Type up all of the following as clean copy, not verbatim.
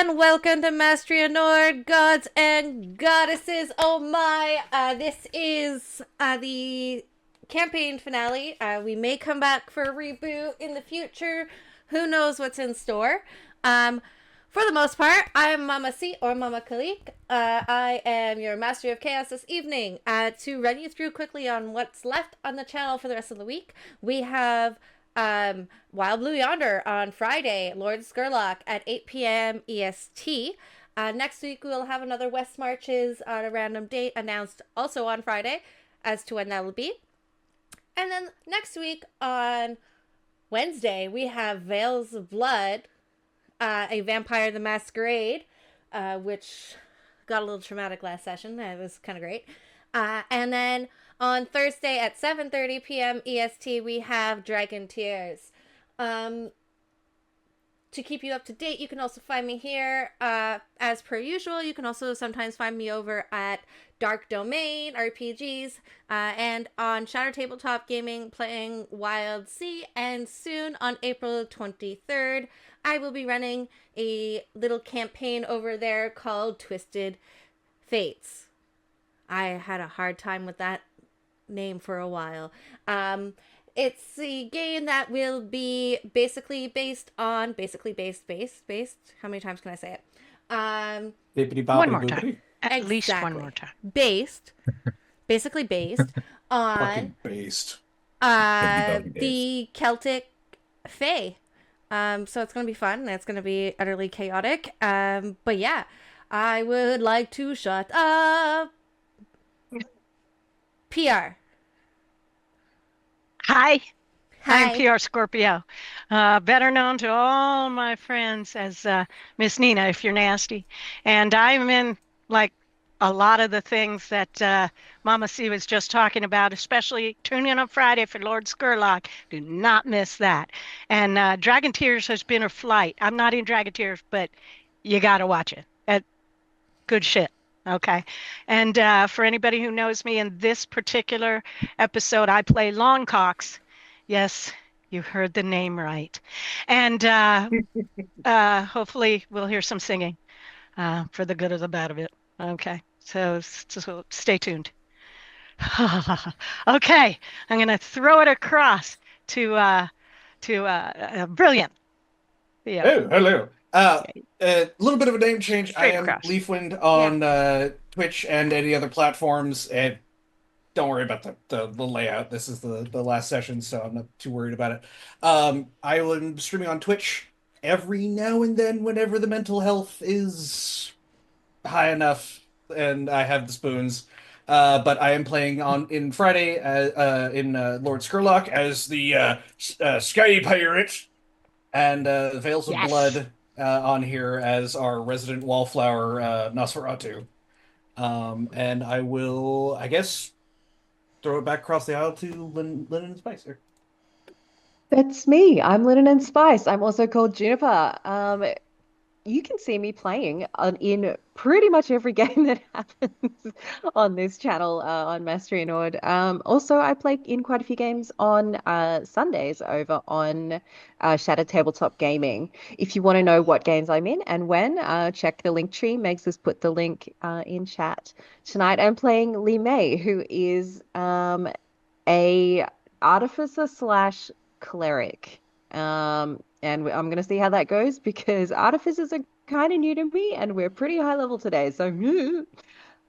and welcome to Mastery of Nord, gods and goddesses. Oh my! This is the campaign finale. We may come back for a reboot in the future. Who knows what's in store? For the most part, I'm Mama C or Mama Khalik. I am your Mastery of Chaos this evening. To run you through quickly on what's left on the channel for the rest of the week, we have Wild Blue Yonder on Friday, Lord Skurlock at 8 p.m. EST. Next week, we'll have another West Marches on a random date announced also on Friday as to when that will be. And then next week on Wednesday, we have Veils of Blood, a Vampire the Masquerade, which got a little traumatic last session. It was kind of great. And then on Thursday at 7:30 p.m. EST, we have Dragon Tears. To keep you up to date, you can also find me here as per usual. You can also sometimes find me over at Dark Domain RPGs and on Shadow Tabletop Gaming playing Wild Sea. And soon on April 23rd, I will be running a little campaign over there called Twisted Fates. I had a hard time with that name for a while. It's a game that will be based. How many times can I say it? Bippity One boppity more time. boopity. At least one more time. Basically based on Fucking based. Bippity-boppity the Celtic Fae. So it's going to be fun. It's going to be utterly chaotic. But yeah, I would like to shut up. PR. Hi, Hi. I'm PR Scorpio, better known to all my friends as Miss Nina, if you're nasty. And I'm in like a lot of the things that Mama C was just talking about, especially tune in on Friday for Lord Skurlock. Do not miss that. And Dragon Tears has been a flight. I'm not in Dragon Tears, but you got to watch it. Good shit. Okay. And for anybody who knows me, in this particular episode, I play Longcox. Yes, you heard the name right. And hopefully we'll hear some singing for the good or the bad of it. Okay. So stay tuned. Okay. I'm going to throw it across to Brilliant. Yeah. Oh, hello. A little bit of a name change. Straight I am across. Leafwind on Twitch and any other platforms. And don't worry about the layout. This is the last session, so I'm not too worried about it. I am streaming on Twitch every now and then whenever the mental health is high enough and I have the spoons. But I am playing in Friday in Lord Skurlock as the Sky Pirate, and Veils of Yes. Blood on here as our resident wallflower Nosferatu. And I will, I guess, throw it back across the aisle to Linen and Spice here. That's me. I'm Linen and Spice. I'm also called Juniper. You can see me playing in pretty much every game that happens on this channel on Mastery Nord. Also, I play in quite a few games on Sundays over on Shadow Tabletop Gaming. If you want to know what games I'm in and when, check the link tree. Megs has put the link in chat. Tonight, I'm playing Li Mei, who is a artificer slash cleric. And I'm going to see how that goes because artificers are kind of new to me and we're pretty high level today. So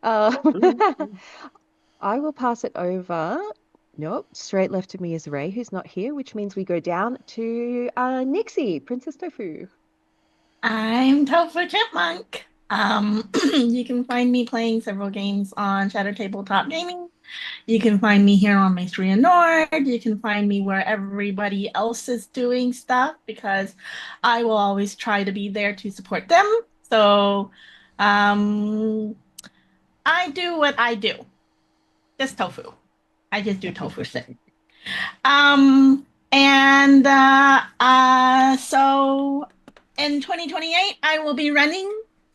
I will pass it over. Nope, straight left of me is Ray, who's not here, which means we go down to Nixie, Princess Tofu. I'm Tofu Chipmunk. You can find me playing several games on Shadow Tabletop Gaming. You can find me here on Maestria Nord. You can find me where everybody else is doing stuff because I will always try to be there to support them. So I do what I do. Just tofu. I just do tofu shit. So in 2028, I will be running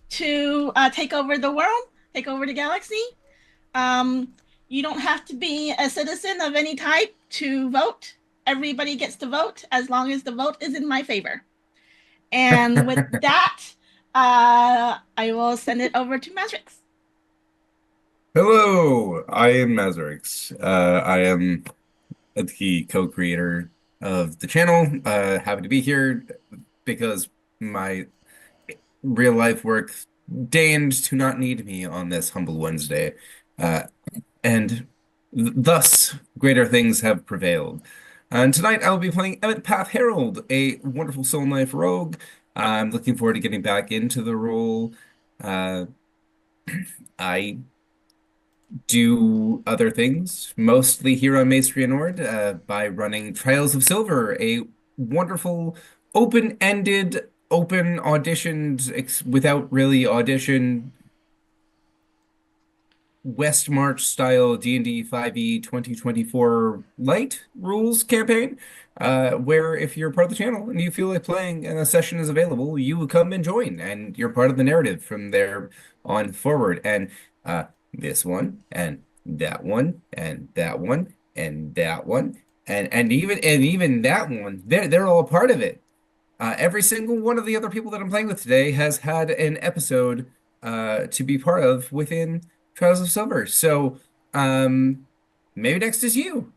to take over the world, take over the galaxy. You don't have to be a citizen of any type to vote. Everybody gets to vote as long as the vote is in my favor. And with that, I will send it over to Matrix. Hello, I am Mazarix. I am the co-creator of the channel. Happy to be here because my real life work deigned to not need me on this humble Wednesday. Uh, and thus, greater things have prevailed. And tonight I'll be playing Emmett Path Herald, a wonderful Soul Knife rogue. I'm looking forward to getting back into the role. Uh, I do other things, mostly here on Maestria Nord, by running Trials of Silver, a wonderful open-ended, open auditioned, without really audition, West March style D&D 5e 2024 light rules campaign, where if you're part of the channel and you feel like playing and a session is available, you come and join, and you're part of the narrative from there on forward. And this one, and that one, and that one, and that one, and even that one, they're all a part of it. Every single one of the other people that I'm playing with today has had an episode to be part of within Trials of Silver. So maybe next is you.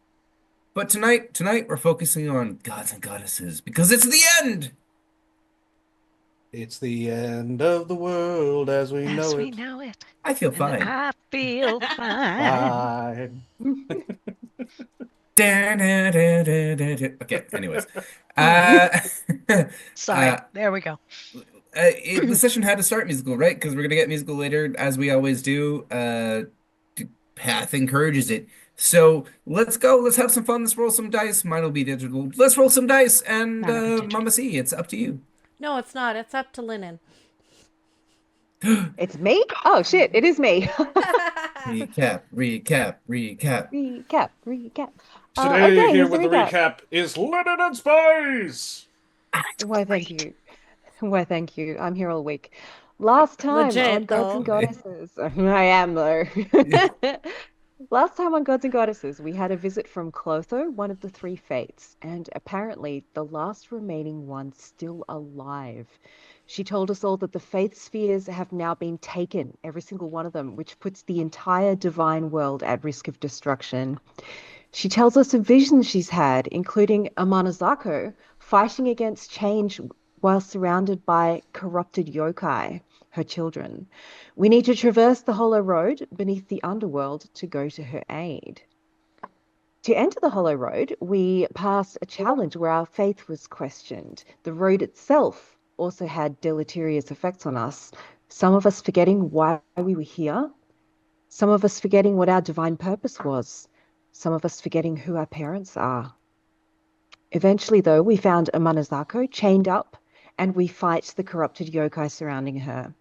But tonight we're focusing on gods and goddesses because it's the end. It's the end of the world as we As know we it. know it. I feel And fine. I feel fine. Fine. Okay, anyways. Uh, Sorry. uh, There we go. the session had to start musical, right? Because we're gonna get musical later, as we always do. Path encourages it. So let's go. Let's have some fun. Let's roll some dice. Mine will be digital. Let's roll some dice. And That'll be digital. Mama C, it's up to you. No, it's not. It's up to Linen. It's me? Oh shit, it is me. Recap. Recap. Today, Okay, here here's with the recap is Linen and Spice! Why, thank you. Why, thank you. I'm here all week. Last time Legit, on Gods and though. Goddesses. I am, though. Last time on Gods and Goddesses, we had a visit from Clotho, one of the three fates, and apparently the last remaining one still alive. She told us all that the faith spheres have now been taken, every single one of them, which puts the entire divine world at risk of destruction. She tells us of visions she's had, including Amanazako fighting against change while surrounded by corrupted yokai, her children. We need to traverse the hollow road beneath the underworld to go to her aid. To enter the hollow road, we passed a challenge where our faith was questioned. The road itself also had deleterious effects on us, some of us forgetting why we were here, some of us forgetting what our divine purpose was, some of us forgetting who our parents are. Eventually, though, we found Amanazako chained up, and we fight the corrupted yokai surrounding her.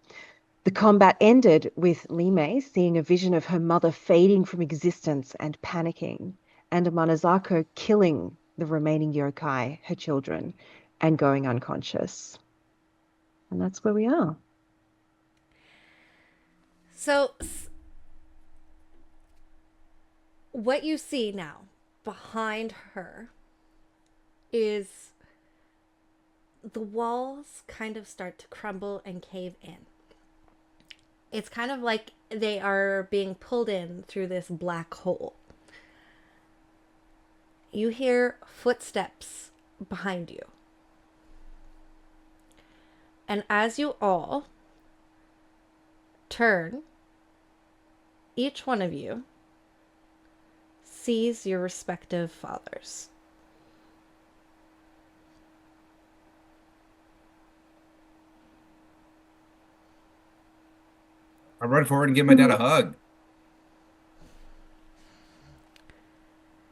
The combat ended with Lime seeing a vision of her mother fading from existence and panicking, and Amanazako killing the remaining yokai, her children, and going unconscious. And that's where we are. So, what you see now behind her is the walls kind of start to crumble and cave in. It's kind of like they are being pulled in through this black hole. You hear footsteps behind you. And as you all turn, each one of you sees your respective fathers. I run forward and give my dad a hug.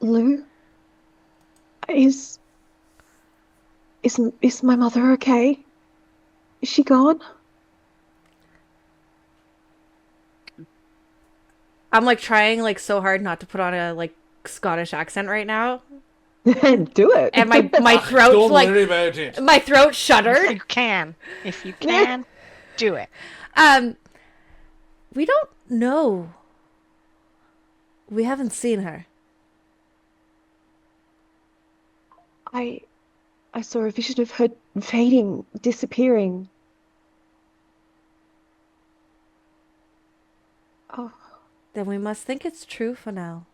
Lou, is my mother okay? Is she gone? I'm like trying like so hard not to put on a like Scottish accent right now. Do it. And my throat Don't like worry about it. my throat shuddered. You can. If you can, do it. We don't know. We haven't seen her. I saw a vision of her fading, disappearing. Then we must think it's true for now.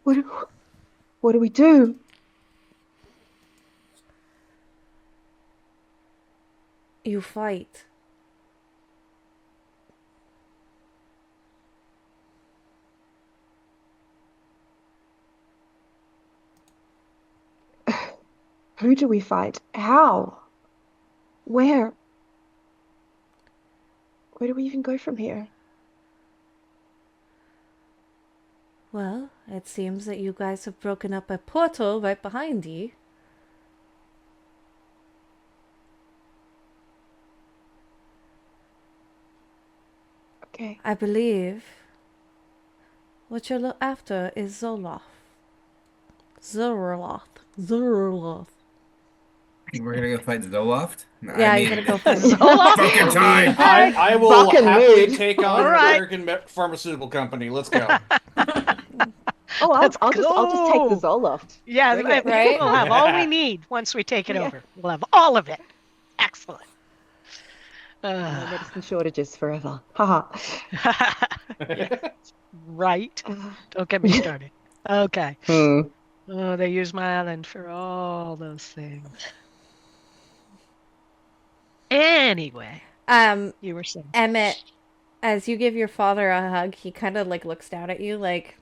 What do we do? You fight. Who do we fight? How? Where? Where do we even go from here? Well, it seems that you guys have broken up a portal right behind you. Okay. I believe what you're after is Zoloth. Zoloth. Zoloth. We're gonna go fight Zoloft? Yeah, I you're mean, gonna go fight Zoloft? fucking time! I will Fucking happily mood. take on All an right. American pharmaceutical company. Let's go. Oh, Let's I'll just take the go. Zoloft. Yeah, Bring it. Right? we'll have all we need once we take it Yeah. over. We'll have all of it. Excellent. No medicine shortages forever. Haha. Right. Uh, Don't get me started. Okay. hmm. Oh, they use my island for all those things. Anyway, you were saying. Emmett, as you give your father a hug, he kind of like looks down at you like,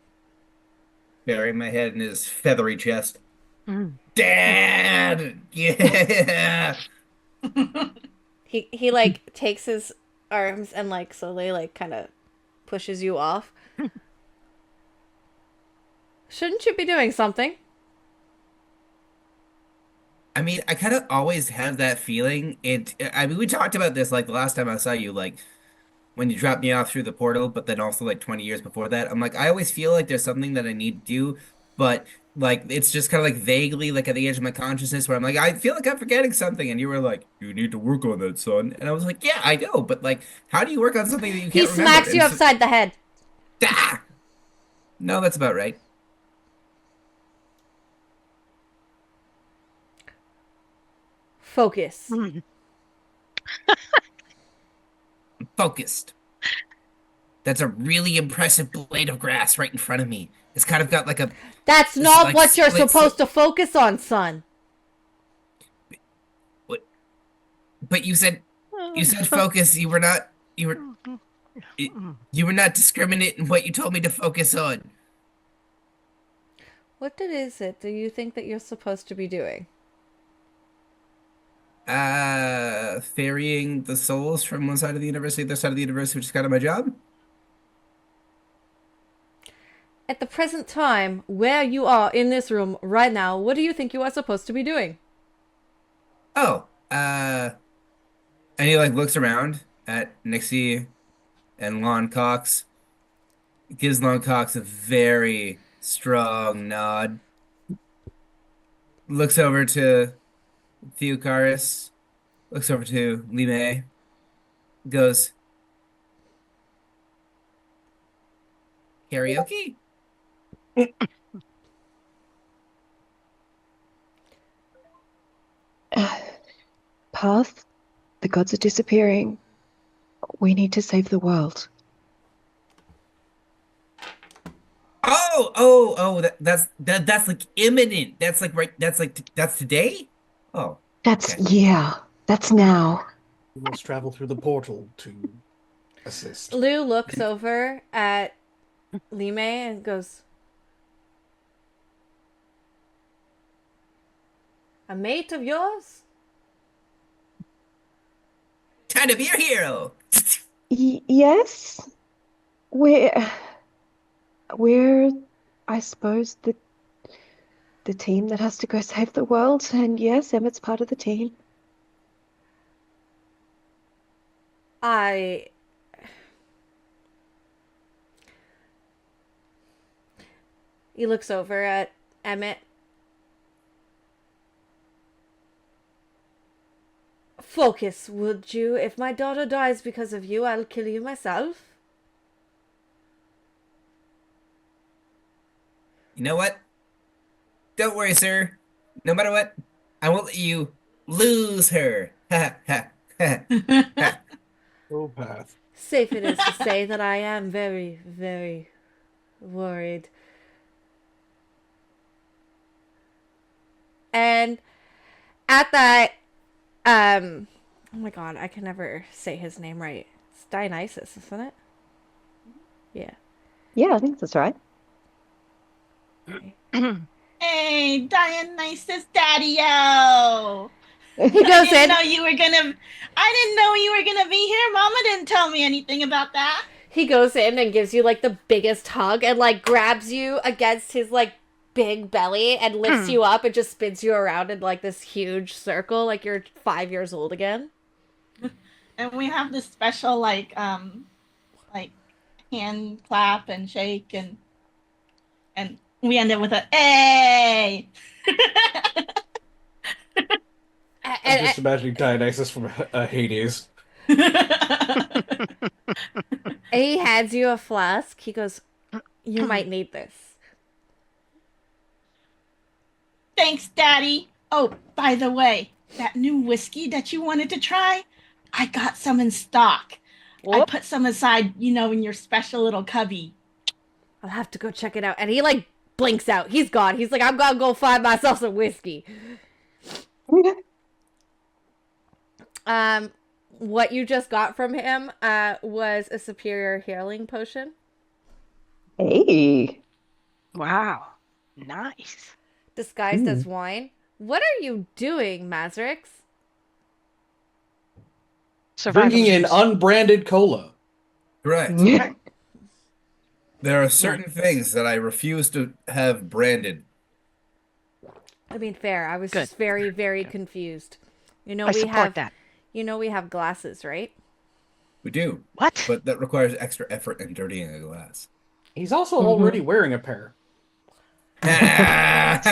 Bury my head in his feathery chest. Mm. Dad! Yeah! he like takes his arms and like slowly like kind of pushes you off. Shouldn't you be doing something? I mean, I kind of always have that feeling. I mean, we talked about this like the last time I saw you, like when you dropped me off through the portal, but then also like 20 years before that. I'm like, I always feel like there's something that I need to do, but like it's just kind of like vaguely like at the edge of my consciousness where I'm like, I feel like I'm forgetting something. And you were like, you need to work on that, son. And I was like, yeah, I know, but like, how do you work on something that you He can't remember? smacks you And so- upside the head. Ah! No, that's about right. Focus. Focused. That's a really impressive blade of grass right in front of me. It's kind of got like a That's It's not like what you're split supposed to focus on, son. but you said focus. You were not you were not discriminate in what you told me to focus on. What is it do you think that you're supposed to be doing? Ferrying the souls from one side of the universe to the other side of the universe, which is kind of my job. At the present time, where you are in this room right now, what do you think you are supposed to be doing? Oh, and he like looks around at Nixie and Lon Cox, gives Lon Cox a very strong nod, looks over to Theocaris, looks over to Lime, goes, karaoke? Path, the gods are disappearing. We need to save the world. That's like imminent. That's like right. That's today. Oh, That's, okay. yeah, that's now. We must travel through the portal to assist. Lou looks over at Lime and goes, "A mate of yours?" Time to be your hero. Yes, we're, I suppose, the team that has to go save the world. And yes, Emmett's part of the team. He looks over at Emmett. Focus, would you? If my daughter dies because of you, I'll kill you myself. You know what? Don't worry, sir. No matter what, I won't let you lose her. Ha ha Oh, path. Safe it is to say that I am very, very worried. And at that, oh my god, I can never say his name right. It's Dionysus, isn't it? Yeah. Yeah, I think that's right. Okay. Hey, Dionysus Daddy-o! He goes I didn't in. know you were gonna. I didn't know you were gonna be here. Mama didn't tell me anything about that. He goes in and gives you like the biggest hug and like grabs you against his like big belly and lifts you up and just spins you around in like this huge circle like you're 5 years old again. And we have this special like hand clap and shake and we end it with a hey. I'm just imagining Dionysus from Hades. He hands you a flask. He goes, "You might need this." Thanks, Daddy. Oh, by the way, that new whiskey that you wanted to try, I got some in stock. I Whoop. put some aside, in your special little cubby. I'll have to go check it out. And he like blinks out. He's gone. He's like, "I'm gonna go find myself some whiskey." What you just got from him was a superior healing potion Hey. Wow. Nice. disguised as wine. What are you doing, Mazrix? Survival Bringing in juice. unbranded cola. Correct. There are certain things that I refuse to have branded. I mean, fair. I was Good. just very, very confused. You know, I we support have that. we have glasses, right? We do, What? but that requires extra effort in dirtying a glass. He's also already wearing a pair. Yes!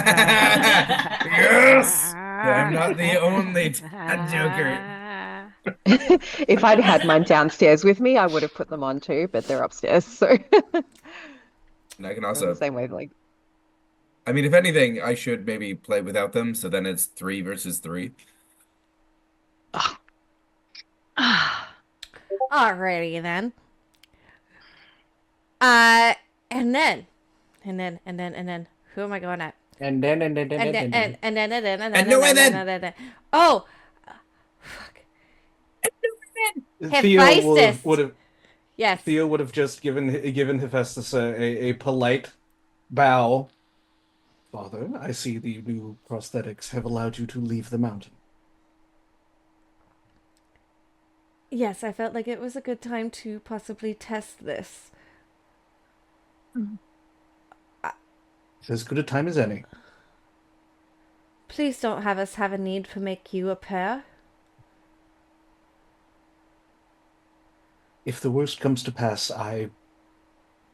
I'm not the only Joker. If I'd had mine downstairs with me, I would have put them on too, but they're upstairs, so And I can we're on also, the same wavelength. I mean, if anything, I should maybe play without them, so then it's 3 versus 3. Alrighty then. And then, who am I going at? And then. Oh, fuck. Theo Hephaestus. would have Yes. Theo would have just given Hephaestus a polite bow. Father, I see the new prosthetics have allowed you to leave the mountain. Yes, I felt like it was a good time to possibly test this. It's as good a time as any. Please don't have us have a need for make you a pair. If the worst comes to pass, I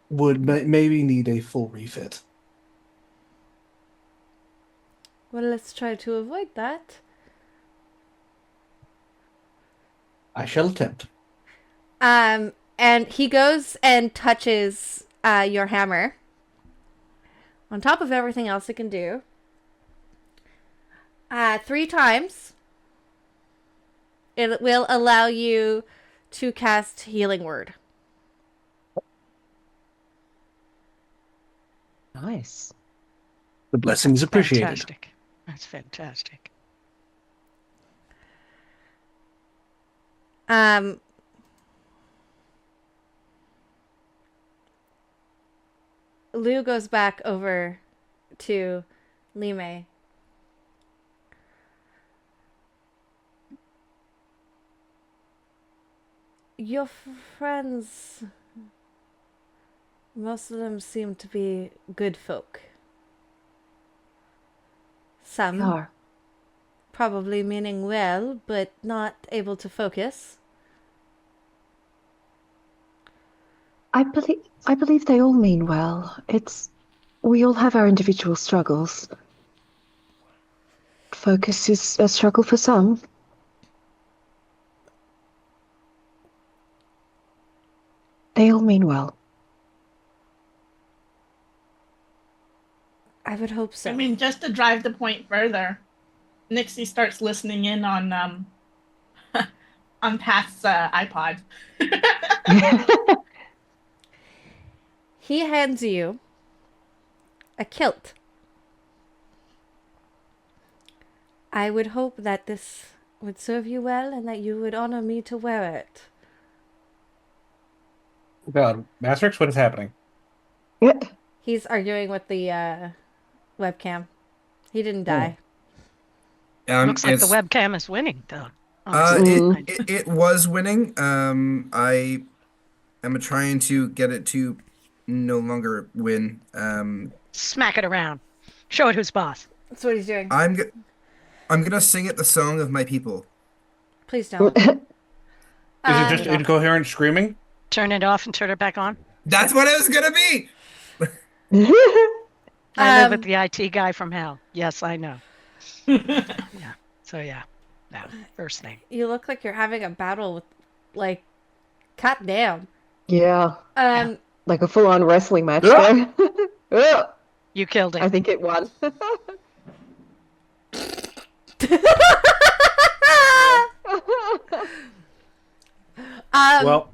would maybe need a full refit. Well, let's try to avoid that. I shall attempt. And he goes and touches your hammer. On top of everything else it can do. 3 times. It will allow you to cast Healing Word. Nice. The blessing is appreciated. Fantastic. That's fantastic. Lou goes back over to Lime. Your friends, most of them seem to be good folk. Some Are. probably meaning well, but not able to focus. I believe they all mean well. We all have our individual struggles. Focus is a struggle for some. They all mean well. I would hope so. I mean, just to drive the point further, Nixie starts listening in on I'm past iPod. He hands you a kilt. I would hope that this would serve you well and that you would honor me to wear it. God, Masterix, what is happening? He's arguing with the webcam. He didn't die. Looks like the It's webcam is winning, though. On his Mm. side. it was winning. I am trying to get it to no longer win. Smack it around. Show it who's boss. That's what he's doing. I'm gonna sing it the song of my people. Please don't. Is it Uh, just incoherent screaming? Turn it off and turn it back on. That's what it was gonna be. I live Um, with the IT guy from hell. Yes, I know. Yeah. So yeah. No, first thing. You look like you're having a battle with, like, cut down. Yeah, like a full-on wrestling match Yeah. there. Ugh, You killed I it. think it won. Well,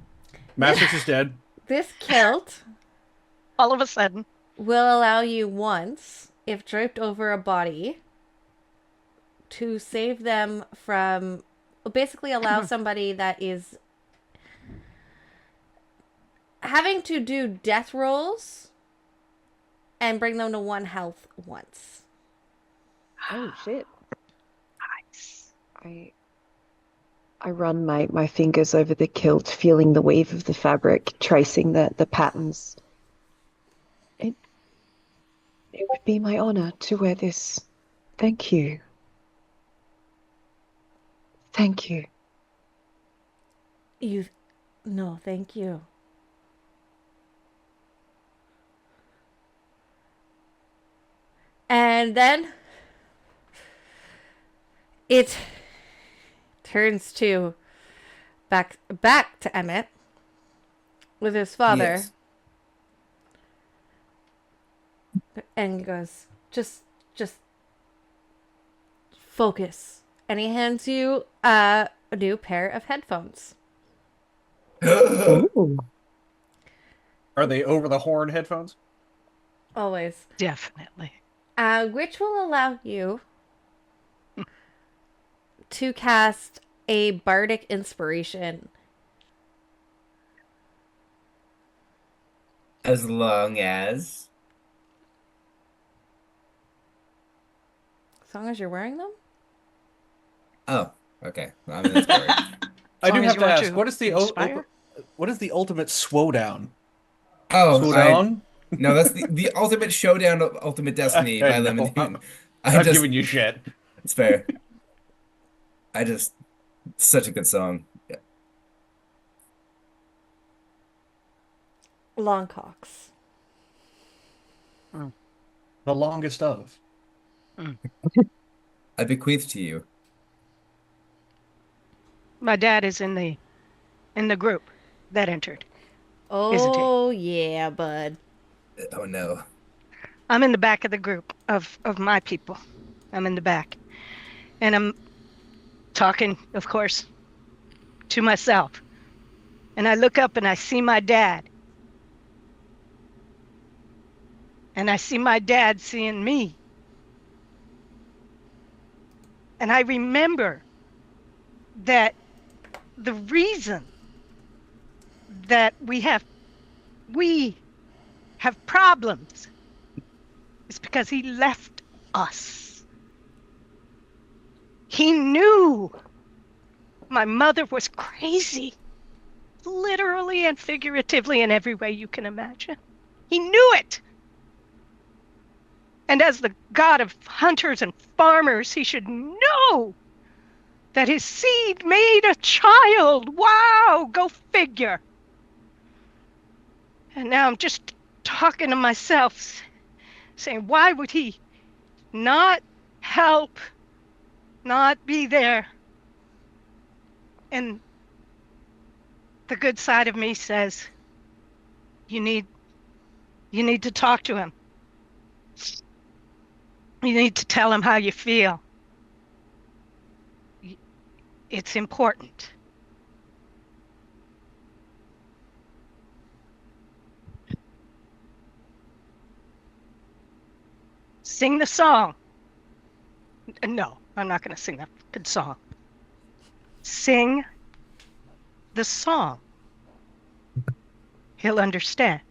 Masterix is dead. This kilt All of a sudden. will allow you once, if draped over a body, to save them from, basically allow somebody that is having to do death rolls and bring them to 1 health once. Oh shit! Nice. I run my fingers over the kilt, feeling the weave of the fabric, tracing the patterns. It would be my honor to wear this. Thank you. Thank you. No, thank you. And then it turns to back to Emmett with his father. Yes. And he goes, just focus. And he hands you a new pair of headphones. Ooh. Are they over the horn headphones? Always. Definitely. Which will allow you to cast a bardic inspiration. As long as As long as you're wearing them? okay. I'm inspired. I do long as have you to want ask, to what is the ultimate swowdown? Oh, Swowdown? no, that's the ultimate showdown of Ultimate Destiny I by know. Lemon. I'm giving you shit. It's fair. Such a good song. Yeah. Longcocks. The longest of. I bequeath to you. My dad is in the group that entered. Oh, yeah, bud. Oh no. I'm in the back of the group of my people. I'm in the back. And I'm talking, of course, to myself. And I look up and I see my dad. And I see my dad seeing me. And I remember that the reason that we have problems is because he left us. He knew my mother was crazy, literally and figuratively in every way you can imagine. He knew it. And as the god of hunters and farmers, he should know that his seed made a child. Wow, go figure. And now I'm just talking to myself, saying, why would he not help, not be there? And the good side of me says, you need to talk to him. You need to tell him how you feel. It's important. Sing the song. No, I'm not going to sing that good song. Sing the song. He'll understand.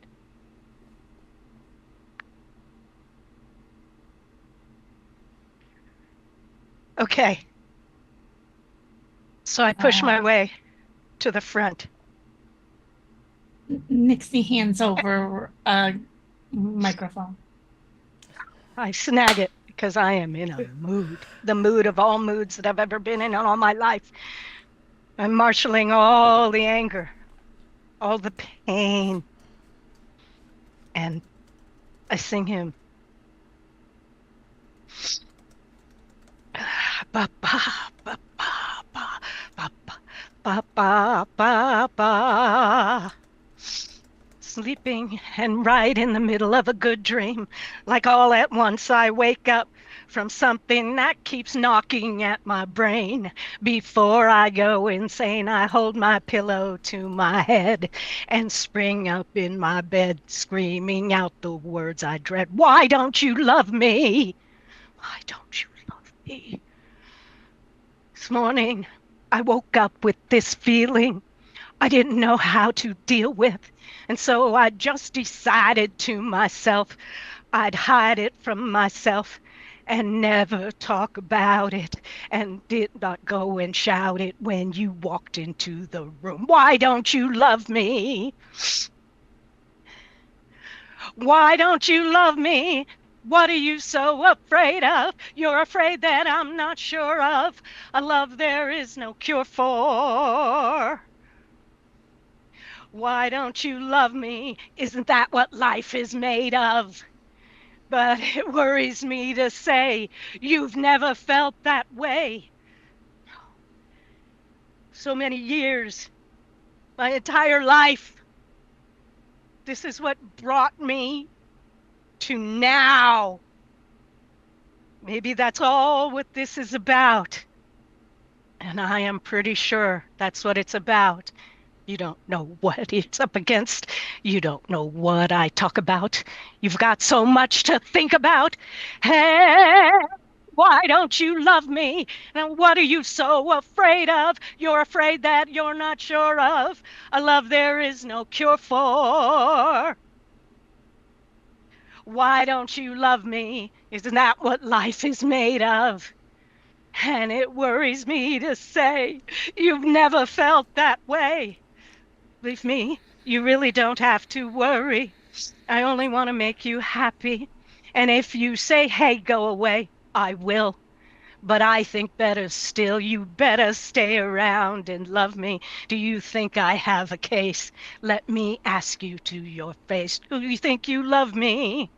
Okay. So I push my way to the front. Nixie hands over a microphone. I snag it because I am in a mood. The mood of all moods that I've ever been in all my life. I'm marshaling all the anger, all the pain. And I sing him. Ba ba ba ba ba ba ba ba ba ba. Sleeping and right in the middle of a good dream, like all at once I wake up from something that keeps knocking at my brain. Before I go insane, I hold my pillow to my head and spring up in my bed, screaming out the words I dread. Why don't you love me? Why don't you love me? This morning, I woke up with this feeling I didn't know how to deal with. And so I just decided to myself I'd hide it from myself and never talk about it, and did not go and shout it when you walked into the room. Why don't you love me? Why don't you love me? What are you so afraid of? You're afraid that I'm not sure of a love there is no cure for. Why don't you love me? Isn't that what life is made of? But it worries me to say you've never felt that way. So many years, my entire life, this is what brought me to now. Maybe that's all what this is about. And I am pretty sure that's what it's about. You don't know what it's up against. You don't know what I talk about. You've got so much to think about. Hey, why don't you love me? And what are you so afraid of? You're afraid that you're not sure of a love there is no cure for. Why don't you love me? Isn't that what life is made of? And it worries me to say you've never felt that way. Believe me, you really don't have to worry. I only want to make you happy. And if you say, hey, go away, I will. But I think better still, you better stay around and love me. Do you think I have a case? Let me ask you to your face. Do you think you love me?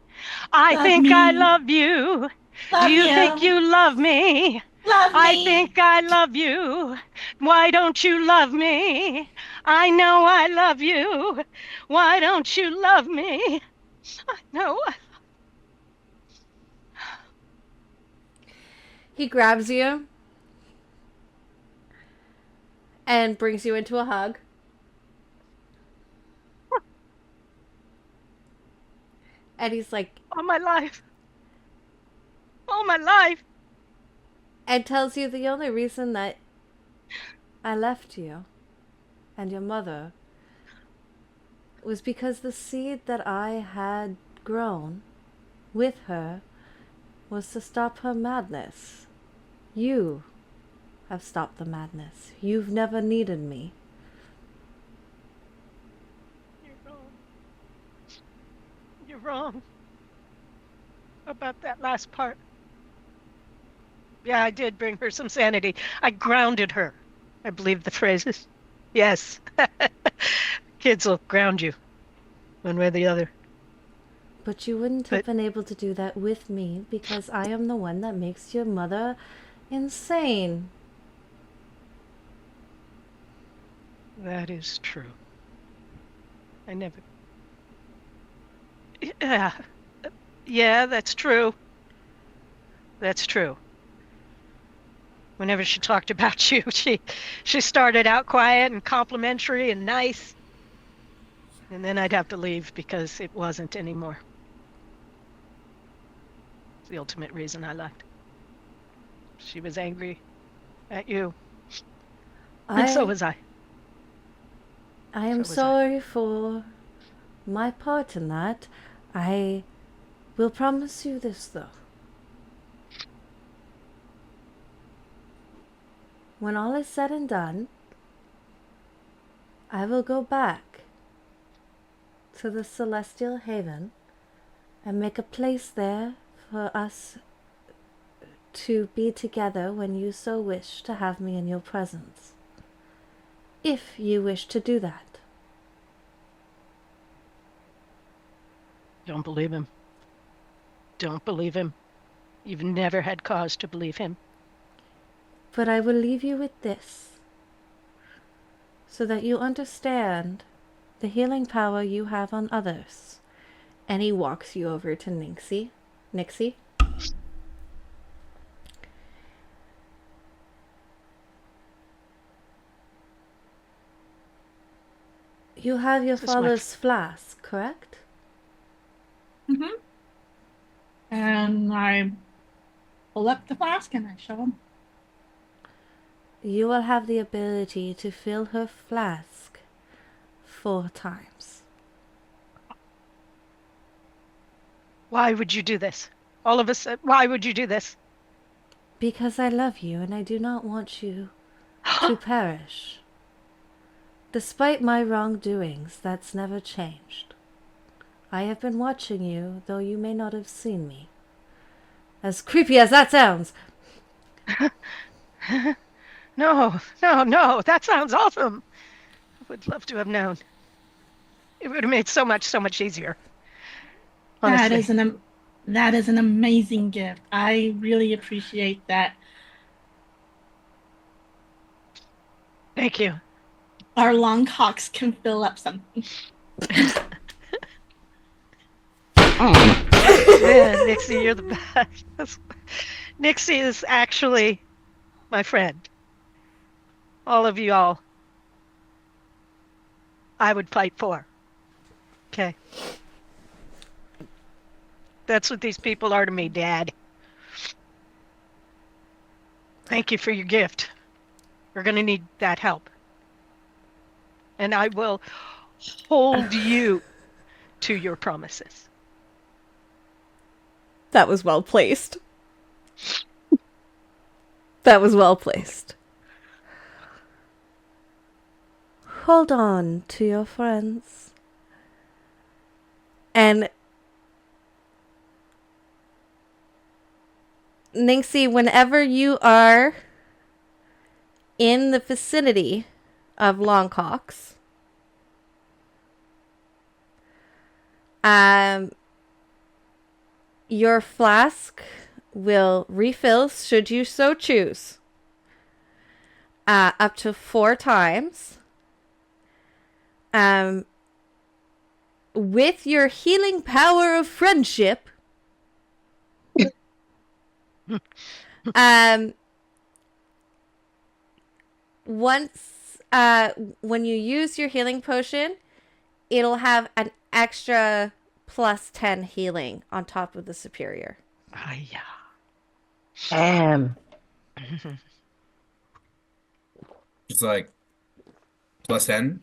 I Love think me. I love you. Love Do you think you love me? Love I me. think I love you. Why don't you love me? I know I love you. Why don't you love me? I know. He grabs you and brings you into a hug. And he's like, All my life. All my life. and tells you the only reason that I left you and your mother was because the seed that I had grown with her was to stop her madness. You have stopped the madness. You've never needed me. You're wrong. You're wrong about that last part. Yeah, I did bring her some sanity. I grounded her. I believe the phrases. Yes. Kids will ground you one way or the other. But you wouldn't have been able to do that with me because I am the one that makes your mother insane. That is true. I never. Yeah, that's true. That's true. Whenever she talked about you, she started out quiet and complimentary and nice. And then I'd have to leave because it wasn't anymore. It's the ultimate reason I left. She was angry at you, and so was I. I am So was I. sorry for my part in that. I will promise you this, though. When all is said and done, I will go back to the Celestial Haven and make a place there for us to be together when you so wish to have me in your presence. If you wish to do that. Don't believe him. Don't believe him. You've never had cause to believe him. But I will leave you with this, so that you understand the healing power you have on others. And he walks you over to Nixie. You have your This is my father's flask, correct? Mm-hmm. And I pull up the flask and I show him. You will have the ability to fill her flask 4 times. Why would you do this? All of us, why would you do this? Because I love you and I do not want you to perish. Despite my wrongdoings, that's never changed. I have been watching you, though you may not have seen me. As creepy as that sounds. No, no, that sounds awesome. I would love to have known. It would have made so much easier. Honestly. That is an amazing gift. I really appreciate that. Thank you. Our long cocks can fill up something. Man, Nixie, you're the best. Nixie is actually my friend. All of you all, I would fight for. Okay. That's what these people are to me, Dad. Thank you for your gift. We're going to need that help. And I will hold you to your promises. That was well placed. That was well placed. Hold on to your friends. And Nixie, whenever you are in the vicinity of Longcocks, your flask will refill, should you so choose, up to 4 times. With your healing power of friendship, once when you use your healing potion, it'll have an extra plus 10 healing on top of the superior. Yeah. It's like plus 10.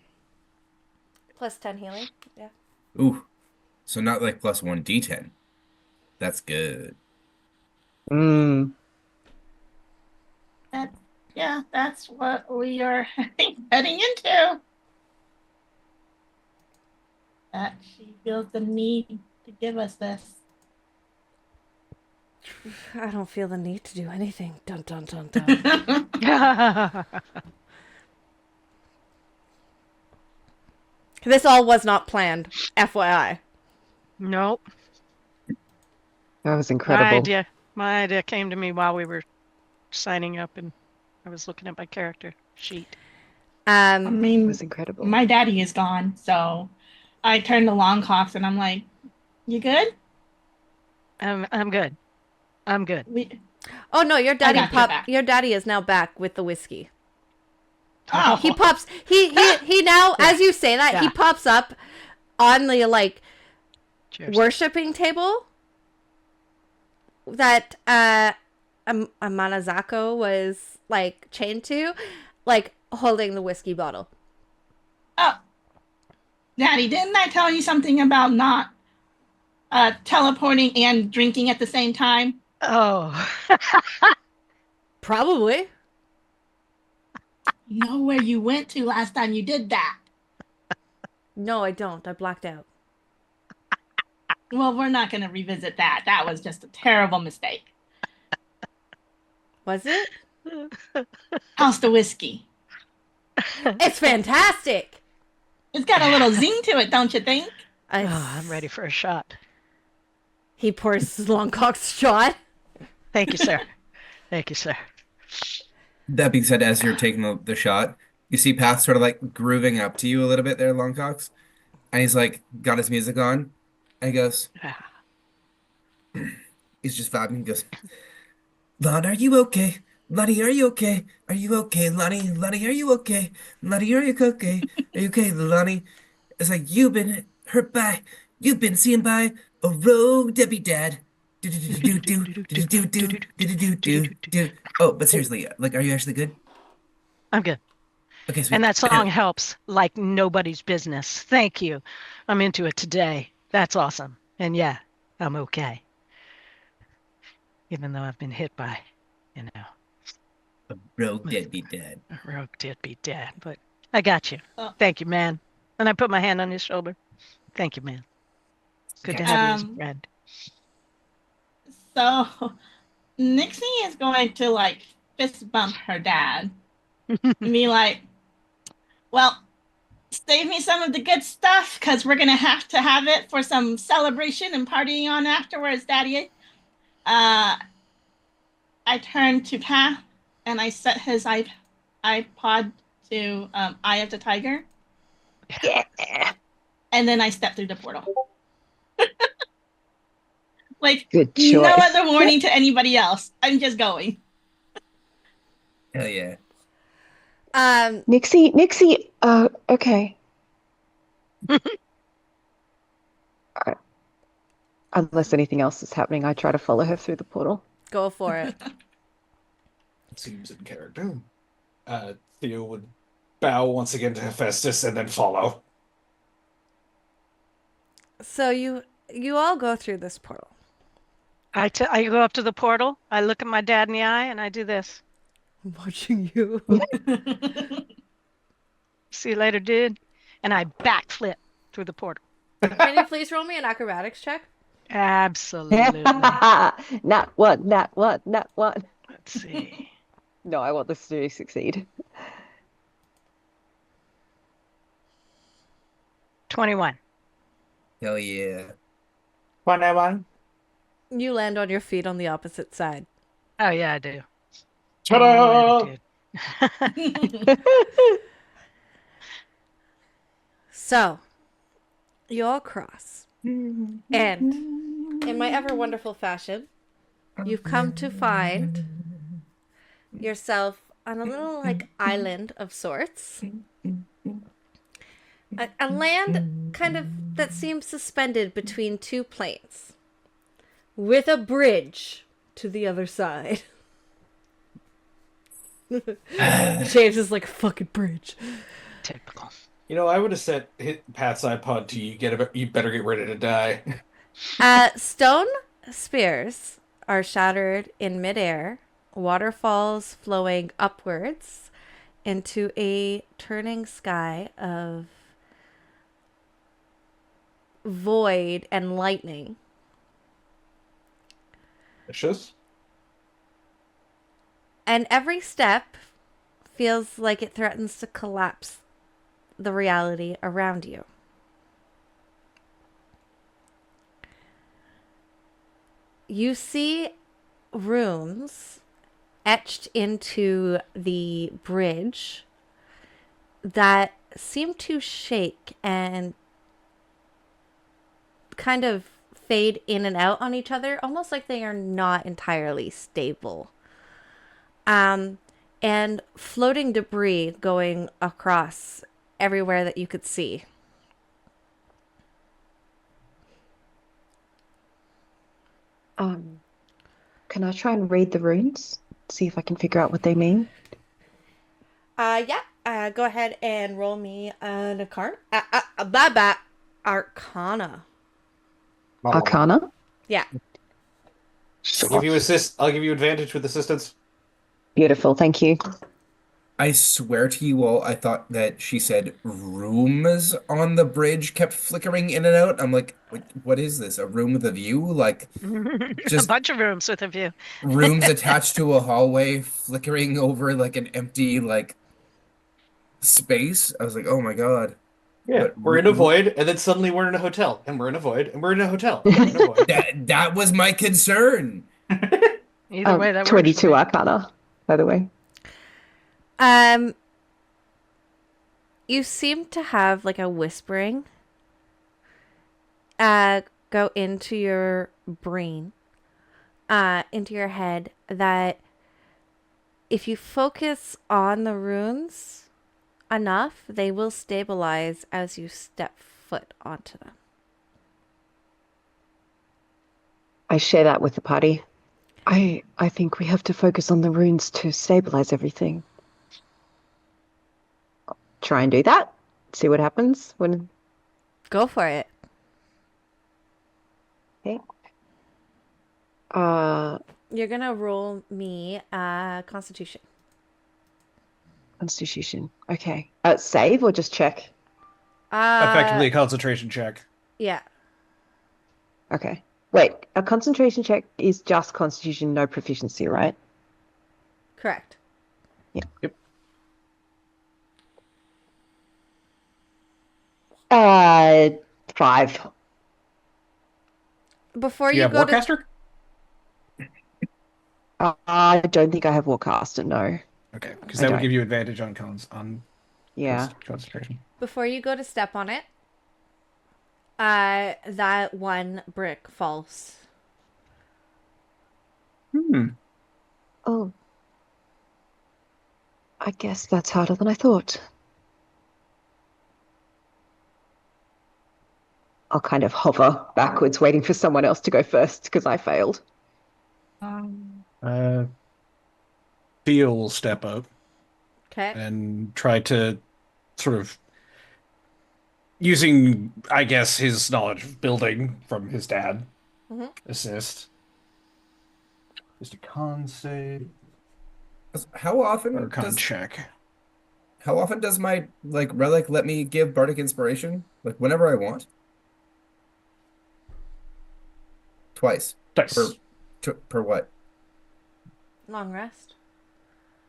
Plus 10 healing, yeah. Ooh, so not like plus 1d10. That's good. That's what we are heading into. That she feels the need to give us this. I don't feel the need to do anything. Dun dun dun dun. This all was not planned, FYI. Nope. That was incredible. My idea came to me while we were signing up, and I was looking at my character sheet. I It mean, was incredible. my daddy is gone, so I turned to Longcocks and I'm like, "You good?" I'm good. I'm good. Oh no, your daddy got your back. Your daddy is now back with the whiskey. Oh, He pops. He now, as you say that, he Yeah. pops up on the Cheers. worshipping table that Amanazako was like chained to, like holding the whiskey bottle. Oh, Daddy, didn't I tell you something about not teleporting and drinking at the same time? Oh, Probably. You know where you went to last time you did that? No, I don't. I blacked out. Well, we're not going to revisit that. That was just a terrible mistake. Was it? How's the whiskey? It's fantastic. It's got a little zing to it, don't you think? I'm ready for a shot. He pours his Longcock's shot. Thank you, sir. Thank you, sir. That being said, as you're taking the shot, you see Path sort of like grooving up to you a little bit there, Longcocks. And he's like, got his music on. And he goes, he's just vibing. He goes, Lon, are you okay? Lonnie, are you okay? Are you okay, Lonnie? Lonnie, are you okay? Lonnie, are you okay? Are you okay, Lonnie? It's like, you've been seen by a rogue Debbie dad. Oh, but seriously, like, are you actually good? I'm good. Okay, sweet. And that song helps like nobody's business. Thank you. I'm into it today. That's awesome. And yeah, I'm okay. Even though I've been hit by, you know, A rogue deadbeat dad. a rogue deadbeat dad. But I got you. Oh. Thank you, man. And I put my hand on his shoulder. Thank you, man. Good to have you as a friend. So, Nixie is going to like fist bump her dad and be like, well, save me some of the good stuff because we're going to have it for some celebration and partying on afterwards, Daddy. I turned to Path and I set his iPod to Eye of the Tiger. Yeah. And then I stepped through the portal. Like, Good no choice. other warning to anybody else. I'm just going. Hell yeah. Nixie, okay. Unless anything else is happening, I try to follow her through the portal. Go for it. Seems in character. Theo would bow once again to Hephaestus and then follow. So you all go through this portal. I go up to the portal. I look at my dad in the eye and I do this. I'm watching you. See you later, dude. And I backflip through the portal. Can you please roll me an acrobatics check? Absolutely. Not one. Let's see. No, I want this to succeed. 21. Hell yeah. 1. You land on your feet on the opposite side. Oh, yeah, I do. Ta-da! Dude. So, you all cross. And, in my ever wonderful fashion, you've come to find yourself on a little, like, island of sorts. A land kind of that seems suspended between two plains, with a bridge to the other side. James is like, fucking bridge. Typical. You know, I would have hit Pat's iPod to you better get ready to die. Stone spears are shattered in midair, waterfalls flowing upwards into a turning sky of void and lightning. Vicious. And every step feels like it threatens to collapse the reality around you. You see runes etched into the bridge that seem to shake and kind of fade in and out on each other, almost like they are not entirely stable. And floating debris going across everywhere that you could see. Can I try and read the runes? See if I can figure out what they mean? Yeah. Go ahead and roll me an arcana. Arcana. Arcana? Yeah. I'll give you assist. I'll give you advantage with assistance. Beautiful, thank you. I swear to you all, I thought that she said rooms on the bridge kept flickering in and out. I'm like, what is this? A room with a view? Like, A just bunch of rooms with a view. rooms attached to a hallway flickering over like an empty, like, space? I was like, oh my God. Yeah, But we're in a void, and then suddenly we're in a hotel, and we're in a void, and we're in a hotel. And we're in a void. that was my concern. Either way, that works. 22 Arcana, by the way. You seem to have like a whispering go into your brain, into your head, that if you focus on the runes enough, they will stabilize as you step foot onto them. I share that with the party. I think we have to focus on the runes to stabilize everything. Try and do that. See what happens when. Go for it. Okay. You're gonna roll me Constitution. Constitution. Okay. Save or just check? Effectively a concentration check. Yeah. Okay. Wait, a concentration check is just Constitution, no proficiency, right? Correct. Yeah. Yep. 5. Before You you have go to Warcaster? I don't think I have Warcaster, no. Okay, because I that would don't. give you advantage on Yeah. concentration. before you go to step on it, that one brick falls. Oh. I guess that's harder than I thought. I'll kind of hover backwards, waiting for someone else to go first because I failed. Theo will step up Okay. and try to sort of using, I guess, his knowledge of building from his dad, assist. Just a con save How or often con does check. how often does my like relic let me give bardic inspiration? Like whenever I want? Twice. Dice. Per what? Long rest.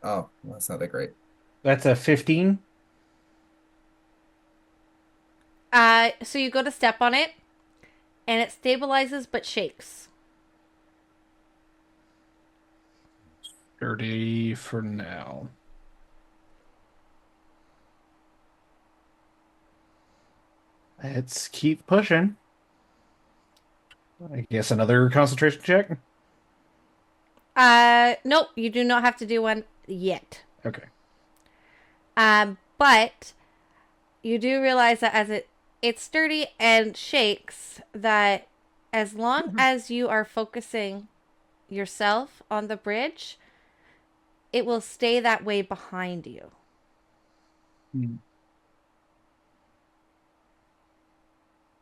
Oh, well, that's not that great. That's a 15. So you go to step on it, and it stabilizes but shakes. 30 for now. Let's keep pushing. I guess another concentration check. Nope, you do not have to do one yet. Okay. But you do realize that as it's sturdy and shakes, that as long as you are focusing yourself on the bridge, it will stay that way behind you.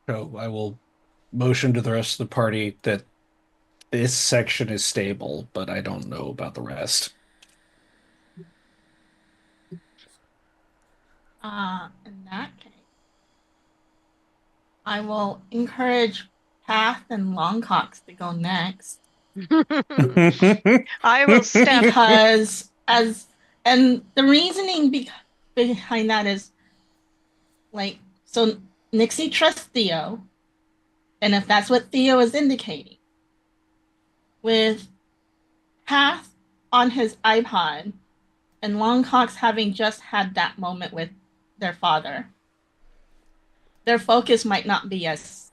So I will motion to the rest of the party that this section is stable, but I don't know about the rest. In that case, I will encourage Path and Longcocks to go next. I will step. Because and the reasoning behind that is like, so Nixie trusts Theo, and if that's what Theo is indicating, with Path on his iPod and Longcocks having just had that moment with their father, their focus might not be as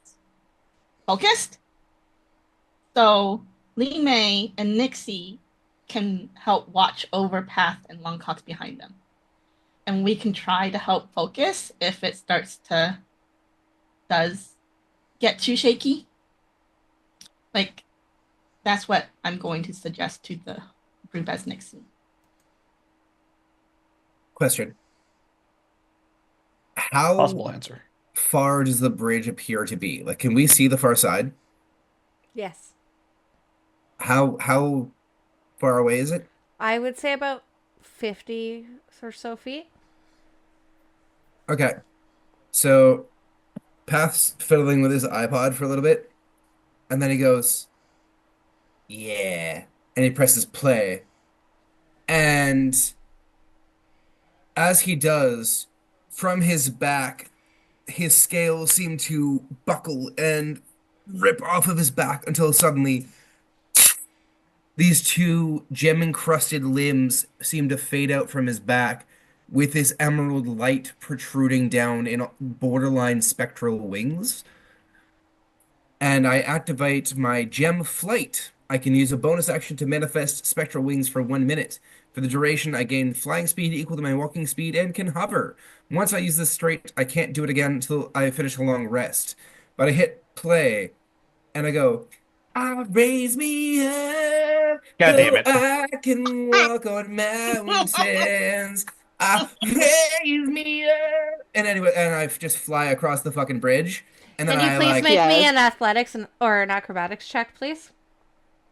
focused. So Lee May and Nixie can help watch over Path and Longcocks behind them. And we can try to help focus if it does get too shaky. Like, that's what I'm going to suggest to the group as next scene. Question. How Possible answer. far does the bridge appear to be? Like, can we see the far side? Yes. How far away is it? I would say about 50 or so feet. Okay. So Path's fiddling with his iPod for a little bit, and then he goes, yeah. And he presses play. And as he does, from his back, his scales seem to buckle and rip off of his back until suddenly these two gem-encrusted limbs seem to fade out from his back with this emerald light protruding down in borderline spectral wings. And I activate my gem flight. I can use a bonus action to manifest spectral wings for 1 minute. For the duration, I gain flying speed equal to my walking speed and can hover. Once I use this trait, I can't do it again until I finish a long rest. But I hit play, and I go, I raise me up, God damn so it. I can walk on mountains. I raise me up. And anyway, and I just fly across the fucking bridge. And then Can you I please like, make me Yes. an athletics or an acrobatics check, please?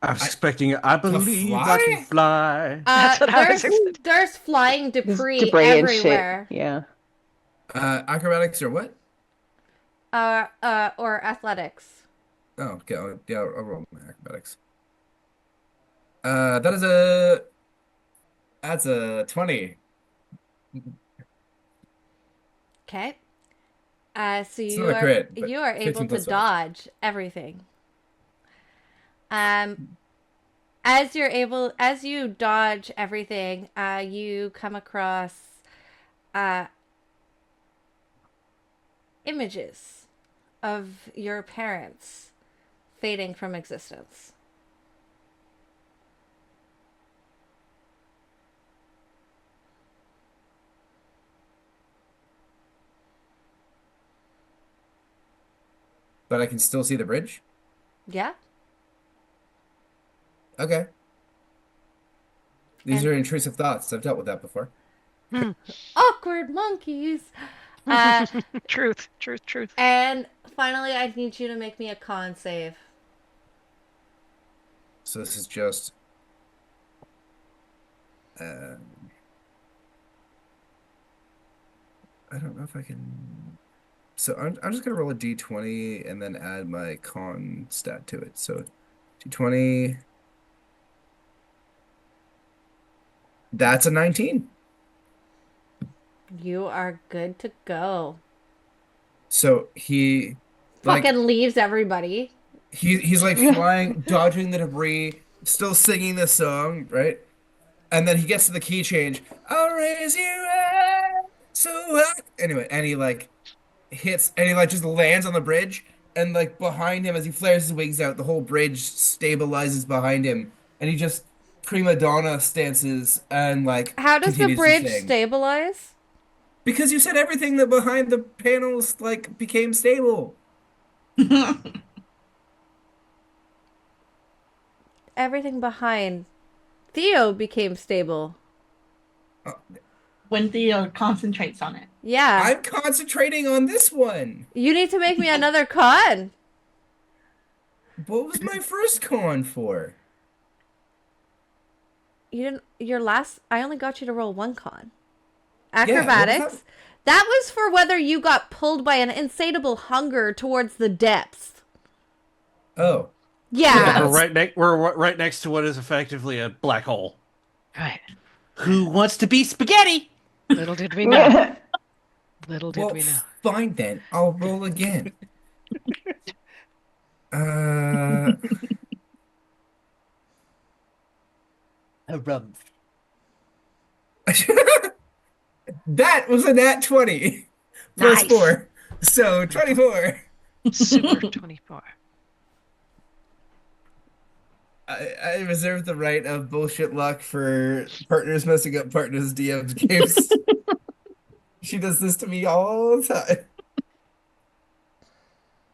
I was expecting. I believe I fly? can fly. That's what I was expecting. There's flying There's debris, debris and shit. everywhere. Yeah. acrobatics or what? Or athletics. Oh, okay. I'll roll my acrobatics. That's a 20. Okay. So It's you not a are crit, but you are 15 able to plus 5. dodge everything. As you dodge everything, you come across images of your parents fading from existence. But I can still see the bridge? Yeah? Okay. These And- are intrusive thoughts. I've dealt with that before. Awkward monkeys. Truth. And finally, I need you to make me a con save. So this is just I don't know if I can. So I'm just gonna roll a d20 and then add my con stat to it. So d20. That's a 19. You are good to go. So he like Fucking leaves everybody. he's like flying, dodging the debris, still singing this song, right? And then he gets to the key change. I'll raise you up, so anyway, and he like hits, and he like just lands on the bridge, and like behind him as he flares his wings out, the whole bridge stabilizes behind him, and he just prima donna stances and like How does the continues to bridge sing. stabilize? Because you said everything that behind the panels like became stable. Everything behind Theo became stable. When Theo concentrates on it. Yeah. I'm concentrating on this one. You need to make me another con. What was my first con for? You didn't. Your last. I only got you to roll one con. what was Acrobatics. that? That was for whether you got pulled by an insatiable hunger towards the depths. Oh. Yeah. We're right next to what is effectively a black hole. Right. Who wants to be spaghetti? Little did we know. Little did Well, we know. fine then. I'll roll again. Uh, A rum. that was a nat 20 plus Nice. 4. So 24. Super 24. I reserve the right of bullshit luck for partners messing up partners' DM's games. She does this to me all the time.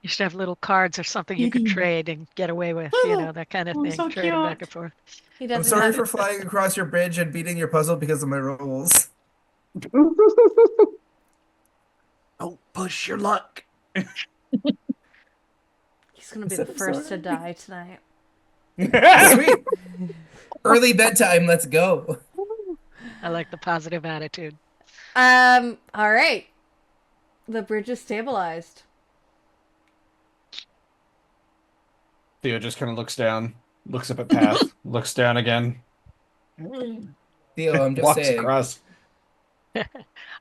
You should have little cards or something you could trade and get away with, that kind of Oh, thing. so Trading back cute. and forth. He I'm doesn't sorry have for flying across your bridge and beating your puzzle because of my rules. Don't push your luck. He's gonna be said the I'm first to sorry. die tonight. Sweet. Early bedtime. Let's go. I like the positive attitude. All right. The bridge is stabilized. Theo just kind of looks down, looks up at Path, looks down again, Theo, I'm just walks saying. across.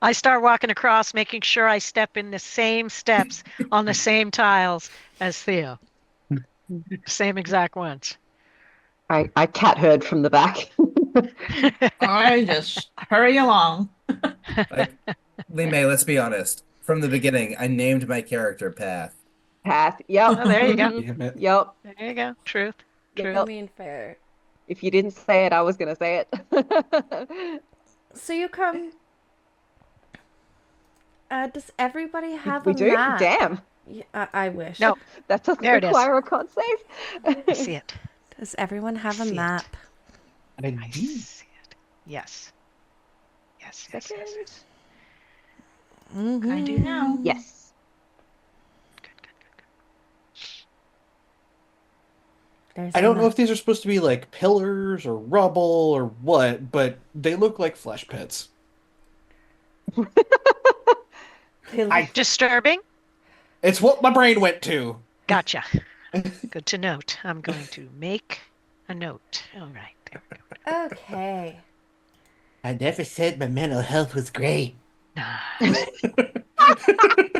I start walking across, making sure I step in the same steps on the same tiles as Theo. Same exact ones. I cat heard from the back. I just hurry along. Like, Lee May, let's be honest. From the beginning, I named my character Path. Path. Yep. Oh, there you go. Mhm. Damn it. Yep. There you go. Truth. Yep. I mean, fair. If you didn't say it, I was gonna say it. So you come. Does everybody have We a do? map? Damn. Yeah, I wish. No. That doesn't There it is. require a con save. I see it. Does everyone have a See it. map? And I I do. see it. Yes. Yes, yes, yes, yes. I do now. Yes. Good, good, good, good. There's I a don't know map. if these are supposed to be like pillars or rubble or what, but they look like flesh pits. Disturbing? It's what my brain went to. Gotcha. Good to note. I'm going to make a note. All right. There we go. Okay. I never said my mental health was great. Nice.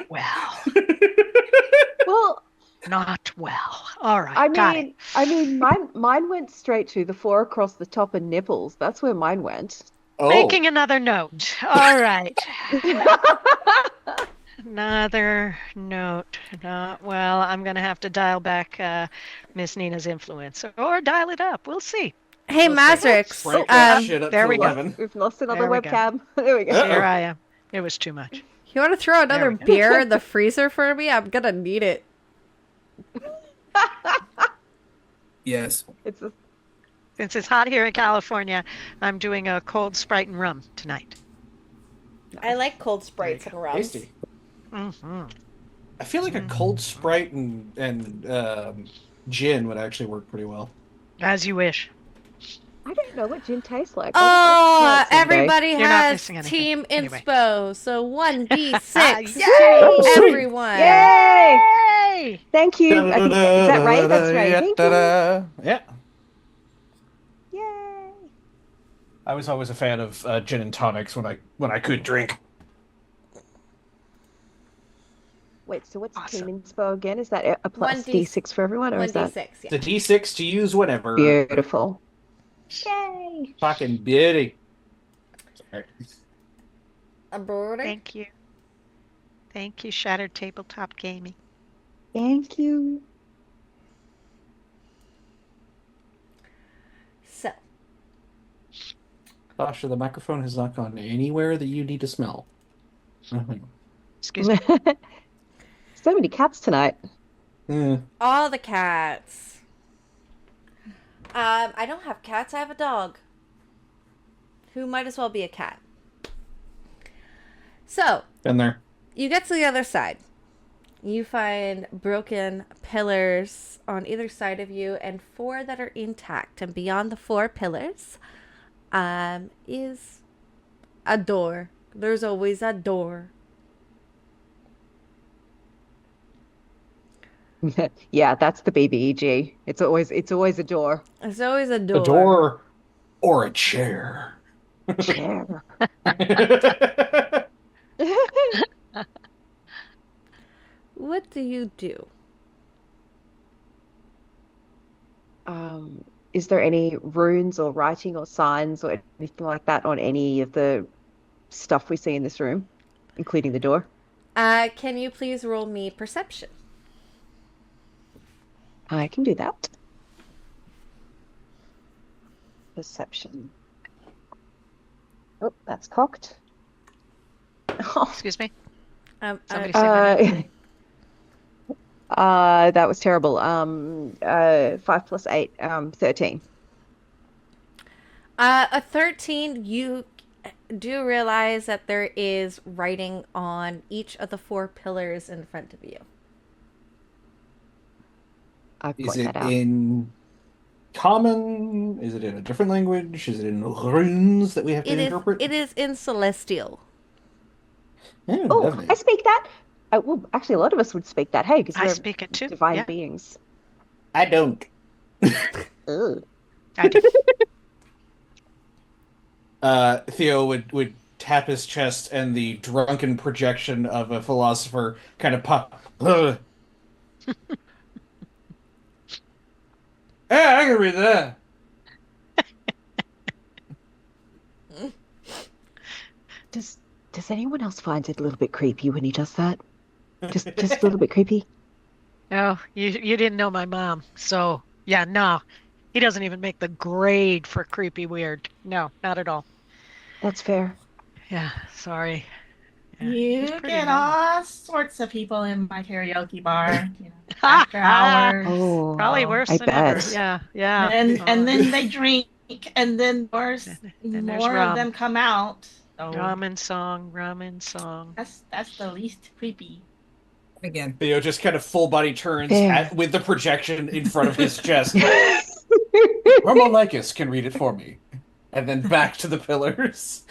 Well, Well, not well. All right. I Got it. mean, mine went straight to the 4 across the top and nipples. That's where mine went. Oh, Making another note. All right. Another note. Well, I'm going to have to dial back Miss Nina's influence or dial it up. We'll see. Hey, We'll see. Matrix. crank that shit up there to we go. 11. We've lost another There we go. webcam. There we go. Uh-oh. Here I am. It was too much. You want to throw another we go. beer in the freezer for me? I'm gonna need it. Yes. It's a, Since it's hot here in California, I'm doing a cold Sprite and rum tonight. I like cold sprites and rums. Tasty. Mm-hmm. I feel like a cold Sprite and gin would actually work pretty well. As you wish. I don't know what gin tastes like. Oh, I'll try it someday. everybody You're not has missing anything. Team Anyway. Inspo, so 1d6 Yay! Oh, sweet. everyone. Yay! Yay! Thank you. I think, is that right? That's right. Thank you. Yeah. Yay! I was always a fan of gin and tonics when I could drink. Wait, so what's Awesome. Team Inspo again? Is that a plus 1d6 D6 for everyone, or is that 1d6, yeah. The D6 to use whenever. beautiful? Yay! Fucking beauty. Sorry. A birdie? Thank you. Thank you, Shattered Tabletop Gaming. Thank you. So, Sasha, the microphone has not gone anywhere that you need to smell. Mhm. Excuse me. So many cats tonight. all the cats. I don't have cats, I have a dog. Who might as well be a cat. So, Been there. you get to the other side. You find broken pillars on either side of you and 4 that are intact. And beyond the 4 pillars is a door. There's always a door. Yeah, that's the BBEG. It's always a door. There's always a door. A door or a chair. Chair. What do you do? Is there any runes or writing or signs or anything like that on any of the stuff we see in this room, including the door? Can you please roll me perception? I can do that. Perception. Oh, that's cocked. Excuse me. Um, Somebody say my name. That was terrible. 5 plus 8, 13. A 13, you do realize that there is writing on each of the 4 pillars in front of you. I Is point it that out. in common? Is it in a different language? Is it in runes that we have to interpret? It is in Celestial. Yeah, Oh, lovely. I speak that. Well, actually, a lot of us would speak that. Hey, because I we're speak it too. divine Yeah, beings. I don't. Ugh. I do. Theo would tap his chest, and the drunken projection of a philosopher kind of pop. Ugh. Yeah, I can read that. Does anyone else find it a little bit creepy when he does that? Just a little bit creepy. Oh, you didn't know my mom, so yeah, no, he doesn't even make the grade for creepy weird. No, not at all. That's fair. Yeah, sorry. Yeah, he's You pretty get normal. all sorts of people in my karaoke bar, after hours. Oh, Probably So, worse I than ever. bet. Yeah, yeah. and Oh, then they drink, and then then there's more of rum. them come out. So Ramen song. that's the least creepy. Again. Theo just kind of full body turns Fair. with the projection in front of his chest. Harmonicus can read it for me. And then back to the pillars.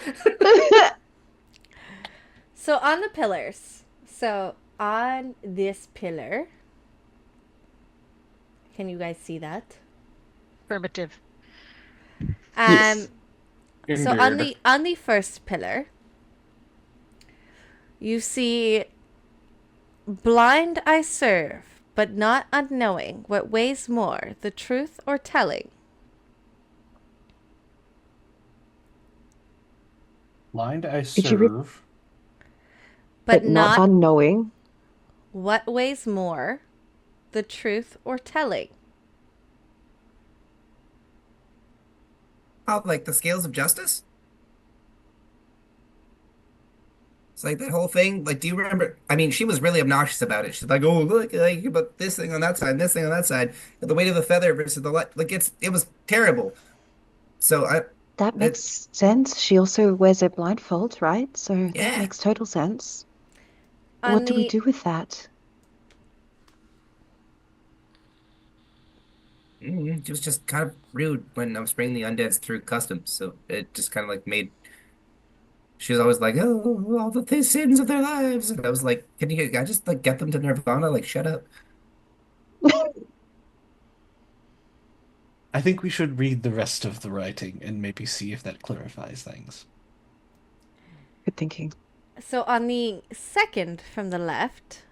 So on the pillars. So on this pillar. Can you guys see that? Affirmative. Yes. So on the first pillar, you see, blind I serve, but not unknowing. What weighs more, the truth or telling? Blind I Could you re- serve. But not not unknowing. what weighs more, the truth or telling? Oh, like the scales of justice? It's like that whole thing. Like, do you remember? I mean, she was really obnoxious about it. She's like, "Oh, look, like about this thing on that side, and this thing on that side, the weight of the feather versus the light." Like, it was terrible. So That makes sense. She also wears a blindfold, right? So that yeah. makes total sense. On What do we the do with that? It was just kind of rude when I was bringing the undeads through customs. So it just kind of like made. She was always like, "Oh, all the sins of their lives," and I was like, "Can you? I just like get them to Nirvana? Like, shut up." I think we should read the rest of the writing and maybe see if that clarifies things. Good thinking. So on the second from the left,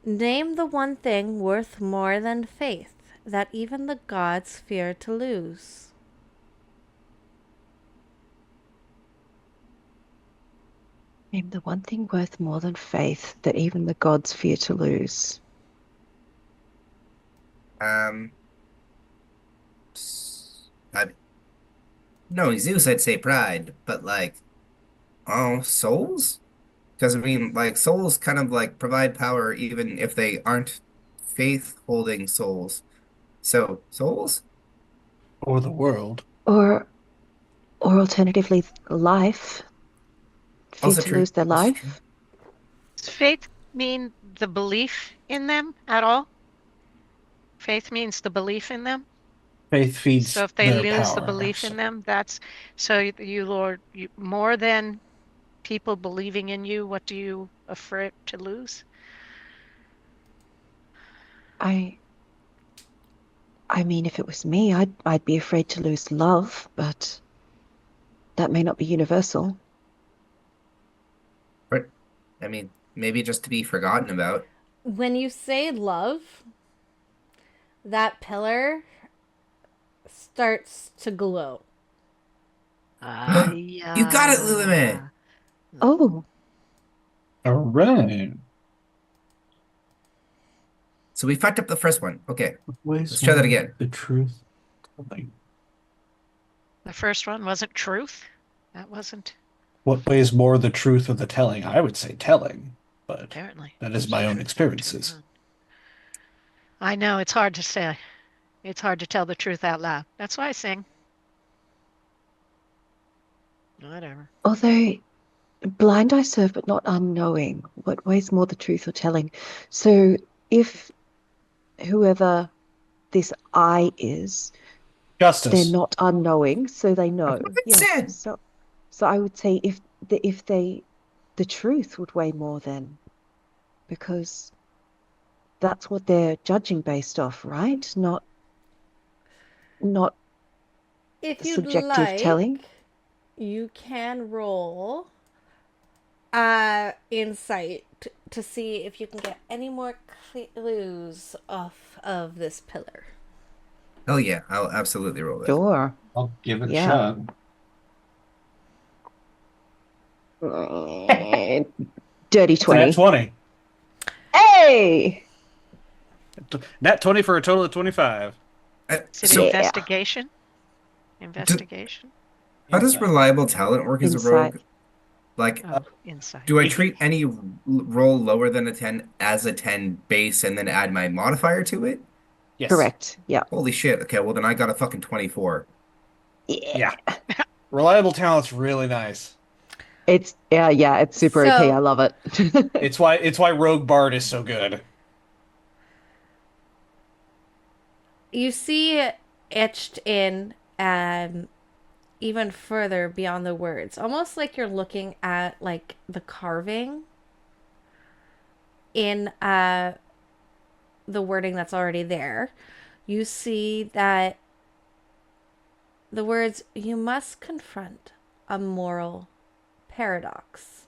name the one thing worth more than faith that even the gods fear to lose. Name the one thing worth more than faith that even the gods fear to lose. I, no, Zeus, I'd say pride, but like, oh, souls? Because I mean, like, souls kind of like provide power even if they aren't faith-holding souls. So, souls? Or the world. Or alternatively, life. Fear Also to true. lose their Also true. life. Does faith mean the belief in them at all? Faith means the belief in them. Faith feeds So if they their lose the power. belief in them, that's so you, Lord, more than people believing in you, what do you afraid to lose? I mean, if it was me, I'd be afraid to lose love, but that may not be universal. But, I mean, maybe just to be forgotten about. When you say love, that pillar starts to glow. You got it, Luluman! Oh, All right. So we fucked up the first one. Okay, Let's let's try that again. The truth. Telling. The first one wasn't truth. That wasn't. What weighs more, the truth or the telling? I would say telling. but Apparently. that is my own experiences. I know, it's hard to say. It's hard to tell the truth out loud. That's why I sing. Whatever. Although blind I serve, but not unknowing. What weighs more, the truth or telling? So if whoever this I is, they're Justice. not unknowing, so they know. That's it. So I would say if the truth would weigh more then, because that's what they're judging based off, right? Not If you'd subjective like, telling. you can roll insight to see if you can get any more clues off of this pillar. Oh yeah, I'll absolutely roll that. Sure. I'll give it Yeah. a shot. Dirty It's a 20. nat 20. Hey! Nat 20 for a total of 25. Is it So Yeah. investigation? Investigation? how does Insight. reliable talent work as a rogue? Insight. Like, Oh, insight. do I treat any roll lower than a 10 as a 10 base and then add my modifier to it? Yes. Correct. Yeah. Holy shit. Okay, well then I got a fucking 24. Yeah. Reliable talent's really nice. It's it's super OP. I love it. It's why Rogue Bard is so good. You see etched in even further beyond the words, almost like you're looking at like the carving in the wording that's already there. You see that the words, "You must confront a moral paradox."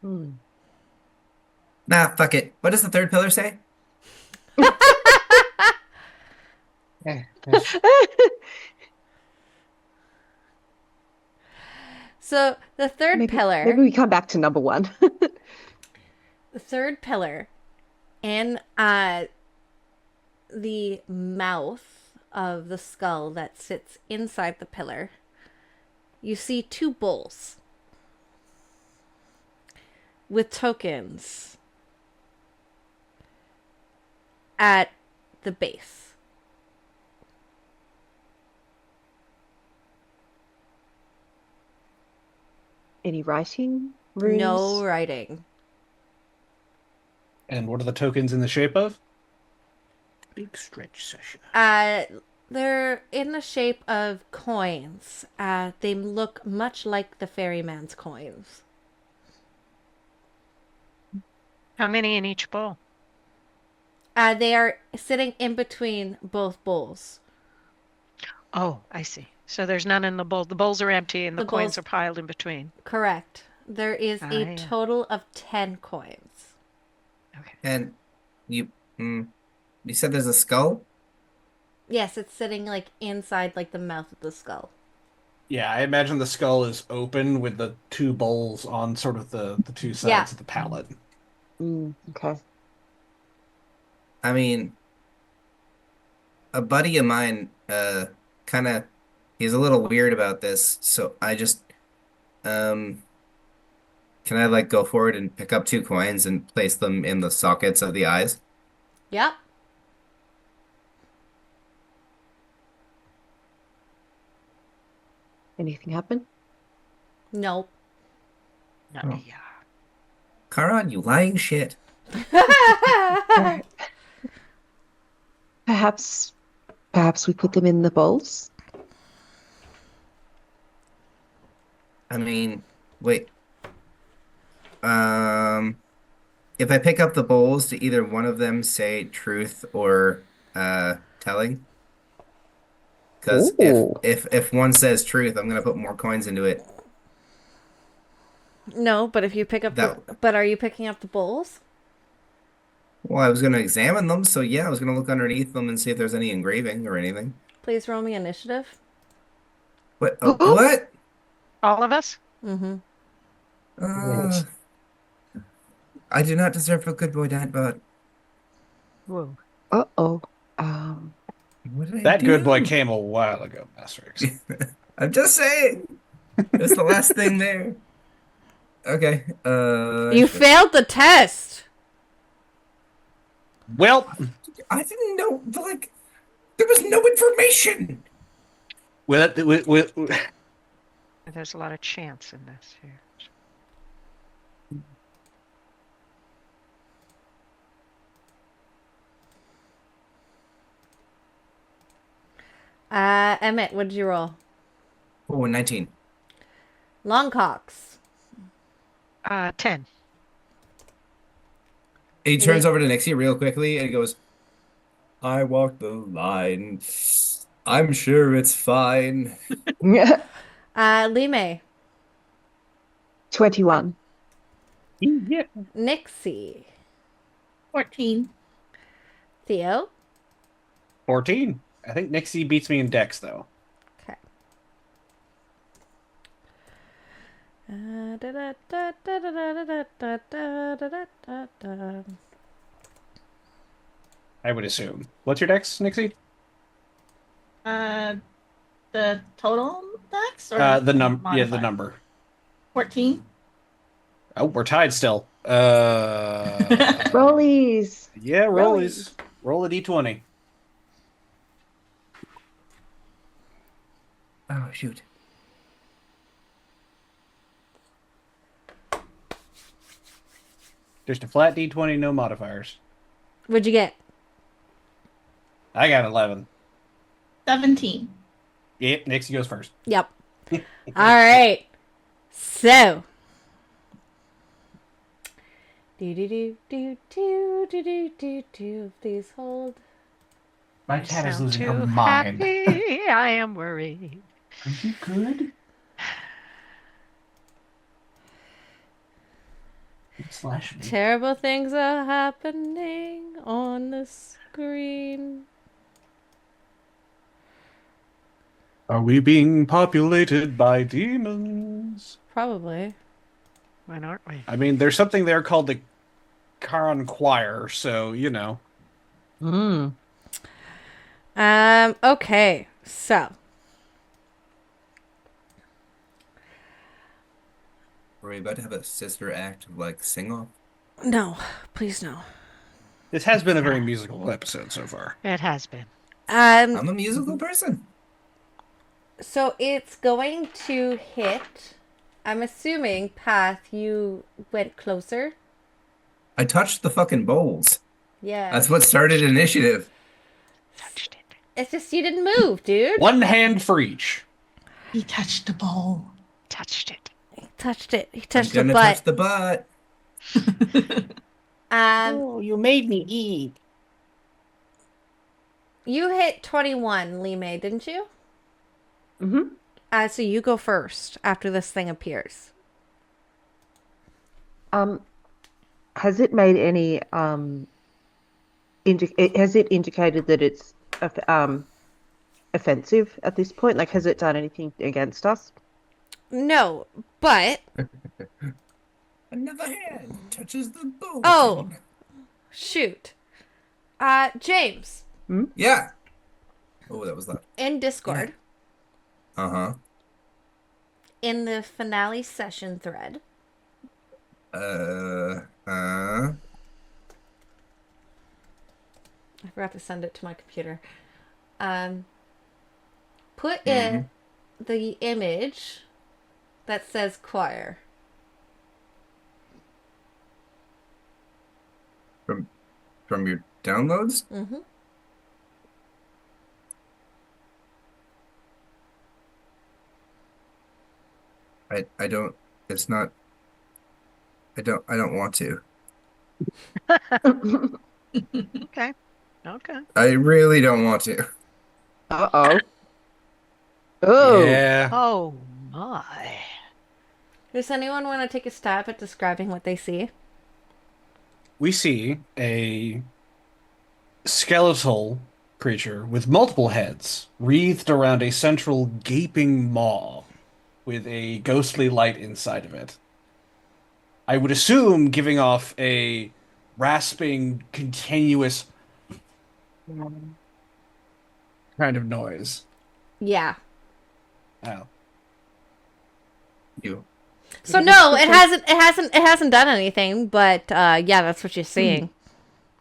Hmm. Nah, fuck it. What does the third pillar say? So the third Maybe pillar, we come back to number 1. the third pillar, in the mouth of the skull that sits inside the pillar, you see 2 bowls with tokens at the base. Any writing? Runes? No writing. And what are the tokens in the shape of? Big stretch session. They're in the shape of coins. They look much like the ferryman's coins. How many in each bowl? They are sitting in between both bowls. Oh, I see. So there's none in the bowl. The bowls are empty and the The coins bowls- are piled in between. Correct. There is a yeah. total of 10 coins. Okay. And you said there's a skull? Yes, it's sitting like inside like the mouth of the skull. Yeah, I imagine the skull is open with the 2 bowls on sort of the 2 sides Yeah. of the palate. Okay. I mean, a buddy of mine, he's a little weird about this, so I just, can I like go forward and pick up 2 coins and place them in the sockets of the eyes? Yep. Anything happen? Nope. Oh. Yeah. Karan, you lying shit. Perhaps we put them in the bowls? I mean, wait. If I pick up the bowls, do either one of them say truth or telling? Because Ooh. if one says truth, I'm gonna put more coins into it. No, but if you pick up but are you picking up the bowls? Well, I was gonna examine them, so yeah, I was gonna look underneath them and see if there's any engraving or anything. Please roll me initiative. What? What? All of us? Mm-hmm. I do not deserve a good boy dad, but Whoa. Uh-oh. what I That good boy do? came a while ago, Masterix. I'm just saying. It's the last thing there. Okay. You Sure. failed the test. Well, I didn't know. Like, there was no information. with There's a lot of chance in this here. Emmett, what did you roll? Oh, 19. Longcocks. 10. He turns over to Nixie real quickly and he goes, I walked the line. I'm sure it's fine. Lee May. 21. yeah. Nixie. 14. Theo. 14. I think Nixie beats me in Dex, though. Okay. I would assume. What's your Dex, Nixie? The total dex or The number. Yeah, the modifier? number. 14. Oh, we're tied still. Rollies. Yeah, rollies. Roll a d20. Oh, shoot. Just a flat d20, no modifiers. What'd you get? I got 11. 17. Yep, Nixie goes first. Yep. All right. So. Do. Please hold. My cat is Sound losing too her mind. happy. I am worried. Are you good? Slash me. Terrible things are happening on the screen. Are we being populated by demons? Probably. When aren't we? I mean, there's something there called the Charon Choir, so, you know. Okay. So. Are we about to have a sister act of like sing off? No. Please no. This has been a very musical episode so far. It has been. I'm a musical person. So it's going to hit. I'm assuming, Path, you went closer. I touched the fucking bowls. Yeah. That's what started initiative. Touched it. It's just you didn't move, dude. One hand for each. He touched the bowl. Touched it. He touched it. He I'm touched the gonna butt. touch the butt. Oh, you made me eat. You hit 21, Lee May, didn't you? Mm-hmm. So you go first after this thing appears. Has it made any has it indicated that it's offensive at this point? Like, has it done anything against us? No, but Another hand touches the bowl. Oh. shoot. James, Yeah. Oh, that was loud. in Discord, Uh-huh. in the finale session thread, Uh-huh. I forgot to send it to my computer. Put in the image that says choir. From your downloads? Mm-hmm. I don't, it's not, I don't want to. Okay. Okay. I really don't want to. Uh-oh. Oh. Yeah. Oh my. Does anyone want to take a stab at describing what they see? We see a skeletal creature with multiple heads wreathed around a central gaping maw with a ghostly light inside of it. I would assume giving off a rasping, continuous kind of noise. Yeah. Oh. You. So no, it hasn't done anything, but yeah, that's what you're seeing.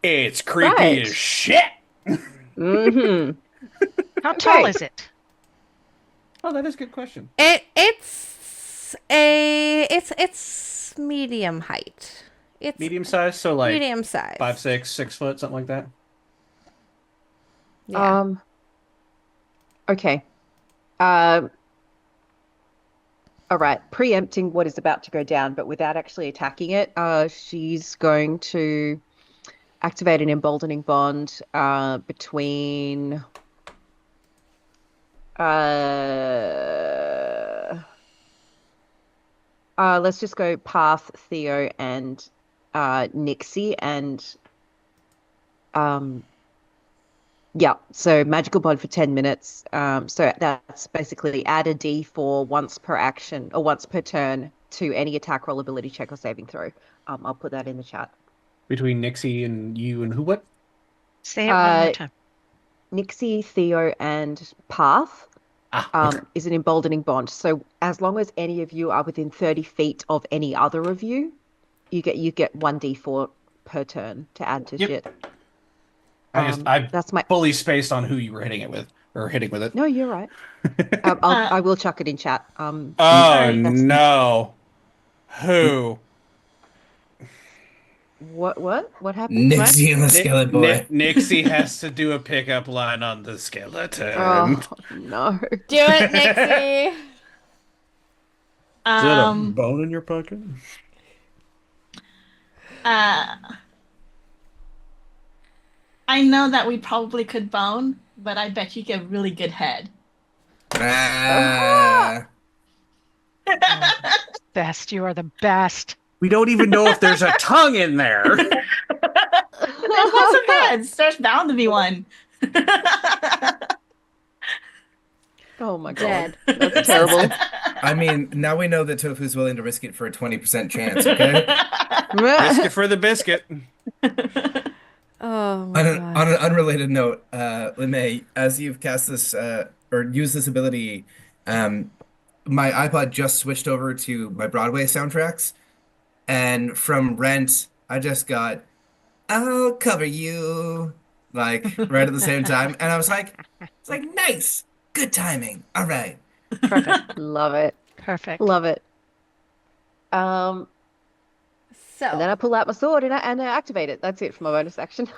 It's creepy Right. as shit. Mm-hmm. How tall Okay. is it? Oh, that is a good question. It's medium height. It's Medium size, so like medium size. 5'6", 6 foot, something like that. Yeah. Okay. All right. Preempting what is about to go down, but without actually attacking it, she's going to activate an emboldening bond between let's just go Path, Theo, and Nixie, and yeah, so magical bond for 10 minutes. So that's basically add a D4 once per action or once per turn to any attack roll, ability check, or saving throw. I'll put that in the chat. Between Nixie and you and who what? Say it one more time. Nixie, Theo, and Path Okay. is an emboldening bond. So as long as any of you are within 30 feet of any other of you, you get 1d4 per turn to add to Yep. shit. I That's my. fully spaced on who you were hitting it with, or hitting with it. No, you're right. I will chuck it in chat. Oh Sorry. no! Who? What happened? Nixie and the Skeleton Boy. Nixie has to do a pickup line on the skeleton. Oh no! Do it, Nixie. Is that a Um, bone in your pocket? I know that we probably could bone, but I bet you get really good head. Ah. Best. You are the best. We don't even know if there's a tongue in there. There's lots of heads. There's bound to be one. Oh my Dead. god, that's terrible. I mean, now we know that Tofu's willing to risk it for a 20% chance, okay? Risk it for the biscuit. Oh my On god. an unrelated note, LeMay, as you've cast this or used this ability, my iPod just switched over to my Broadway soundtracks, and from Rent, I just got "I'll Cover You" like right at the same time, and I was like, "It's like nice, good timing. All right." Perfect. Love it. Perfect. Love it. And then So I pull out my sword and I activate it. That's it for my bonus action.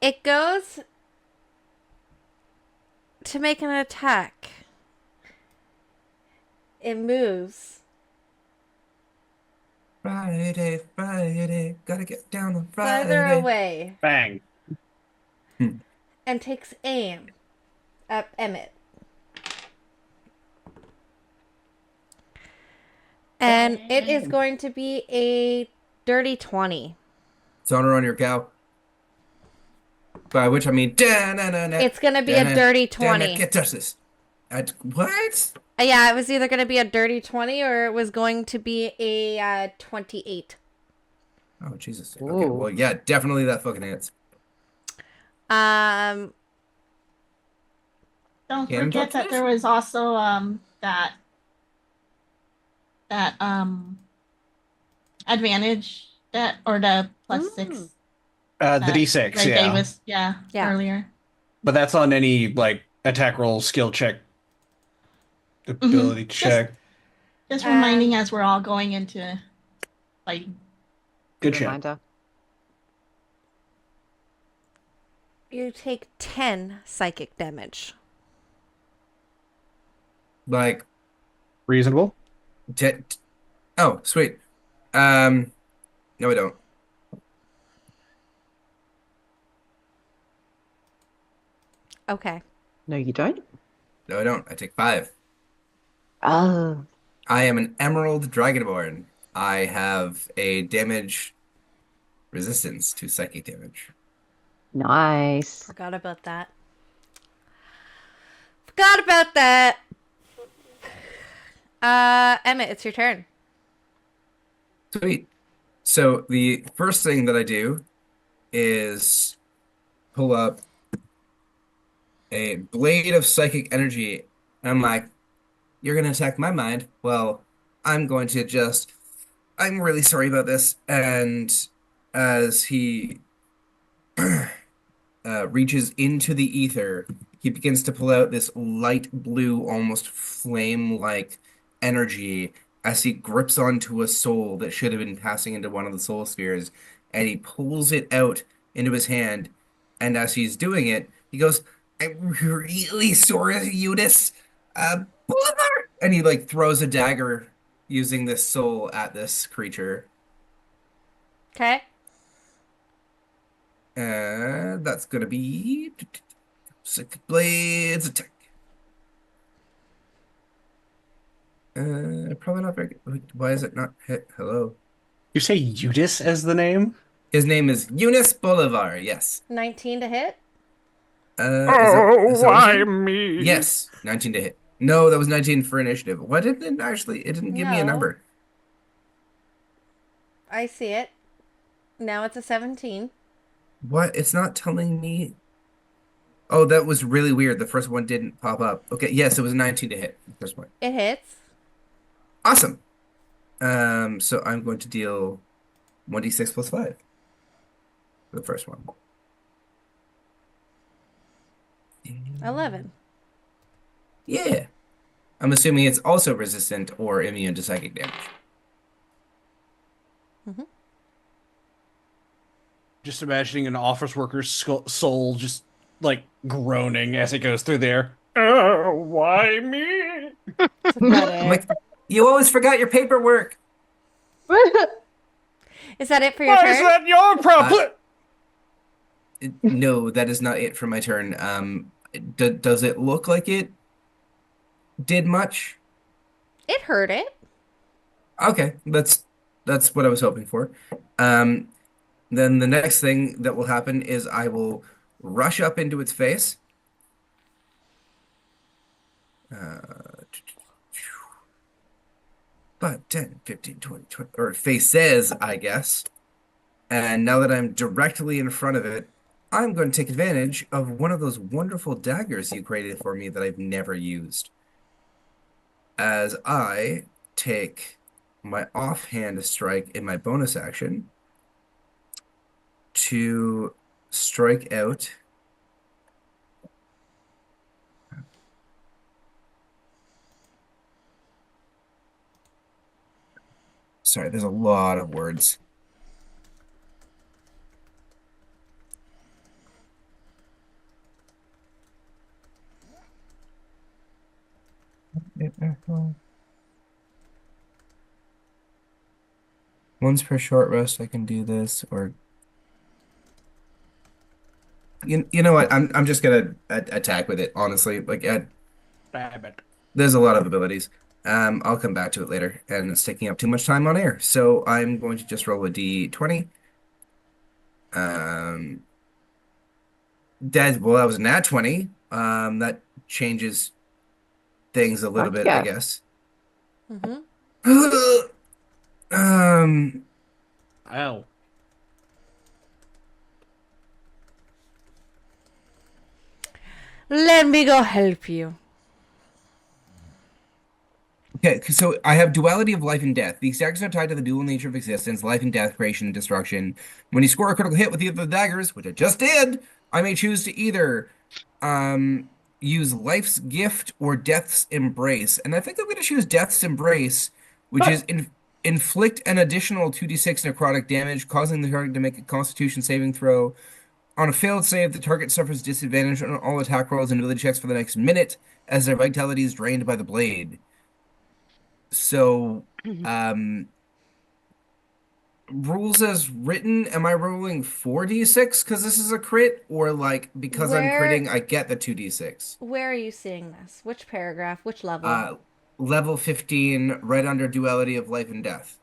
it goes to make an attack. It moves. Friday, Friday, gotta get down on Farther Friday. away Bang. and takes aim at Emmett. And it is going to be a dirty 20. It's honor on your cow. By which I mean, It's going to be a dirty 20. Get justice. What? Yeah, it was either going to be a dirty 20 or it was going to be a 28. Oh Jesus. Okay, Ooh. well, yeah, definitely that fucking hits. Um, Don't Cannon forget that touches? there was also that advantage that or the plus 6 The that D6, Greg yeah. gave us, Yeah. earlier. But that's on any like attack roll, skill check, ability check. Just reminding as we're all going into fighting. Good shit. Reminder. you take 10 psychic damage. Like, Reasonable. oh, sweet. No, we don't. Okay. No, you don't. No, I don't. I take 5. Oh, I am an Emerald Dragonborn. I have a damage resistance to psychic damage. nice. Forgot about that. Forgot about that. Emmett, it's your turn. Sweet. So the first thing that I do is pull up a blade of psychic energy. And I'm like, you're going to attack my mind? Well, I'm going to just, I'm really sorry about this. And as he reaches into the ether, he begins to pull out this light blue, almost flame-like energy as he grips onto a soul that should have been passing into one of the soul spheres, and he pulls it out into his hand. And as he's doing it, he goes, "I'm really sorry, Eunice. Bolivar!" And he like throws a dagger using this soul at this creature. Okay. That's gonna be Six Blades attack. Probably not very good. Wait, why is it not hit? Hello. You say Eudice as the name? His name is Eunice Bolivar. Yes. 19 to hit. Is that why what me? Yes, 19 to hit. No, that was 19 for initiative. Why didn't it actually? It didn't give me a No. number. I see it. Now it's a 17. What? It's not telling me. Oh, that was really weird. The first one didn't pop up. Okay, yes, it was 19 to hit. The first one. It hits. Awesome. So I'm going to deal 1d6 plus 5 for the first one. 11. Yeah. I'm assuming it's also resistant or immune to psychic damage. Just imagining an office worker's soul just like groaning as it goes through there. Why me? I'm like, you always forgot your paperwork. Is that it for your Why turn? is that your problem? No, that is not it for my turn. Does it look like it did much? It hurt it. Okay, that's what I was hoping for. Then the next thing that will happen is I will rush up into its face. But 10, 15, 20, 20, or faces, I guess. And now that I'm directly in front of it, I'm going to take advantage of one of those wonderful daggers you created for me that I've never used. As I take my offhand strike in my bonus action to strike out. Sorry, there's a lot of words. Once per short rest, I can do this, or you know what? I'm just gonna attack with it, honestly. Like, Damn it. there's a lot of abilities. I'll come back to it later, and it's taking up too much time on air. So I'm going to just roll a d20. That was a nat 20. That changes things a little Fuck bit, I yeah. guess. Mm-hmm. Ow. Let me go help you. Okay, so I have duality of life and death. These daggers are tied to the dual nature of existence, life and death, creation and destruction. When you score a critical hit with either of the daggers, which I just did, I may choose to either use life's gift or death's embrace. And I think I'm going to choose death's embrace, which is inflict an additional 2d6 necrotic damage, causing the target to make a constitution saving throw. On a failed save, the target suffers disadvantage on all attack rolls and ability checks for the next minute, as their vitality is drained by the blade. So, rules as written, am I rolling 4d6 because this is a crit, or like because I'm critting, I get the 2d6? Where are you seeing this? Which paragraph? Which level? Level 15, right under duality of life and death.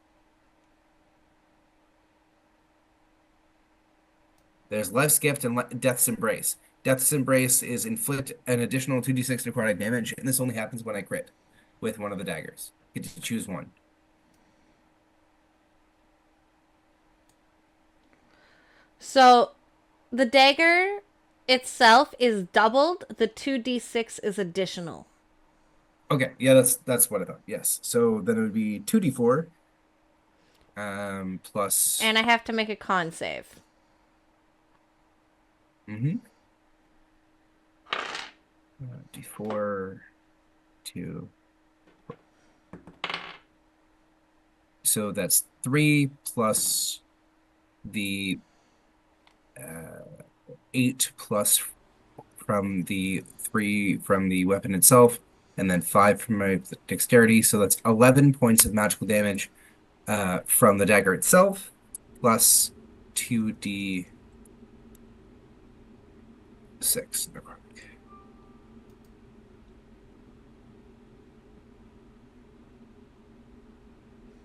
There's life's gift and death's embrace. Death's embrace is inflict an additional 2d6 necrotic damage, and this only happens when I crit with one of the daggers. You get to choose one. So, the dagger itself is doubled. The 2d6 is additional. Okay, yeah, that's what I thought. Yes. So then it would be 2d4 plus And I have to make a con save. d4 2. So that's 3 plus the 8 plus from the 3 from the weapon itself, and then 5 from my dexterity. So that's 11 points of magical damage from the dagger itself, plus 2d6 necrotic.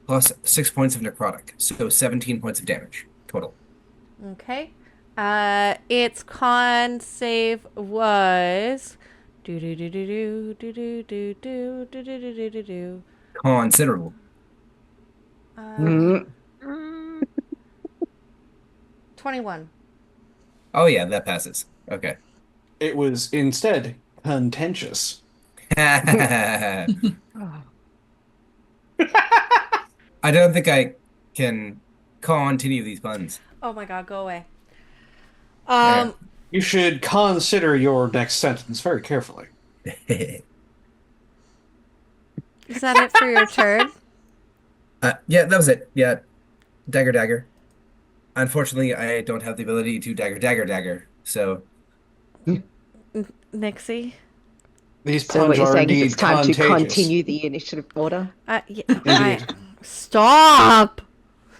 Plus 6 points of necrotic, so 17 points of damage total. Okay. Its con save was Considerable. Mm. 21. Oh yeah, that passes. Okay. It was instead contentious. I don't think I can continue these puns. Oh my god, go away. Yeah. You should consider your next sentence very carefully. Is that it for your turn? Yeah, that was it. Yeah. Dagger, dagger. Unfortunately, I don't have the ability to dagger, dagger, dagger. So Nixie? These So what puns you're are saying is indeed it's time to contagious. continue the initiative order? Indeed. Stop!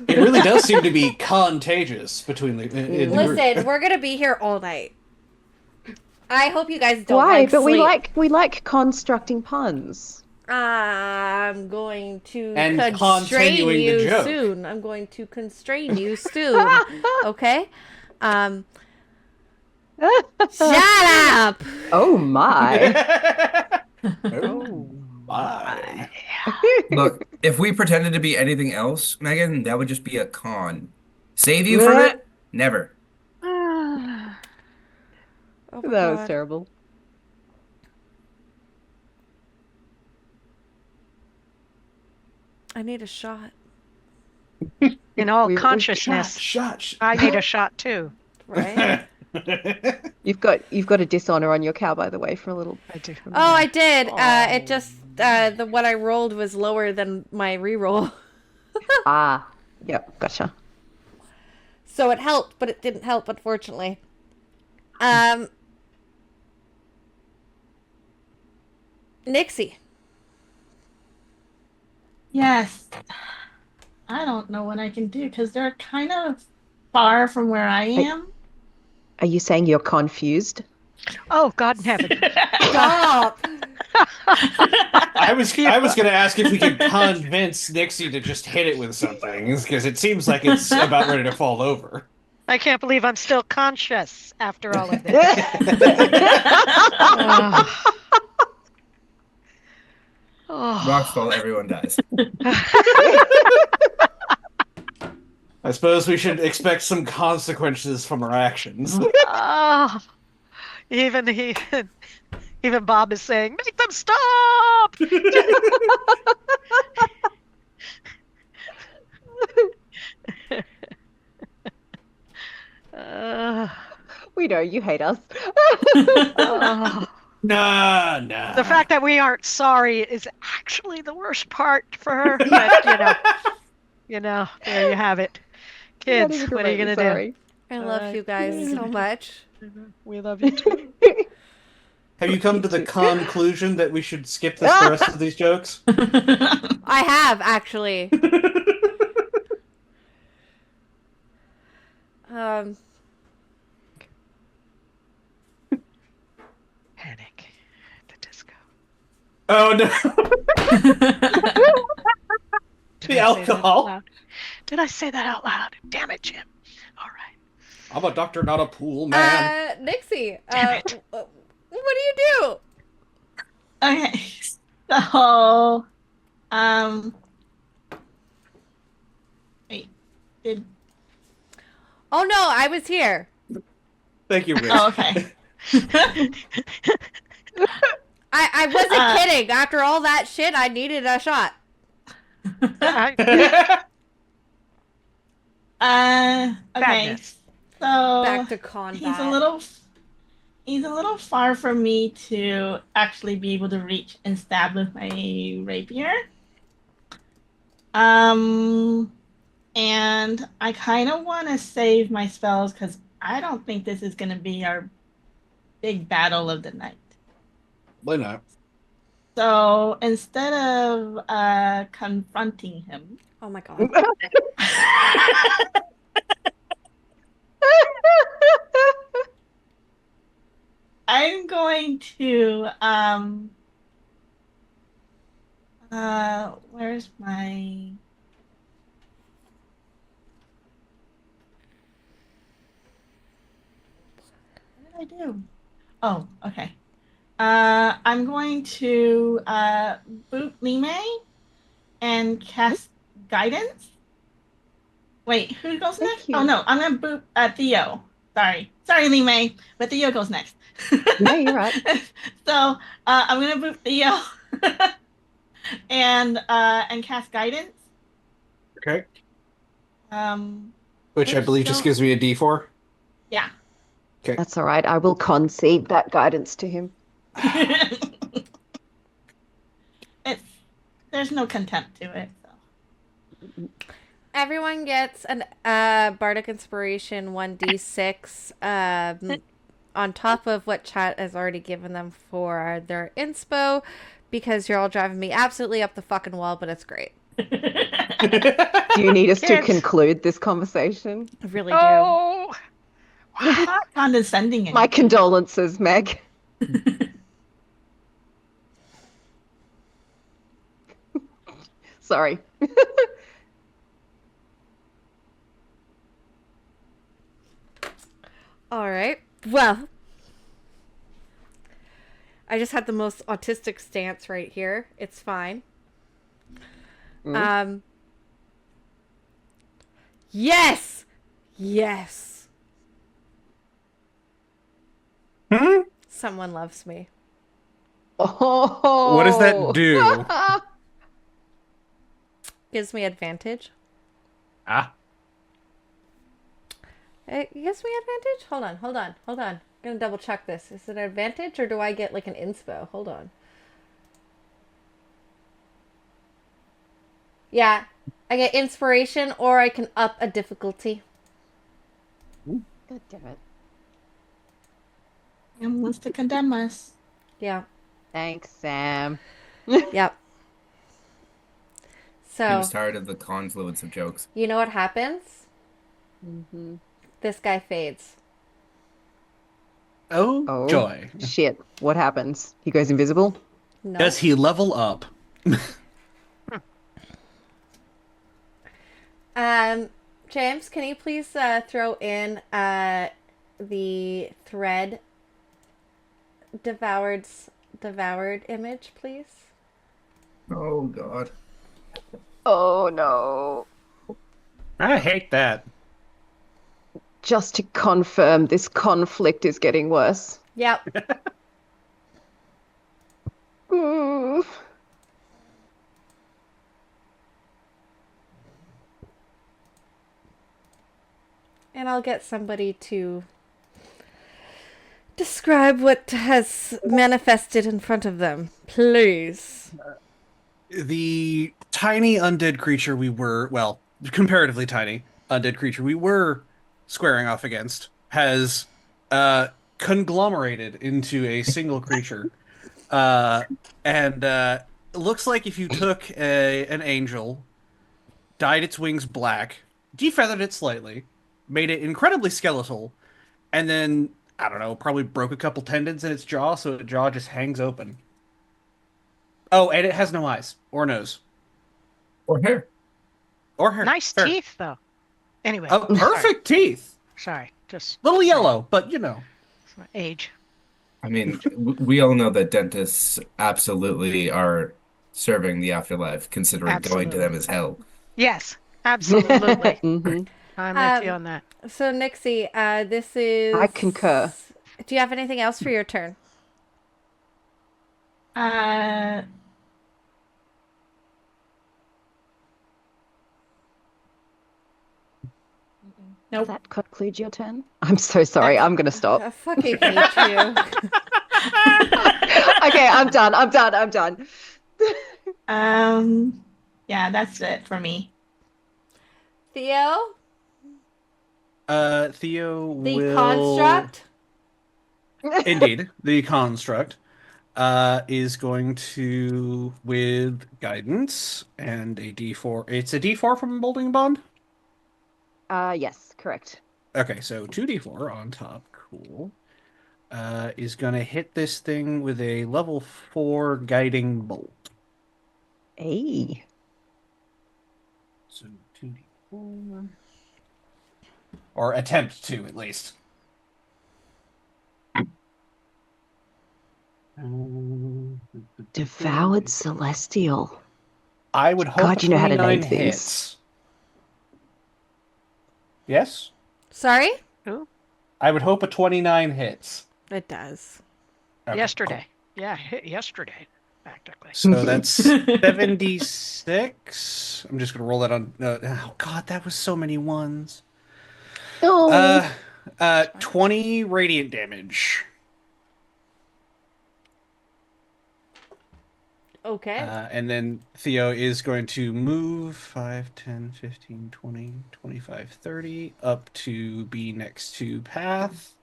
It really does seem to be contagious between the group. Listen, we're gonna be here all night. I hope you guys don't Why? like But sleep. we like constructing puns. I'm going to And constrain continuing the you joke. soon. I'm going to constrain you soon. Okay? Shut up! Oh my. Oh my. look, if we pretended to be anything else, Megan, that would just be a con. Save you from it? Never. Oh my That was God. terrible. I need a shot. In all We- we- consciousness, Shut. I need a shot too. Right? You've got a dishonor on your cow, by the way, for a little. I do. Oh, I did. It just the what I rolled was lower than my reroll. Ah, yep, gotcha. So it helped, but it didn't help, unfortunately. Nixie. Yes. I don't know what I can do because they're kind of far from where I am. Are you saying you're confused? Oh, God in heaven. Stop! I was going to ask if we could convince Nixie to just hit it with something, because it seems like it's about ready to fall over. I can't believe I'm still conscious after all of this. Oh. Rock's fall, everyone dies. I suppose we should expect some consequences from our actions. Oh. Even Bob is saying, make them stop! We know you hate us. Oh. Nah. The fact that we aren't sorry is actually the worst part for her. But, there you have it. Not Kids, even what are you going to do? sorry. I love you guys so much. We love you too. Have you come to the conclusion that we should skip the rest of these jokes? I have, actually. Panic at the disco. Oh no. Did I say that out alcohol. loud? Did I say that out loud? Damn it, Jim. All right. I'm a doctor, not a pool man. Nixie. Damn it. What do you do? Okay. So, wait. Oh no, I was here. Thank you, Riz. Oh, okay. I wasn't kidding. After all that shit, I needed a shot. Okay. Badness. So Back to combat. he's a little far for me to actually be able to reach and stab with my rapier. And I kind of want to save my spells because I don't think this is going to be our big battle of the night. Why not? So instead of confronting him, Oh my god. I'm going to where's my what did I do? Oh, okay. I'm going to boot Lime and cast guidance. Wait, who goes Thank next? you. Oh no, I'm gonna boot Theo. Sorry, Lime, but Theo goes next. No, you're right. So I'm gonna boot Theo and cast guidance. Okay. Which I It's believe just still- gives me a D4. Yeah. That's all right. I will concede that guidance to him. There's no contempt to it. So. Everyone gets an Bardic Inspiration 1d6 on top of what chat has already given them for their inspo, because you're all driving me absolutely up the fucking wall, but it's great. Do you need us to Kids. conclude this conversation? I really do. Oh, I'm not condescending. My condolences, Meg. Sorry. All right. Well, I just had the most autistic stance right here. It's fine. Yes. Yes. Hmm? Someone loves me. Oh. What does that do? Gives me advantage. Ah. It gives me advantage? Hold on. I'm gonna double check this. Is it an advantage or do I get like an inspo? Hold on. Yeah, I get inspiration or I can up a difficulty. God damn it. Sam wants to condemn us. Yeah, Thanks, Sam. yep. He So, was tired of the confluence of jokes. you know what happens? Mm-hmm. This guy fades. Oh, Oh. joy. Shit. What happens? He goes invisible? No. Does he level up? James, can you please throw in the thread devoured image, please? Oh God. Oh, no. I hate that. Just to confirm, this conflict is getting worse. Yep. Mm. And I'll get somebody to describe what has manifested in front of them, please. The tiny undead creature we were, well, comparatively tiny undead creature we were squaring off against has conglomerated into a single creature. And it looks like if you took an angel, dyed its wings black, defeathered it slightly, made it incredibly skeletal, and then, I don't know, probably broke a couple tendons in its jaw, so the jaw just hangs open. Oh, and it has no eyes or nose Or hair. or hair. nice Fair. teeth, though. Anyway, Oh, perfect teeth. Sorry, just Little yellow, but you know. age. I mean, we all know that dentists absolutely are serving the afterlife, considering going to them Absolutely. as hell. Yes, absolutely. Mhm. I'm with you on that. So Nixie, this is. I concur. Do you have anything else for your turn? Does Nope. that conclude your turn? I'm so sorry. I'm going to stop. I fucking hate you. Okay, I'm done. I'm done. I'm done. Yeah, that's it for me. Theo, Theo the will construct. indeed the construct is going to with guidance and a D4. It's a D4 from Emboldening Bond. Yes, correct. Okay, so 2d4 on top. Cool. Is going to hit this thing with a level 4 guiding bolt. Hey. So 2d4. Or attempt to, at least. Devoured Celestial. I would hope God, you know how to 29 name things. hits. Yes? Sorry? I would hope a 29 hits. It does. Okay, Yesterday. Yeah, hit yesterday, practically. cool. So that's 76. I'm just going to roll that on. Oh, God, that was so many ones. Oh. 20 radiant damage. Okay. And then Theo is going to move 5, 10, 15, 20, 25, 30 up to be next to Path.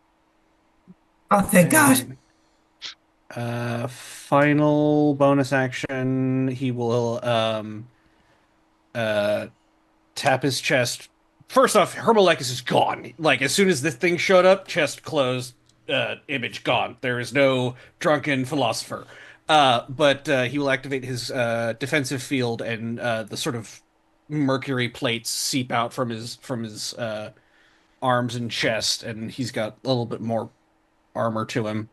Oh, thank God. Final bonus action, he will tap his chest. First off, Hermolecus is gone. Like, as soon as this thing showed up, chest closed, image gone. There is no drunken philosopher. But he will activate his defensive field, and the sort of mercury plates seep out from his arms and chest, and he's got a little bit more armor to him,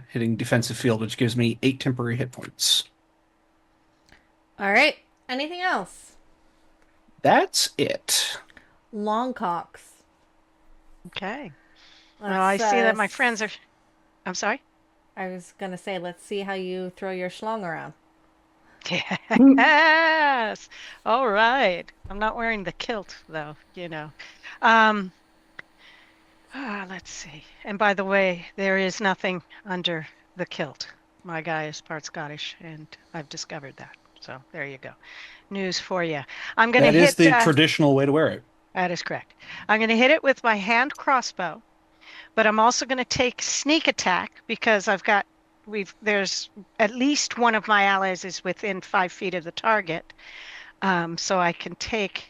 hitting defensive field, which gives me 8 temporary hit points. All right. Anything else? That's it. Longcocks. Okay. Well, I see that my friends are. I'm sorry? I was going to say, let's see how you throw your schlong around. Yes. All right. I'm not wearing the kilt, though, you know. Let's see. And by the way, there is nothing under the kilt. My guy is part Scottish, and I've discovered that. So there you go. News for you. I'm going to hit. That is the traditional way to wear it. That is correct. I'm going to hit it with my hand crossbow, but I'm also going to take sneak attack because there's at least one of my allies is within 5 feet of the target. So I can take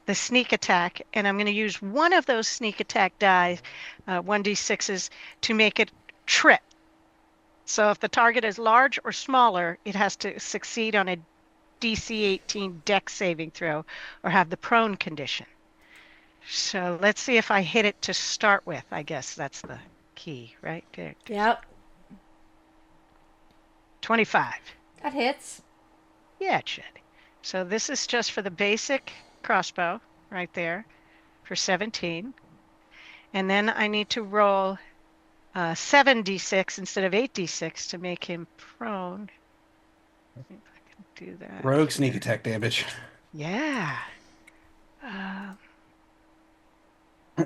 the sneak attack, and I'm going to use one of those sneak attack die, 1d6s, to make it trip. So if the target is large or smaller, it has to succeed on a DC 18 dex saving throw or have the prone condition. So let's see if I hit it to start with. I guess that's the key, right? There. Yep. 25. That hits. Yeah, it should. So this is just for the basic crossbow right there for 17. And then I need to roll 7d6 instead of 8d6 to make him prone. I think I can do that. Rogue sneak attack damage. Yeah.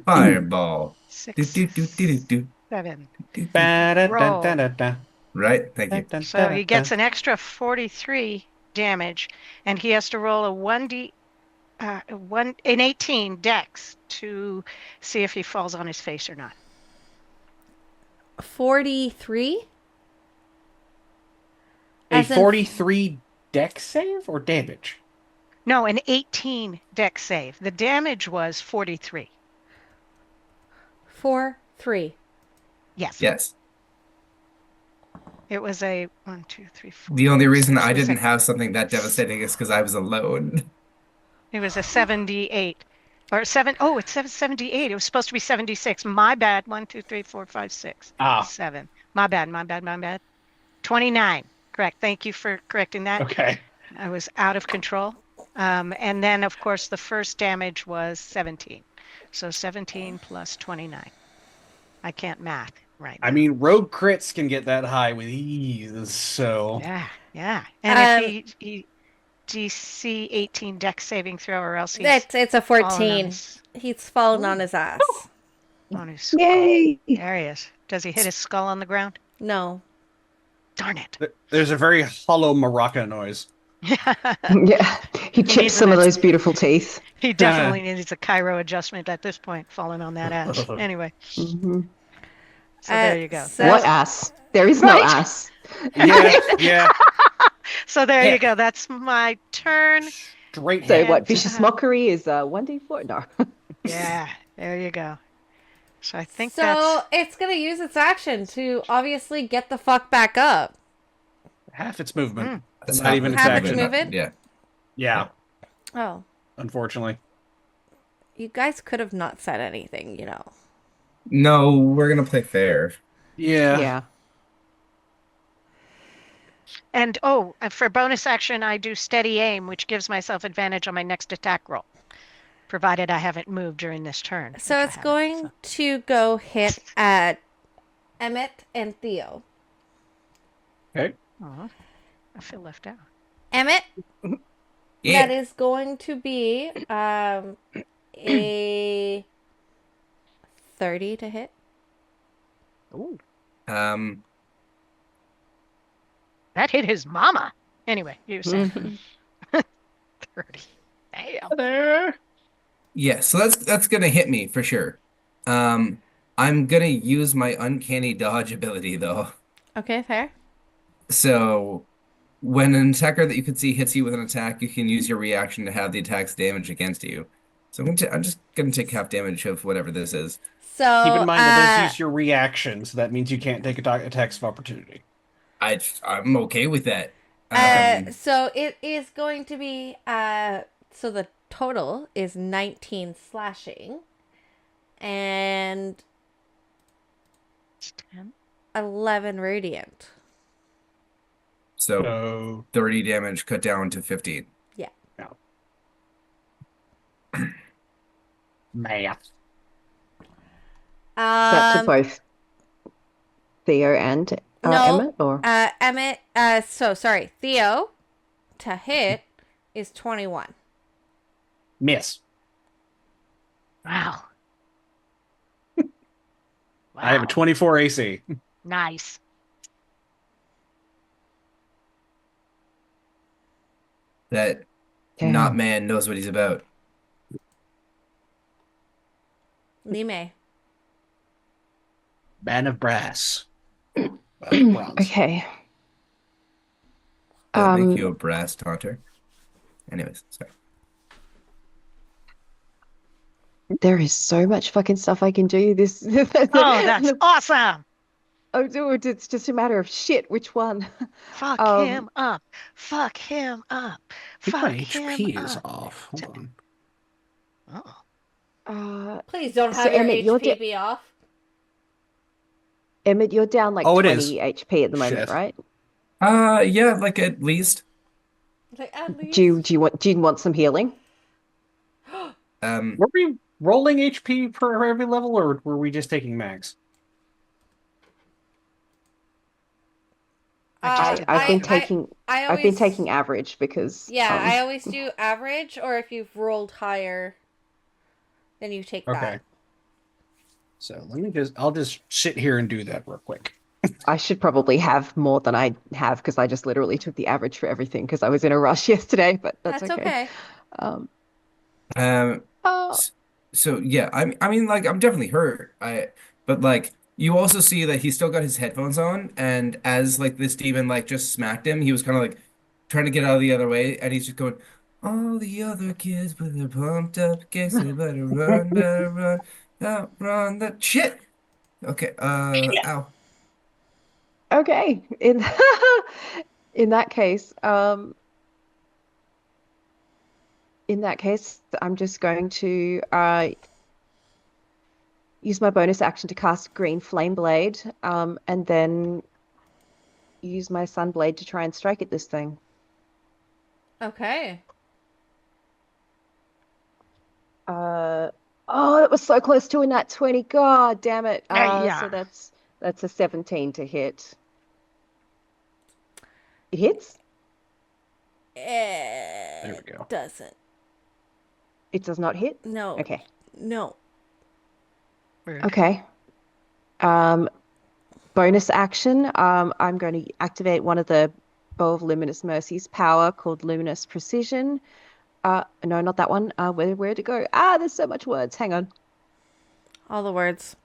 Fireball. 6, Do, do, do, do, do, 7. do, do. Ba-da-da-da-da-da. Right, thank you. So he gets an extra 43 damage, and he has to roll an 18 dex to see if he falls on his face or not. 43? A As in- 43 dex save or damage? No, an 18 dex save. The damage was 43. 4, 3. Yes. Yes. It was a 1, 2, 3, 4. The only reason I It was didn't a- have something that devastating is because I was alone. It was a 78. Or 7. Oh, it's 78. It was supposed to be 76. My bad. 1, 2, 3, 4, 5, 6, 7. My bad. 29. Correct. Thank you for correcting that. Okay. I was out of control. And then, of course, the first damage was 17. So 17 plus 29. I can't math right I now. mean, rogue crits can get that high with ease, so Yeah. And if he DC 18 dex saving throw, or else he's It's a fallen on 14. his, He's fallen on his ass. on his skull. Yay! There he is. Does he hit his skull on the ground? No. Darn it. there's a very hollow maraca noise. Yeah, he chips needs some an of those beautiful teeth. He definitely needs a Cairo adjustment at this point, falling on that ass. Anyway, hmm so there you go. So, What ass? There is no Right? ass. Yeah. So there Yeah. you go. That's my turn. Straight So hit. what? And, Vicious mockery is 1d4. No. Yeah, there you go. So I think so that's it's going to use its action to obviously get the fuck back up. Half its movement. That's Not even Half its action. movement? Yeah. Yeah, Oh. unfortunately. You guys could have not said anything, you know. No, we're gonna play fair. Yeah. Yeah. and for bonus action, I do steady aim, which gives myself advantage on my next attack roll, provided I haven't moved during this turn. So which I it's haven't, going so. to go hit at Emmett and Theo. Okay. Aw, I feel left out. Emmett, Yeah. that is going to be a 30 to hit. Ooh, Um, that hit his mama. Anyway, you were saying 30. Damn. yeah, so that's gonna hit me for sure. I'm gonna use my uncanny dodge ability though. Okay, fair. So when an attacker that you can see hits you with an attack, you can use your reaction to have the attack's damage against you. So I'm just gonna take half damage of whatever this is. So Keep in mind that those use your reaction, so that means you can't take attacks of opportunity. I'm okay with that. so it is going to be so the total is 19 slashing and 10. 11 radiant. So So 30 damage cut down to 15. math. That to both Theo and no, Emmett, or Emmett, so sorry, Theo to hit is 21. Miss. Wow. I have a 24 AC. Nice. That Damn. not man knows what he's about. Lime. Man of brass. Bronze. Okay. Does it make you a brass taunter? Anyways, sorry. There is so much fucking stuff I can do. This. Oh, that's awesome. Oh, dude, it's just a matter of shit. Which one? Fuck him up. Fuck him up. I think Fuck my him HP is up. off. Hold on. Oh. Please don't So, have your Emmett, you're HP be off. Emmett, you're down like Oh, it 20 is. HP at the moment, Shit. right? Yeah, like at least. Like, at least. Do you want some healing? Were we rolling HP per every level, or were we just taking max? I've been taking I I've been always- taking average because Yeah, I always do average, or if you've rolled higher, then you take Okay. that. So I'll just sit here and do that real quick. I should probably have more than I have because I just literally took the average for everything because I was in a rush yesterday, but that's okay. okay. Oh, So yeah, I mean, like I'm definitely hurt. But like you also see that he's still got his headphones on, and as like this demon like just smacked him, he was kind of like trying to get out of the other way, and he's just going, all the other kids with their pumped up kicks, they better run, outrun the shit. Okay, ow. okay. In that case, I'm just going to use my bonus action to cast Green Flame Blade, and then use my Sunblade to try and strike at this thing. Okay. Oh, was so close to a nat 20. God damn it. Yeah. So that's a 17 to hit. It hits? There we go. Doesn't. It does not hit? No. Okay. No. Rude. Okay. Bonus action. I'm going to activate one of the Bow of Luminous Mercy's power called Luminous Precision. No, not that one. Where'd it go? There's so much words. Hang on. All the words.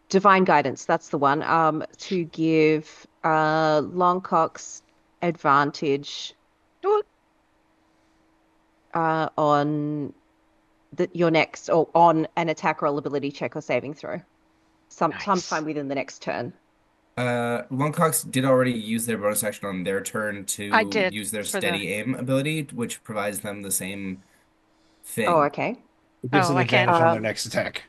Divine Guidance. That's the one. To give Longcock's advantage on your next, or on an attack roll, ability check, or saving throw. Sometime within the next turn. Longcocks did already use their bonus action on their turn to I did use their for steady aim ability, which provides them the same thing. Oh, okay. It gives Oh, them I can't- advantage on their next attack.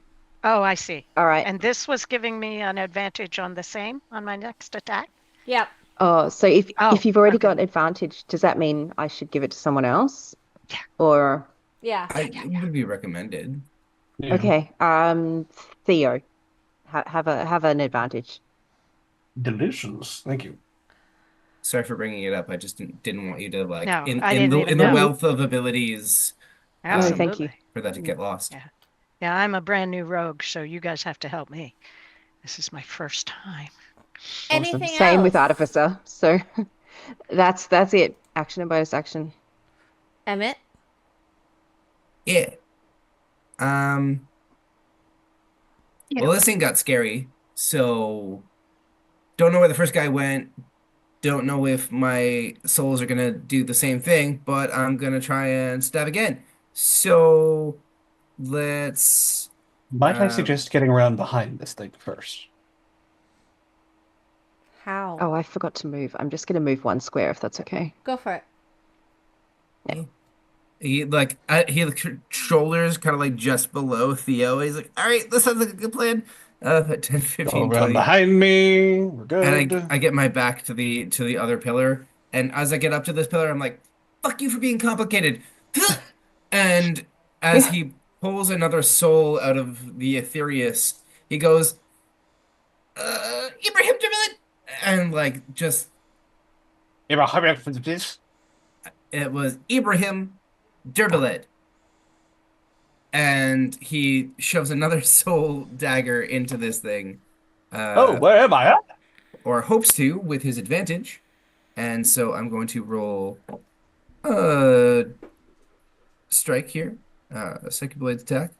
Oh, I see. All right. And this was giving me an advantage on the same on my next attack? Yep. Oh, so if you've already okay. got advantage, does that mean I should give it to someone else? Yeah. Or Yeah. It would be recommended. Yeah. okay. Theo, have an advantage. Delicious. Thank you. Sorry for bringing it up. I just didn't want you to like No, in I didn't even in the know. wealth of abilities Absolutely. thank you. for that to get lost. Yeah. Yeah, I'm a brand new rogue, so you guys have to help me. This is my first time. Anything Same with else? Artificer. So that's it. Action and bonus action. Emmett? Yeah. Well, this thing got scary, so don't know where the first guy went. Don't know if my souls are gonna do the same thing, but I'm gonna try and stab again. So let's. Might I suggest getting around behind this thing first? How? Oh, I forgot to move. I'm just going to move one square if that's okay. Go for it. He shoulders kind of like just below Theo. He's like, all right, this sounds like a good plan. 10, 15, Go around 20. behind me. We're good. And I get my back to the other pillar, and as I get up to this pillar, I'm like, "Fuck you for being complicated." And as he pulls another soul out of the Aetherius, he goes, "Ibrahim Jamil," and like just it was Ibrahim Derbilid. And he shoves another soul dagger into this thing. Where am I at? Or hopes to with his advantage. And so I'm going to roll strike here. Second blade attack.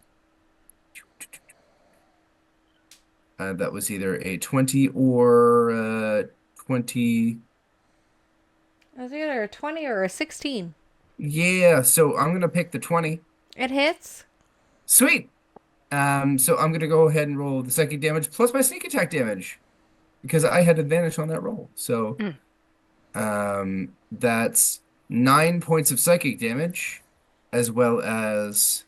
That was either a 20 or 20. It was either a 20 or a 16. Yeah, so I'm going to pick the 20. It hits. Sweet. So I'm going to go ahead and roll the psychic damage plus my sneak attack damage. Because I had advantage on that roll. So that's 9 points of psychic damage, as well as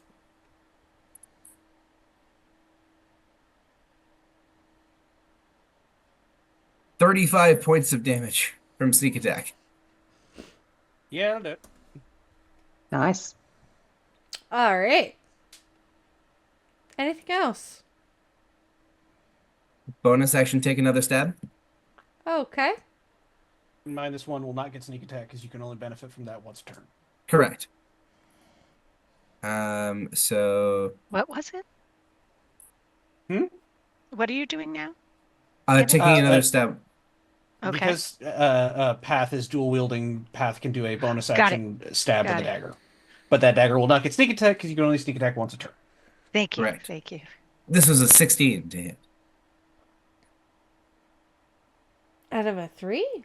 35 points of damage from sneak attack. Yeah, I'll do it. Nice. All right. Anything else? Bonus action, take another stab. Okay. -1 will not get sneak attack because you can only benefit from that once a turn. Correct. So What was it? What are you doing now? taking another stab. Okay. Because Path is dual wielding, Path can do a bonus Got it. action stab with Got the it. dagger. But that dagger will not get sneak attack because you can only sneak attack once a turn. Thank you. Correct. Thank you. This was a 16 to hit. Out of a 3?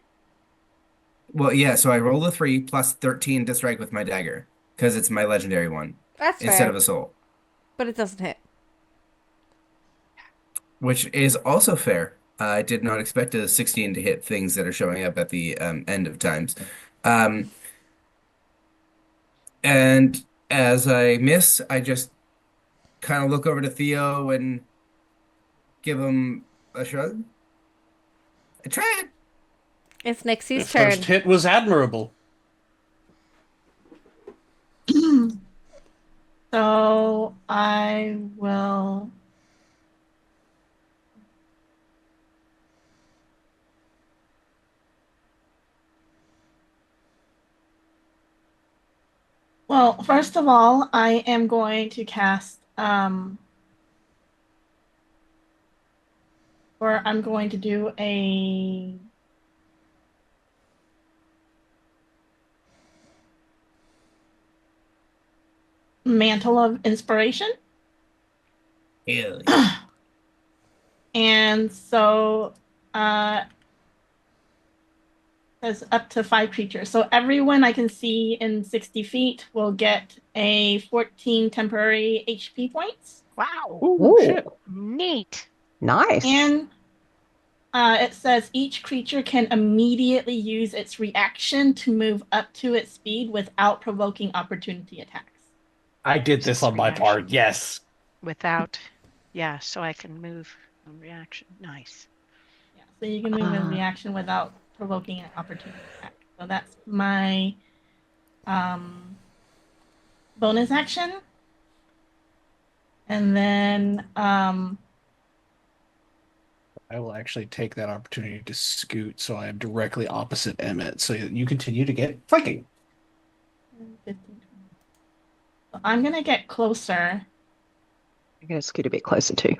Well, yeah, so I rolled a 3 plus 13 to strike with my dagger because it's my legendary one That's instead fair. of a soul, But it doesn't hit. which is also fair. I did not expect a 16 to hit things that are showing up at the end of times. And as I miss, I just kind of look over to Theo and give him a shrug. I tried. It's The Nixie's turn. first hit was admirable. So I will. Well, first of all, I am going to cast or I'm going to do a Mantle of Inspiration. Ew. And so there's up to 5 creatures. So everyone I can see in 60 feet will get a 14 temporary HP points. Wow. Ooh, shit. Neat. Nice. And it says each creature can immediately use its reaction to move up to its speed without provoking opportunity attacks. I did this on my Reaction. part. Yes. Without, yeah, so I can move on reaction. Nice. Yeah, so you can move in reaction without provoking an opportunity attack. So that's my bonus action. And then I will actually take that opportunity to scoot so I am directly opposite Emmett, so you continue to get flanking. 15, 20. So I'm gonna get closer. I'm going to scoot a bit closer too.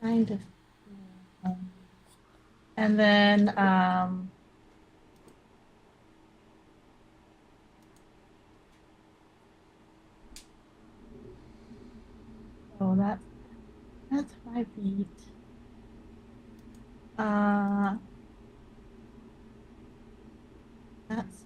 Kind of. And then so that's 5 feet. That's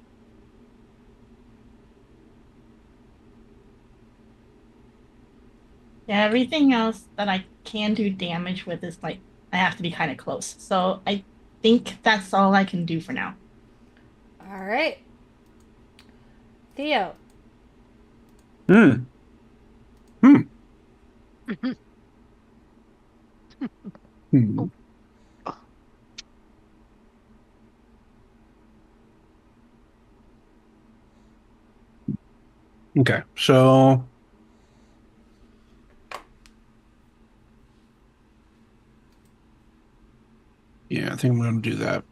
yeah, everything else that I can do damage with is like I have to be kind of close. So I think that's all I can do for now. All right. Theo. Hmm. Okay, so yeah, I think I'm going to do that.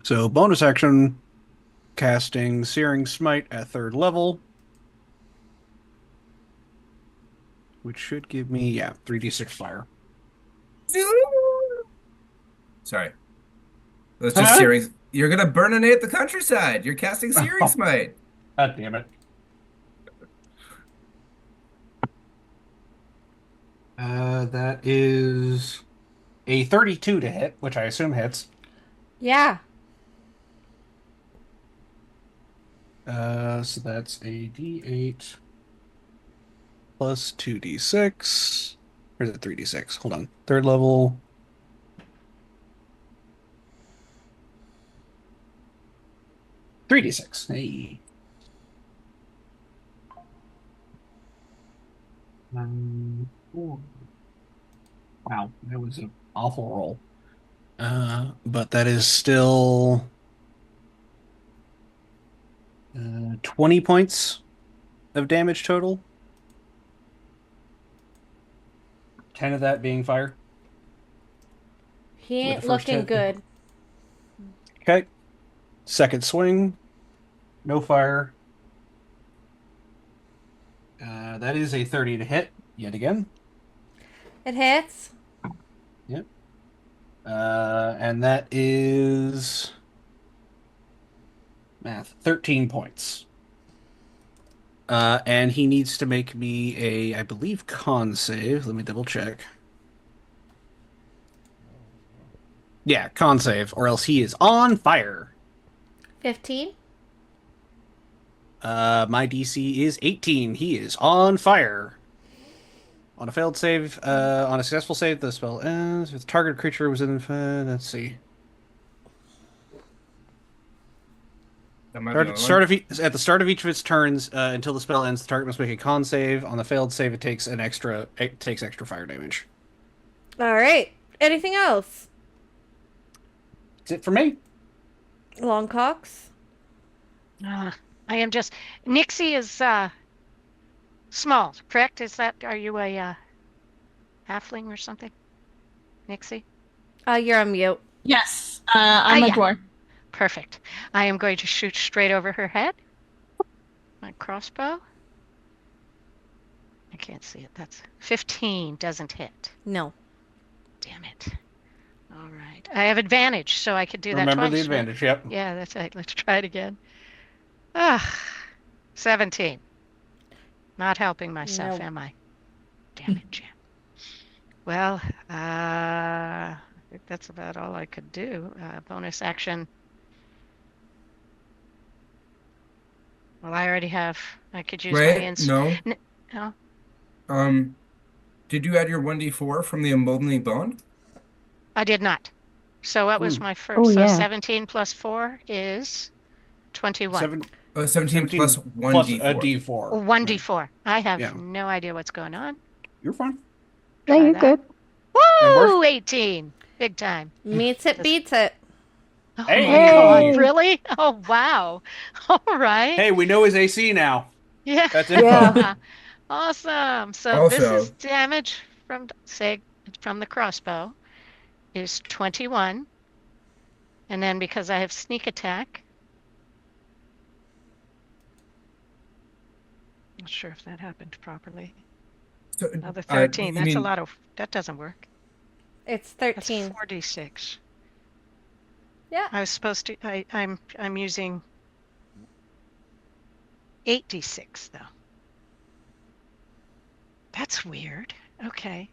So bonus action, casting Searing Smite at 3rd level, which should give me 3d6 fire. Sorry. That's just Huh? Searing. You're gonna burninate the countryside. You're casting Searing Smite. God damn it. That is a 32 to hit, which I assume hits. Yeah. So that's a d8 plus 2d6. Or is it 3d6? Hold on. 3rd level. Three d6. Hey. Wow, that was an awful roll. But that is still 20 points of damage total. 10 of that being fire. He With ain't the first looking hit. good. Okay. Second swing. No fire. That is a 30 to hit, yet again. It hits. Yep. And that is math 13 points. And he needs to make me a, I believe, con save. Let me double check. Yeah, con save, or else he is on fire. 15. My DC is 18. He is on fire. On a failed save, on a successful save, the spell ends. If the target creature was in, let's see. That might be the At the start of each of its turns, until the spell ends, the target must make a con save. On the failed save, it takes extra fire damage. All right. Anything else? That's it for me. Longcocks. I am just. Nixie is small, correct? Are you a halfling or something? Nixie? You're on mute. Yes, I'm a yeah. dwarf. Perfect. I am going to shoot straight over her head. My crossbow. I can't see it. That's 15 doesn't hit. No. Damn it. All right. I have advantage, so I could do that Remember twice. the right? advantage, yep. Yeah, that's right. Let's try it again. Ah, 17. Not helping myself, No. am I? Damn it, Jim. Well, I think that's about all I could do. Bonus action. Well, I already have. I could use my Right? No. No, Did you add your 1d4 from the emboldening bond? I did not. So what was Ooh. my first? Oh, So yeah. 17 plus 4 is 21. 17 17 plus plus a 1d4. d4. 1d4. I have Yeah. no idea what's going on. You're fine. No, Try you're that. good. Woo! 18. Big time. Meets it, beats it. Oh Hey! my God, Hey! really? Oh, wow. All right. Hey, we know his AC now. Yeah. That's info. Yeah. Awesome. So this Also- is damage from the crossbow is 21. And then because I have sneak attack. Not sure if that happened properly. So, Another 13. you That's a mean- lot of. That doesn't work. It's That's 13. 4d6. Yeah. I was supposed to. I'm using 8d6 though. That's weird. Okay.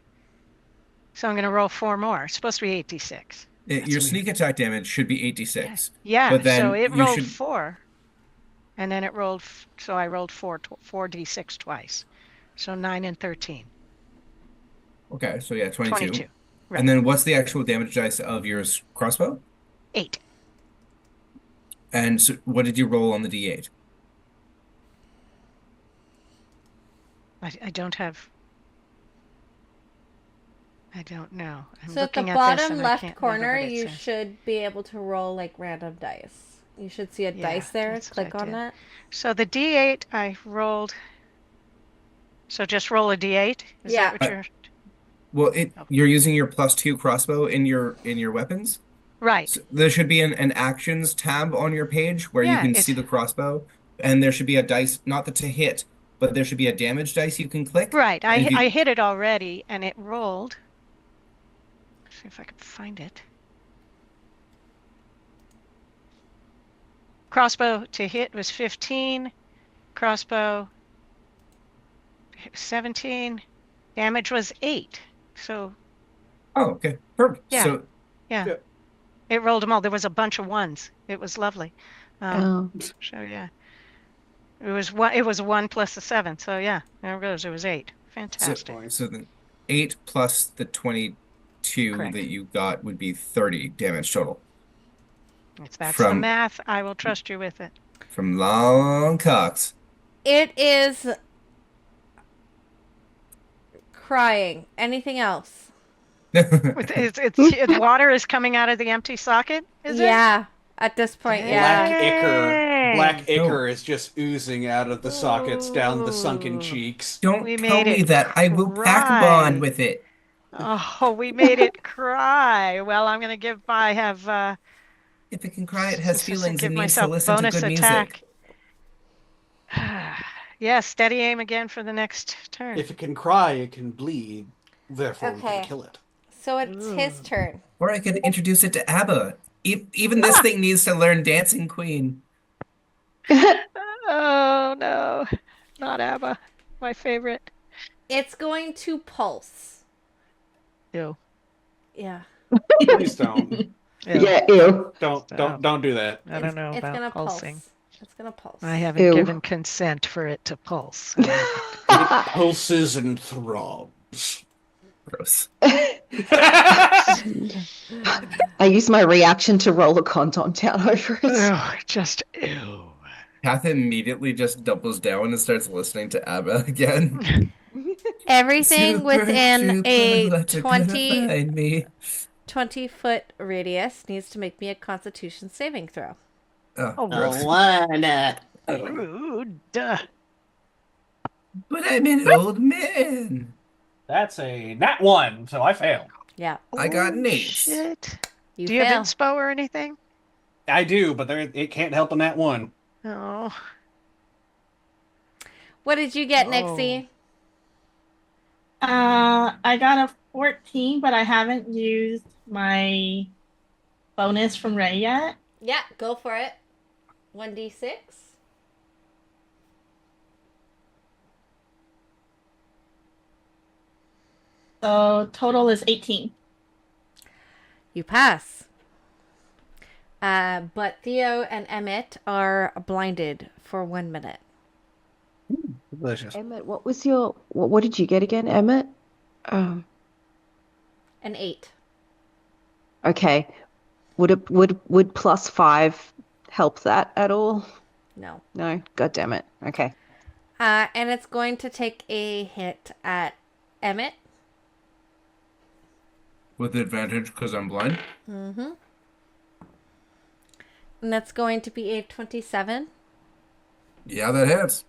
So I'm going to roll 4 more. It's supposed to be 8d6. Your sneak attack damage should be 8d6. Yeah. But then so it you rolled should- 4, and then it rolled. So I rolled 4d6 twice. So 9 and 13. Okay, so yeah, 22. 22. Right. And then what's the actual damage dice of your crossbow? 8. And so what did you roll on the d8? I don't have. I don't know. I'm So at the looking at this bottom and I left can't corner, remember what it you says. should be able to roll like random dice. You should see a Yeah, dice there. that's what I Click on did. that. So the D8 I rolled. So just roll a D8? Is Yeah. that what you're. Well, Oh. you're using your +2 crossbow in your weapons. Right. So there should be an actions tab on your page where you Yeah, can it's- see the crossbow, and there should be a dice, not the to hit, but there should be a damage dice you can click. Right. And if you- I hit it already and it rolled. See if I can find it. Crossbow to hit was 15. Crossbow 17. Damage was 8. So Oh, okay, perfect. Yeah. So yeah. Yeah. It rolled them all. There was a bunch of ones. It was lovely. Oh. So yeah. It was 1 plus the 7. So yeah, there it goes. It was 8. Fantastic. so then 8 plus the 22 Correct. that you got would be 30 damage total If that's the from- math, I will trust you with it. from Long Cox. It is crying. Anything else? It's water is coming out of the empty socket, is it? Yeah. At this point, yeah. Black Dang. ichor is just oozing out of the sockets down the sunken cheeks. Don't We tell made me it that. I will pack cry. bond with it. Oh, we made it cry. Well, I'm gonna have If it can cry, it has feelings give and needs to myself listen to bonus good attack. music. Yeah, steady aim again for the next turn. If it can cry, it can bleed. Therefore, we Okay. can kill it. So it's his turn. Or I could introduce it to ABBA. Even this thing needs to learn Dancing Queen. Oh no, not ABBA, my favorite. It's going to pulse. Ew. Yeah. Please don't. Ew. Yeah, ew. Don't do that. I don't know It's about gonna pulsing. pulse. It's gonna pulse. I haven't Ew. given consent for it to pulse. It pulses and throbs. Gross. I use my reaction to roll a condom down over it. Oh, just ew. Kath immediately just doubles down and starts listening to ABBA again. Everything Super, within a super, let you 20 find me. 20-foot radius needs to make me a Constitution saving throw. Oh, Oh, gross. Rude. But I'm an old man. That's a nat 1, so I fail. Yeah, I got an 8. Shit. you Do you have fail. inspo or anything? I do, but it can't help a nat 1. Oh. What did you get, Nixie? I got a 14, but I haven't used my bonus from Ray yet. Yeah, go for it. 1d6. So total is 18. You pass. But Theo and Emmett are blinded for 1 minute. Delicious. Emmett, what did you get again, Emmett? An 8. Okay. Would +5 help that at all? No. No. God damn it. Okay. And it's going to take a hit at Emmett. With advantage because I'm blind. Mm-hmm. And that's going to be a 27. Yeah, that hits.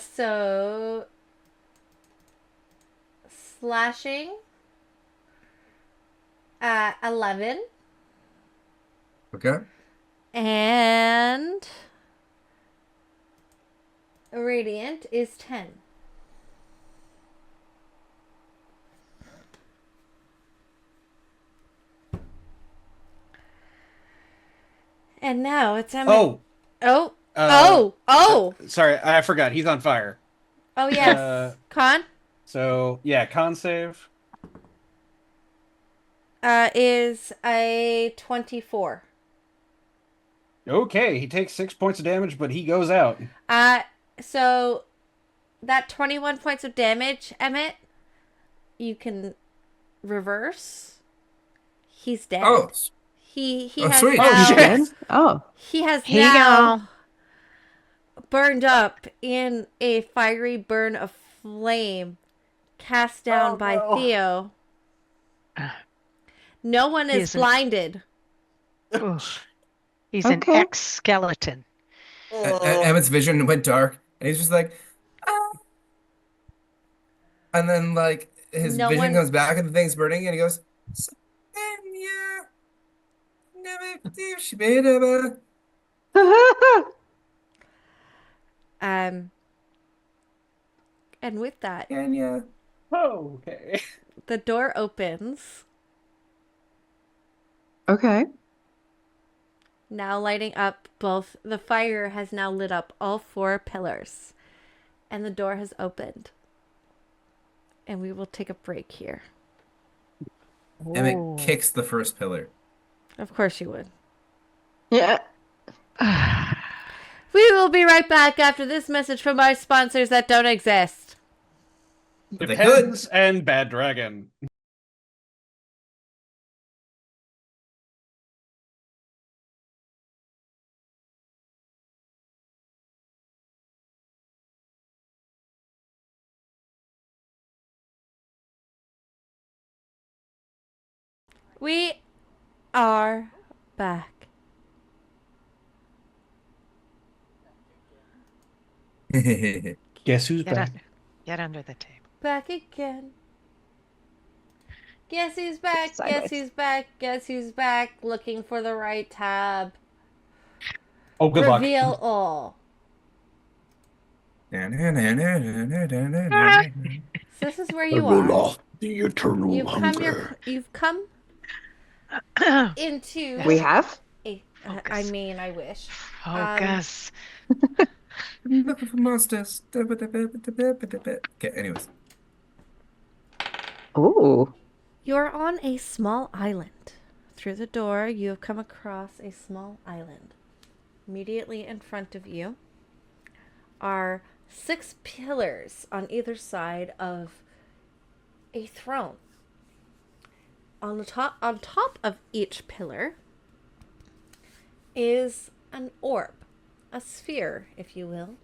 So slashing 11 Okay. and radiant is 10. And now it's Emmett. Oh, Oh. sorry, I forgot. He's on fire. Oh, yes. Con So, yeah, con save. is a 24. Okay, he takes 6 points of damage, but he goes out. So that 21 points of damage, Emmett, you can reverse. He's dead. Oh, He Oh, has sweet. now, Oh, he's dead? Oh. he has Here you now go. burned up in a fiery burn of flame cast down by no. Theo. No one He is isn't- blinded. Oof. He's an Okay. ex-skeleton. Emmett's vision went dark, and he's just like, ah. And then like his No vision one- comes back, and the thing's burning, and he goes, "Senya, never do shibidaba." And with that, Kenya. Oh, okay. the door opens, Okay. now lighting up both. The fire has now lit up all 4 pillars, and the door has opened. And we will take a break here. Emmett kicks the first pillar. Of course you would. Yeah. We will be right back after this message from our sponsors that don't exist. But they could. Depends and Bad Dragon. We are back. Guess who's Get, back? get under the table. Back again. Guess who's back? Guess Sideways. who's back? Guess who's back? Looking for the right tab. Oh, good luck. Reveal all. So this is where you are. The eternal You've come into We have? I mean, I wish. Focus. Looking for monsters. Okay, anyways. Ooh. You're on a small island. Through the door, you have come across a small island. Immediately in front of you are 6 pillars on either side of a throne. On top of each pillar is an orb, a sphere, if you will.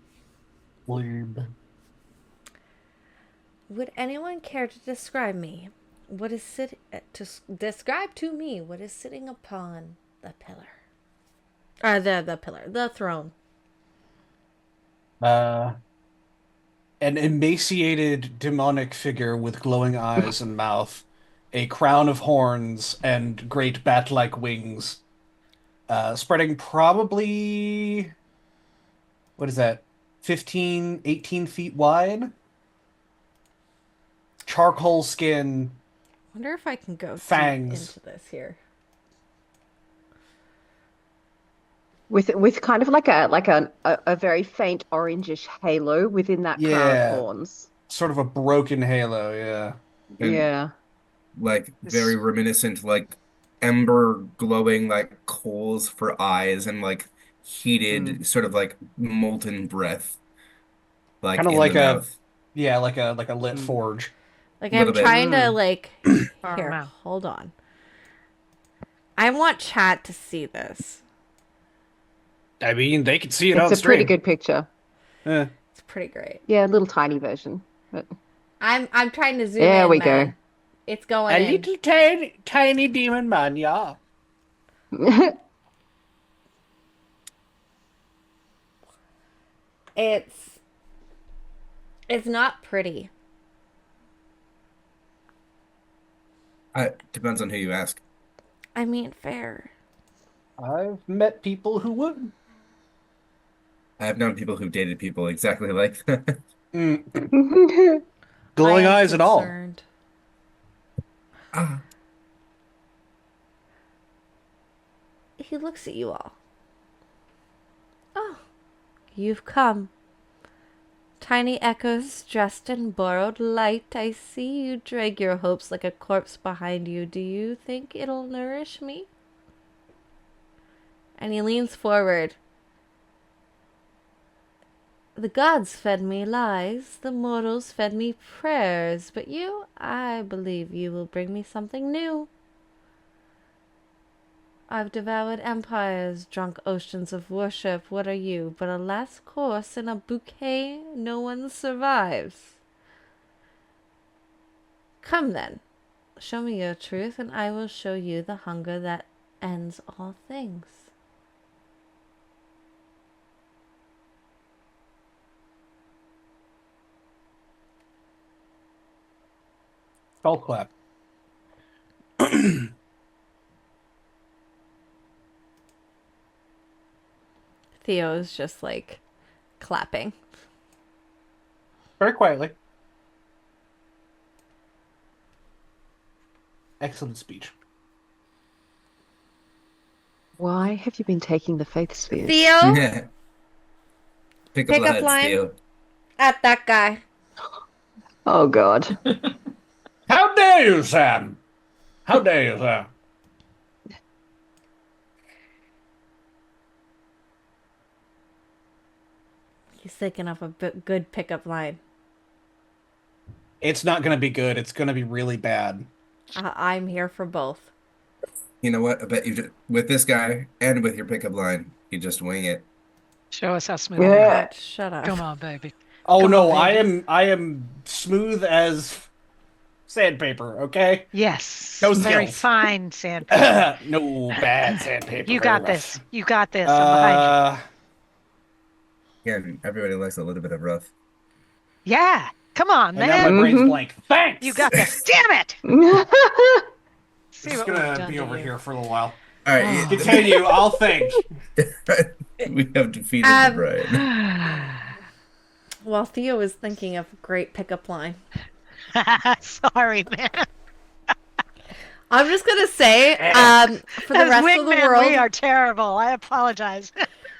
Would anyone care to describe me what is describe to me what is sitting upon the pillar? The pillar, the throne. An emaciated demonic figure with glowing eyes and mouth, a crown of horns, and great bat-like wings, spreading probably, what is that, 15, 18 feet wide? Charcoal skin, Wonder if I can go deep fangs. into this here. With kind of like a very faint orangish halo within that crown Yeah. of horns. Sort of a broken halo, yeah. And, Yeah. like very reminiscent, like ember glowing like coals for eyes and like heated sort of like molten breath. Like Kind of in like the a, mouth. yeah, like a lit forge. Like Little I'm bit. trying to like Far here, mouth. hold on. I want chat to see this. I mean, they can see it on It's a pretty stream. good picture. Eh. It's pretty great. Yeah, a little tiny version. But I'm trying to zoom There in, we man. go. It's going A in. little tiny demon man, yeah. It's not pretty. Depends on who you ask. I mean, fair. I've met people who would. I have known people who dated people exactly like that. Glowing I am eyes and all. concerned. Ah, He looks at you all. Oh, you've come. Tiny echoes dressed in borrowed light. I see you drag your hopes like a corpse behind you. Do you think it'll nourish me? And he leans forward. The gods fed me lies, the mortals fed me prayers, but you, I believe you will bring me something new. I've devoured empires, drunk oceans of worship. What are you but a last course in a bouquet no one survives? Come then, show me your truth, and I will show you the hunger that ends all things. Skull clap. Theo's just like clapping. Very quietly. Excellent speech. Why have you been taking the faith sphere? Theo, Pick Pick up up lines, line. Theo. at that guy. Oh God. How dare you, Sam? How dare you, Sam? He's thinking of a good pickup line. It's not going to be good. It's going to be really bad. I'm here for both. You know what? I bet you with this guy and with your pickup line, you just wing it. Show us how smooth. Yeah. Shut up. Come on, baby. Oh Come no, on, baby. I am smooth as sandpaper, okay? Yes. No Very skills. fine sandpaper. No bad sandpaper. You very got rough. this. You got this. I'm behind you. Again, everybody likes a little bit of rough. Yeah. Come on, And now my man. brain's Mhm. blank. Thanks. You got this. Damn it. See It's what we've gonna done be to over you. here for a little while. All right, Continue. I'll think. we have defeated Um, the bride. Well, Theo is thinking of a great pickup line. Sorry, man. I'm just gonna say, for the As rest of the wingmen, world, we are terrible. I apologize.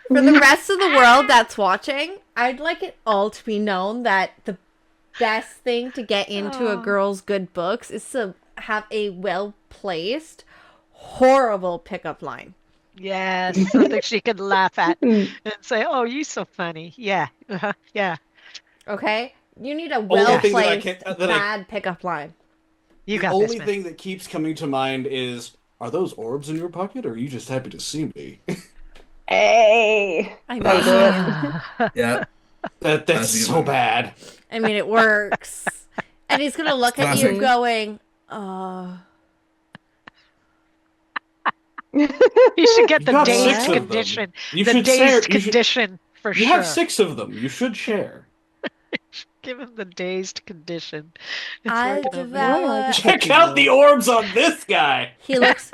for the rest of the world that's watching, I'd like it all to be known that the best thing to get into a girl's good books is to have a well-placed, horrible pickup line. Yes, something she could laugh at and say, "Oh, you so funny." Yeah, yeah. Okay? You need a Only thing that I well-placed, can- that I- bad pickup line. You The got only this, man. thing that keeps coming to mind is, are those orbs in your pocket, or are you just happy to see me? Hey. I That'll mean, do it. Yeah. That's That's a good so one. bad. I mean, it works. And he's gonna look at you Classic. going, You should get You the got dazed 6 of them. condition. You The should share. dazed condition for You sure. have 6 of them. You should share. Give him the dazed condition. It's I working on me. Why am I devour. just Check touching out the you? orbs on this guy. He looks.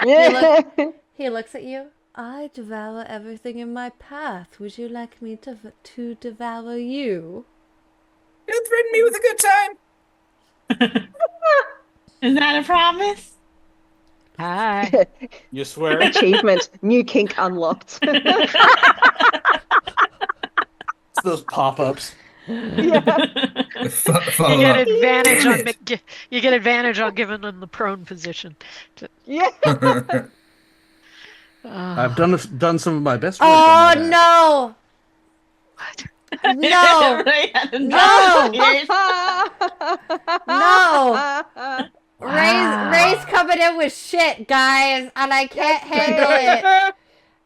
He looks at you. I devour everything in my path. Would you like me to devour you? Don't threaten me with a good time. Is that a promise? Hi. You swear? Achievement, new kink unlocked. It's those pop-ups. Yeah. Follow You get up. advantage Damn on it. you get advantage on giving them the prone position. Yeah. I've done some of my best work. Oh on that. no! No! Ray had to No! knock No! Wow. Ray's coming in with shit, guys, and I can't handle it.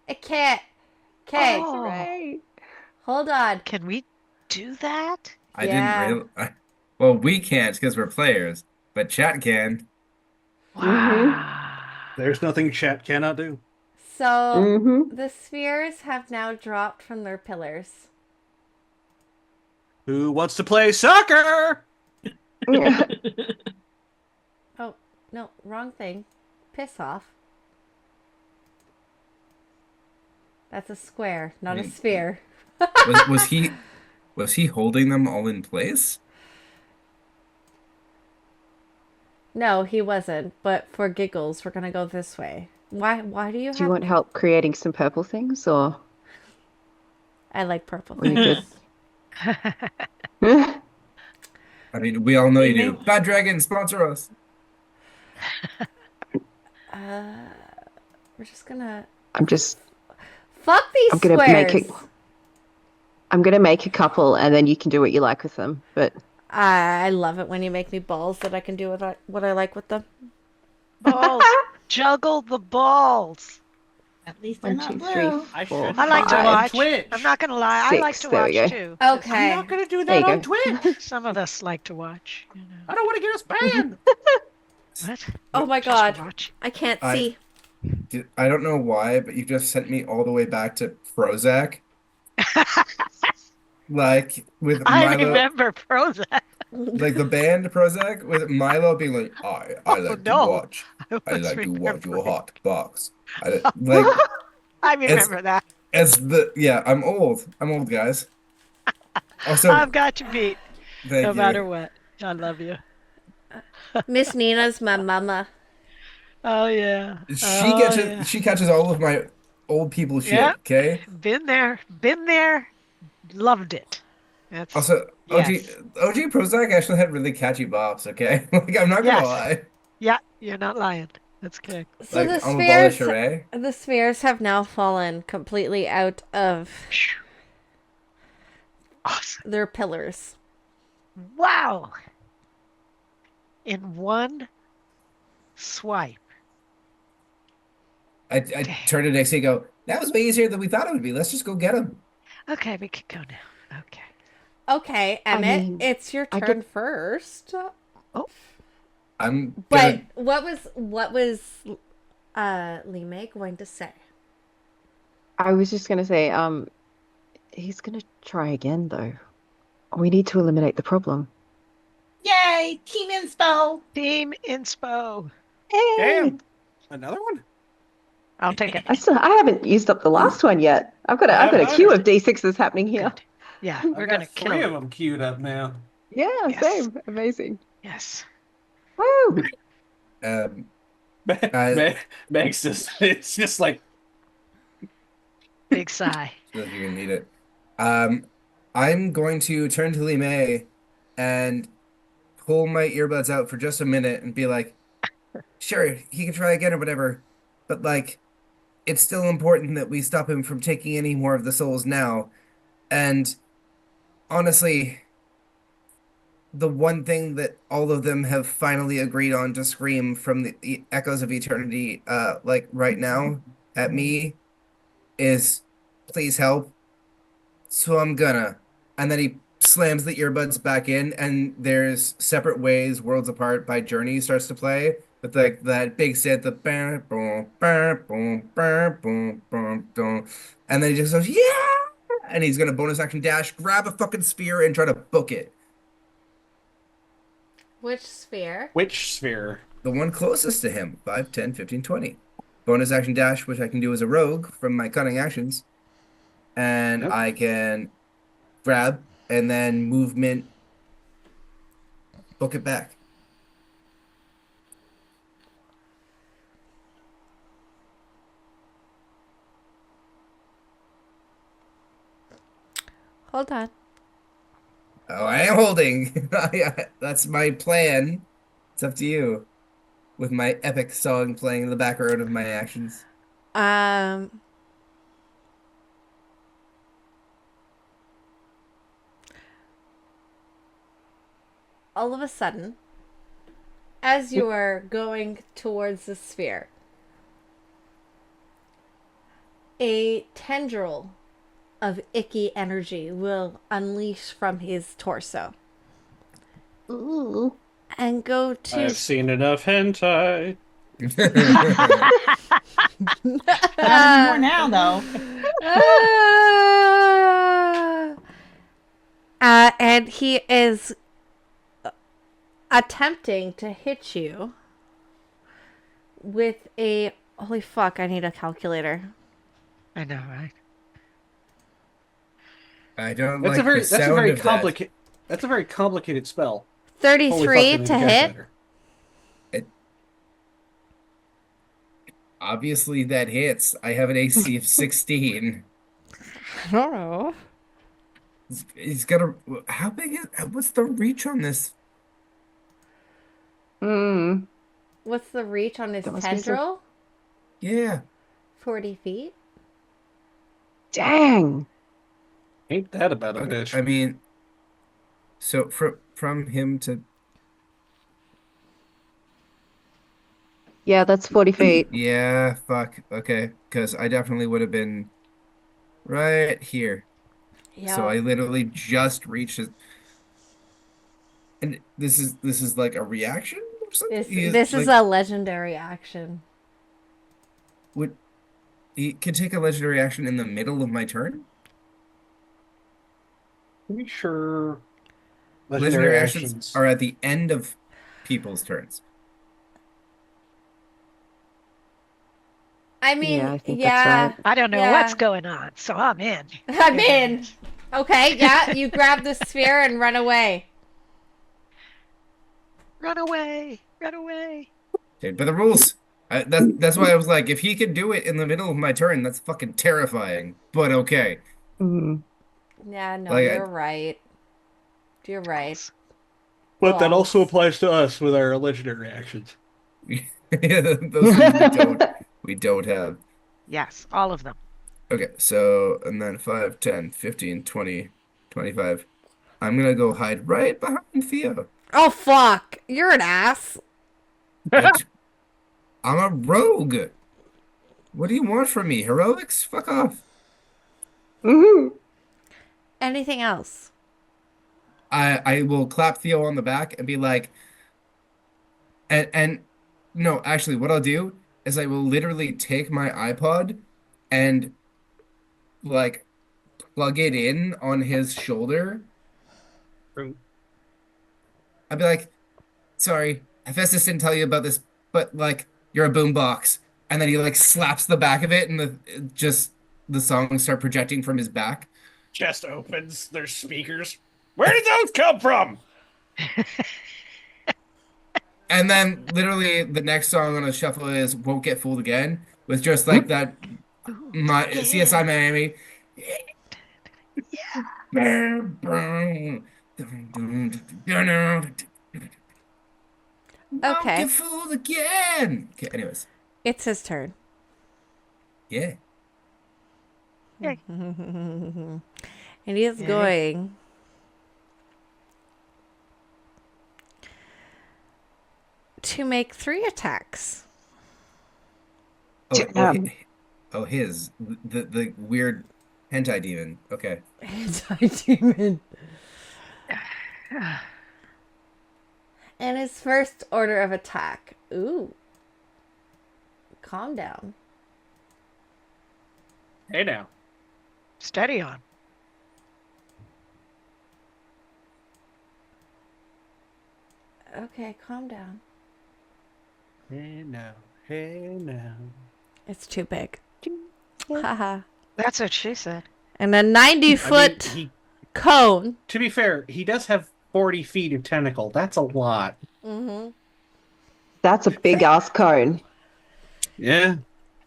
I can't. Okay, Oh. Right. hold on. Can we do that? I Yeah. didn't real. Well, we can't because we're players, but chat can. Wow. There's nothing chat cannot do. So Mm-hmm. the spheres have now dropped from their pillars. Who wants to play soccer? Oh, no, wrong thing. Piss off. That's a square, not a Mm. sphere. Was he holding them all in place? No, he wasn't, but for giggles, we're gonna go this way. Why do you Do you have... want help creating some purple things, or I like purple. are you good? I mean, we all know you do. Bad Dragon, sponsor us. We're just gonna... I'm just. Fuck these I'm gonna squares! make it. I'm gonna make a couple, and then you can do what you like with them. But I love it when you make me balls that I can do what I like with them. Balls. Juggle the balls. At least they're 1, not 2, blue. 3, 4. I like to 5. watch. Twitch. I'm not gonna lie. I like 6, to there we watch go. too. Okay. I'm not gonna do There that you on go. Twitch. Some of us like to watch. You know. I don't want to get us banned. What? Oh my Just god. watch. I can't I- see. I don't know why, but you just sent me all the way back to Prozac. Like with I Milo, remember Prozac. like the band Prozac, with Milo being like, I like to no. watch. I was like to watch your remembering. hot box. Like I remember that. yeah, I'm old. I'm old, guys. Also, I've got you beat, thank no you. matter what. I love you. Miss Nina's my mama. Oh yeah. She Oh, catches yeah. she catches all of my old people shit, Yeah. okay? Been there, loved it. That's Also, yes. OG Prozac actually had really catchy bops, okay? Like I'm not gonna Yes. lie. Yeah, you're not lying. That's good. So Like the I'm a bullish spheres, array. the spheres have now fallen completely out of Awesome. their pillars. Wow. In one swipe. I turn to Dixie and go, that was way easier than we thought it would be. Let's just go get him. Okay, we could go now. Okay. Okay, I Emmett, mean, it's your I turn get- first. I'm But gonna what was Lee May going to say? I was just gonna say, he's gonna try again though. We need to eliminate the problem. Yay! Team Inspo. Team Inspo. Hey! Damn. Another one? I'll take it. I haven't used up the last one yet. I've got I a haven't queue either. of D6s happening here. Good. Yeah, I've we're got gonna kill 3 of him. them queued up now. Yeah, Yes. same. Amazing. Yes. Woo! Meg's just, it's just like, Big sigh. feel like you're gonna need it. I'm going to turn to Lee May and pull my earbuds out for just a minute and be like, sure, he can try again or whatever, but like, it's still important that we stop him from taking any more of the souls now. And honestly, the one thing that all of them have finally agreed on to scream from the echoes of eternity, like right now at me, is please help. So I'm gonna. And then he slams the earbuds back in, and there's Separate Ways, Worlds Apart by Journey starts to play. with like that big set, the boom, boom, boom, boom, boom, boom, boom, boom, and then he just goes, yeah, and he's gonna bonus action dash, grab a fucking spear, and try to book it. Which sphere? Which sphere? The one closest to him, 5, 10, 15, 20. Bonus action dash, which I can do as a rogue from my cunning actions, and Yep. I can grab and then movement, book it back. Hold on. Oh, I am holding. That's my plan. It's up to you. With my epic song playing in the background of my actions. Um. All of a sudden, as you are going towards the sphere, a tendril of icky energy will unleash from his torso Ooh. and go to I've seen enough hentai. Not anymore now, though. And he is attempting to hit you with a holy fuck, I need a calculator. I know, right? I don't That's like a very the sound of that. complicated. That's a very complicated spell. Holy fuck, 33 I need to a hit. calculator. Obviously that hits. I have an AC of 16. I don't know. He's got a... How big is... What's the reach on this? Mm. What's the reach on his That must be so- tendril? Yeah. 40 feet. Dang. Ain't that about a I bitch? mean... So from him to... Yeah, that's 40 feet. Yeah, fuck. Okay. Because I definitely would have been right here. Yeah. So I literally just reached it. And this is like a reaction or something? This is a legendary action. He can take a legendary action in the middle of my turn? Pretty sure Legendary actions are at the end of people's turns. I mean, Yeah, I think yeah. that's right. I don't know Yeah. what's going on, so I'm in. I'm in. Okay, yeah, you grab the sphere and run away. Run away! Run away! Okay, but the rules. That's why I was like, if he could do it in the middle of my turn, that's fucking terrifying. But okay. Mm. Yeah, no, Like, you're right. You're right. But that Well. also applies to us with our legendary actions. Those things we don't have. Yes, all of them. Okay, so, and then 5, 10, 15, 20, 25. I'm gonna go hide right behind Theo. Oh, fuck. You're an ass. I'm a rogue. What do you want from me? Heroics? Fuck off. Mhm. Anything else? I will clap Theo on the back and be like, and no, actually, what I'll do is I will literally take my iPod and like plug it in on his shoulder. I'd be like, sorry, Hephaestus didn't tell you about this, but like, you're a boombox. And then he like slaps the back of it, and the songs start projecting from his back. Chest opens. There's speakers. Where did those come from? And then literally the next song on the shuffle is "Won't Get Fooled Again" with just like that my CSI Miami. Won't Okay. get fooled again. Okay, anyways. It's his turn. Yeah. And he is Yay. going to make 3 attacks. His the weird hentai demon. Okay. Anti-demon. And his first order of attack Ooh. Calm down. Hey now. Steady on. Okay, calm down. Hey now. Hey now. It's too big. Haha. That's what she said. And a 90-foot cone. To be fair, he does have 40 feet of tentacle. That's a lot. Mm-hmm. That's a big ass cone. Yeah.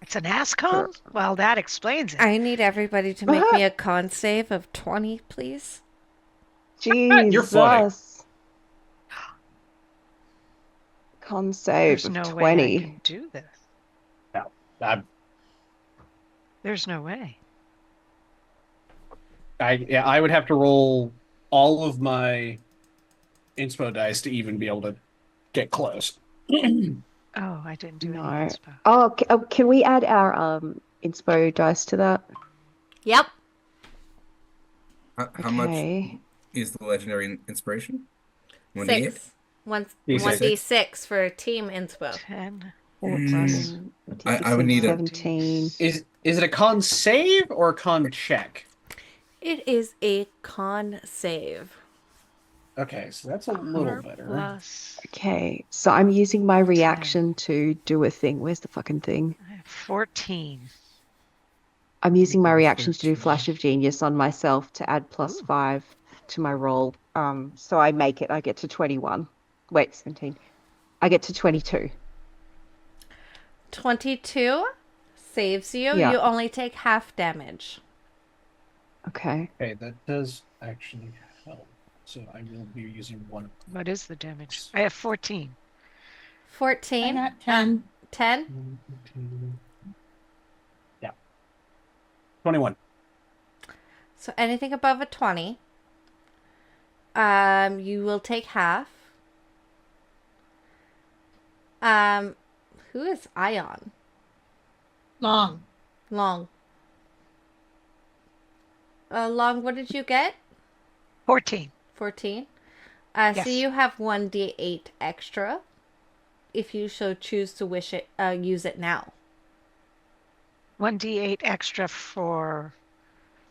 It's an ass cone? Well, that explains it. I need everybody to make me a con save of 20, please. Jesus. You're funny. Con save There's of no 20. way I can do this. No, There's no way. I would have to roll all of my inspo dice to even be able to get close. Oh, I didn't do No. any inspo. Oh, can we add our inspo dice to that? Yep. How much Okay. is the legendary inspiration? 1d8? 6. One, D6. 1d6 for team inspo. 10. 14, I would need a- 17. Is it a con save or a con check? It is a con save. Okay, so that's a little 4 better. plus Okay, so I'm using my reaction to do a thing. Where's the fucking thing? 14. I'm using my reactions to do Flash of Genius on myself to add +5 to my roll. So I make it. I get to 21. Wait, 17. I get to 22. 22 saves you. Yeah. You only take half damage. Okay. Okay, that does actually help. So I will be using one. What is the damage? I have 14. 14. I got 10. 10. Yeah. 21. So anything above a 20, you will take half. Who is Ion? Long. Long. Long, what did you get? 14. 14. Yes. So you have 1d8 extra if you so choose to use it now. 1d8 extra for...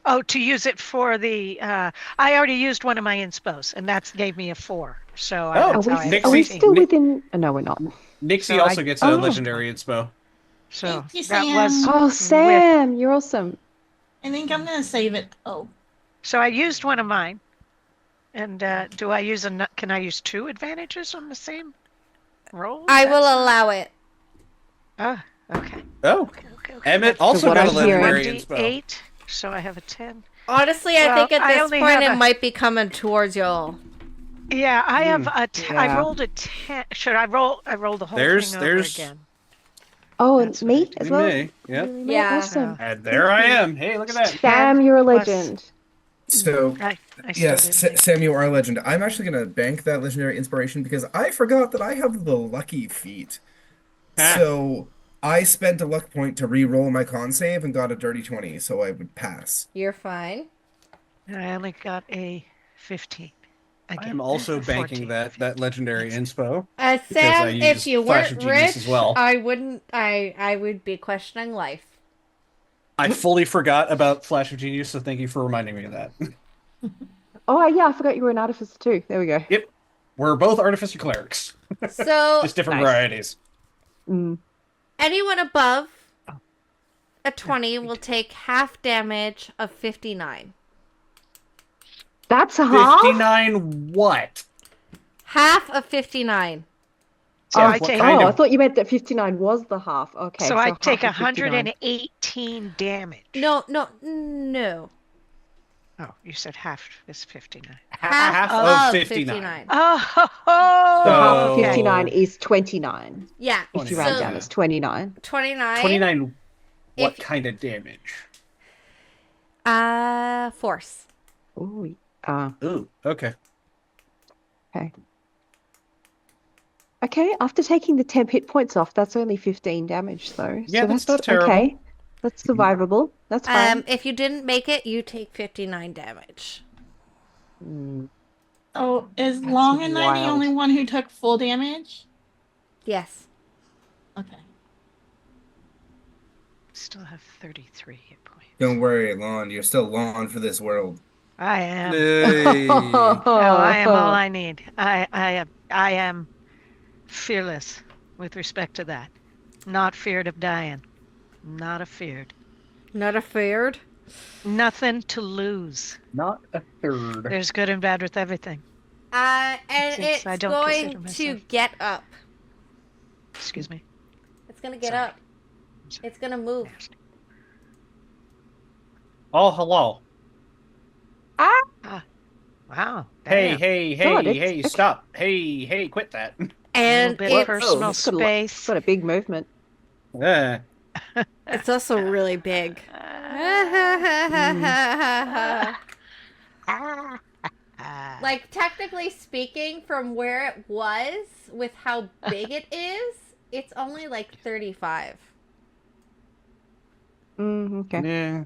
Oh, to use it for the... I already used one of my inspos, and that gave me a 4. So Oh, that's how I had Are we Nixie- 14. still within? Oh, no, we're not. Nixie So also gets a Oh. legendary inspo. So Thank you, that Sam. was... Oh, Sam, you're awesome. I think I'm gonna save it. Oh, So I used one of mine. And do I use can I use 2 advantages on the same roll? I will That's- allow it. Ah, okay. Oh, Okay. Emmett That's also what got a I'm hearing- legendary inspo. 1d8, so I have a 10. Honestly, I Well, think at I this only point have it a- might be coming towards y'all. Yeah, I have a I Yeah. rolled a 10. Should I roll? I rolled the whole There's- thing over there's- again. Oh, That's and what I me did. as You well? may, yep. Really, mate? Yeah. Awesome. And there I am. Hey, look at that. Sam, you're a plus- legend. So, I yes, still didn't. Sam, you are a legend. I'm actually going to bank that legendary inspiration because I forgot that I have the lucky feat. Ah. So, I spent a luck point to re-roll my con save and got a dirty 20, so I would pass. You're fine. I only got a 15. I am also banking 14. that legendary inspo. Sam, I if use you Flash weren't of Genius rich, as well. I wouldn't. I would be questioning life. I fully forgot about Flash of Genius, so thank you for reminding me of that. Oh, yeah, I forgot you were an artificer too. There we go. Yep. We're both Artificer Clerics. So Just different Nice. varieties. Mm. anyone above a 20 will take half damage of 59. That's a half? 59 what? Half of 59. So Oh, I what take kind oh, I of- thought you meant that 59 was the half. Okay, so I half take of 59. 118 damage. No. Oh, you said half is 59. Half of of 59. Oh, So half of So- 59 is 29. Yeah. If you round So down, it's 29. 29. 29 what If- kind of damage? Force. Ooh, Ooh, okay. okay. Okay, after taking the 10 hit points off, that's only 15 damage though. Yeah, So that's not terrible. Okay. That's survivable. That's fine. If you didn't make it, you take 59 damage. Mm. oh, is That's Long and I the wild. only one who took full damage? Yes. Okay. Still have 33 hit points. Don't worry, Lon. You're still Lon for this world. I am. Hey. Oh, I am all I need. I am fearless with respect to that. Not feared of dying. Not afeared. Not afeared. Nothing to lose. Not a third. There's good and bad with everything. And Since I it's don't consider going to myself- get up. Excuse me. It's gonna get Sorry. up. It's gonna move. Nasty. Oh, hello. Wow. Hey, damn. hey, God, hey, it's- hey, stop. Hey, quit that. And bit it's, personal it's got space. got a big movement. Yeah. it's also really big. Like, technically speaking, from where it was, with how big it is, it's only like 35. Okay. Yeah.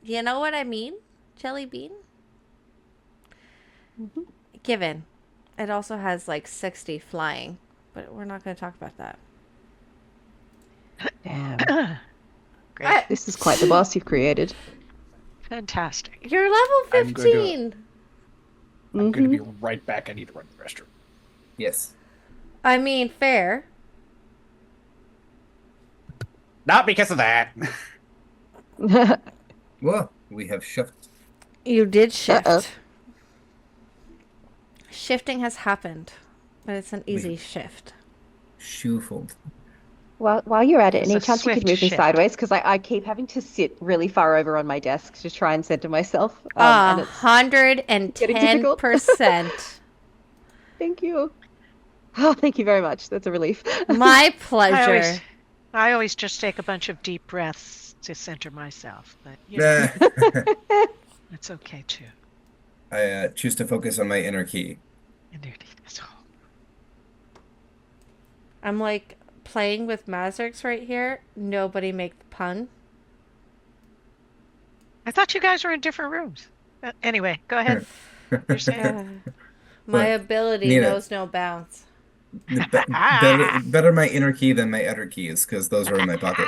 You know what I mean? Jelly bean? Mhm. Given. It also has like 60 flying, but we're not going to talk about that. Damn. Great. This is quite the boss you've created. Fantastic. You're level I'm going to- 15. I'm going to be Mhm. right back. I need to run to the restroom. Yes. I mean, fair. Not because of that. Well, we have shift. You did shift. Uh-oh. Shifting has happened, but it's an easy shift. Shuffled. While you're at it, It's any a chance you could swift move me shift. sideways? Because I keep having to sit really far over on my desk to try and center myself. And it's... getting difficult. 110%. Thank you. Oh, thank you very much. That's a relief. My pleasure. I always just take a bunch of deep breaths to center myself, but you know, it's okay too. I choose to focus on my inner key. Indeed. So, I'm like playing with Mazurks right here. Nobody make the pun. I thought you guys were in different rooms. Anyway, go ahead. You're saying. My What? ability Nina. knows no bounds. Better my inner key than my outer keys, because those are in my pocket.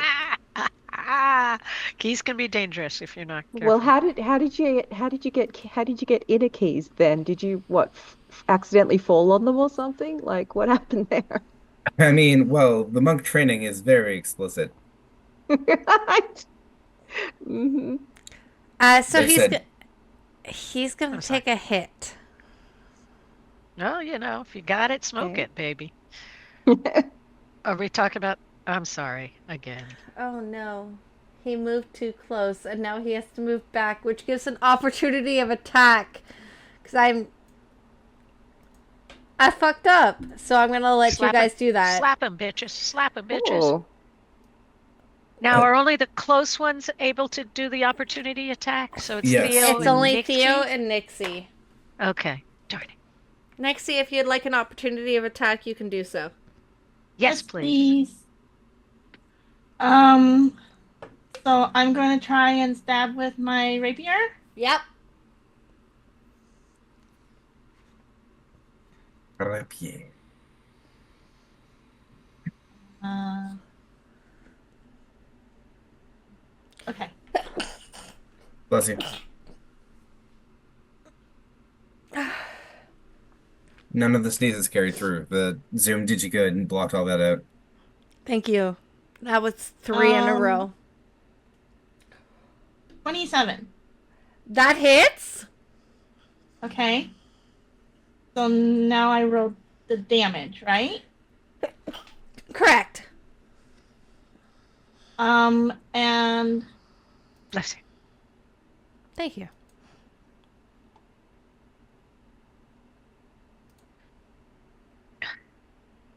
Keys can be dangerous if you're not careful. Well, how did you get inner keys then? Did you accidentally fall on them or something? Like what happened there? I mean, well, the monk training is very explicit. Right. Hmm. So They he's said- he's gonna I'm sorry. take a hit. No, you know, if you got it, smoke Okay. it, baby. Are we talking about? I'm sorry again. Oh no. He moved too close and now he has to move back, which gives an opportunity of attack. Cause I fucked up. So I'm gonna let Slap you guys him. do that. Slap 'em, bitches. Slap 'em, bitches. Oh. Now, are only the close ones able to do the opportunity attack? So it's Yes. Theo It's and only Nixie? Theo and Nixie. Okay, darn it. Nixie, if you'd like an opportunity of attack, you can do so. Yes, please. So I'm going to try and stab with my rapier. Yep. Rapier. Okay. Bless you. None of the sneezes carried through. The Zoom did you good and blocked all that out. Thank you. That was 3 in a row. 27. That hits? Okay. So now I rolled the damage, right? Correct. And Bless you. Thank you.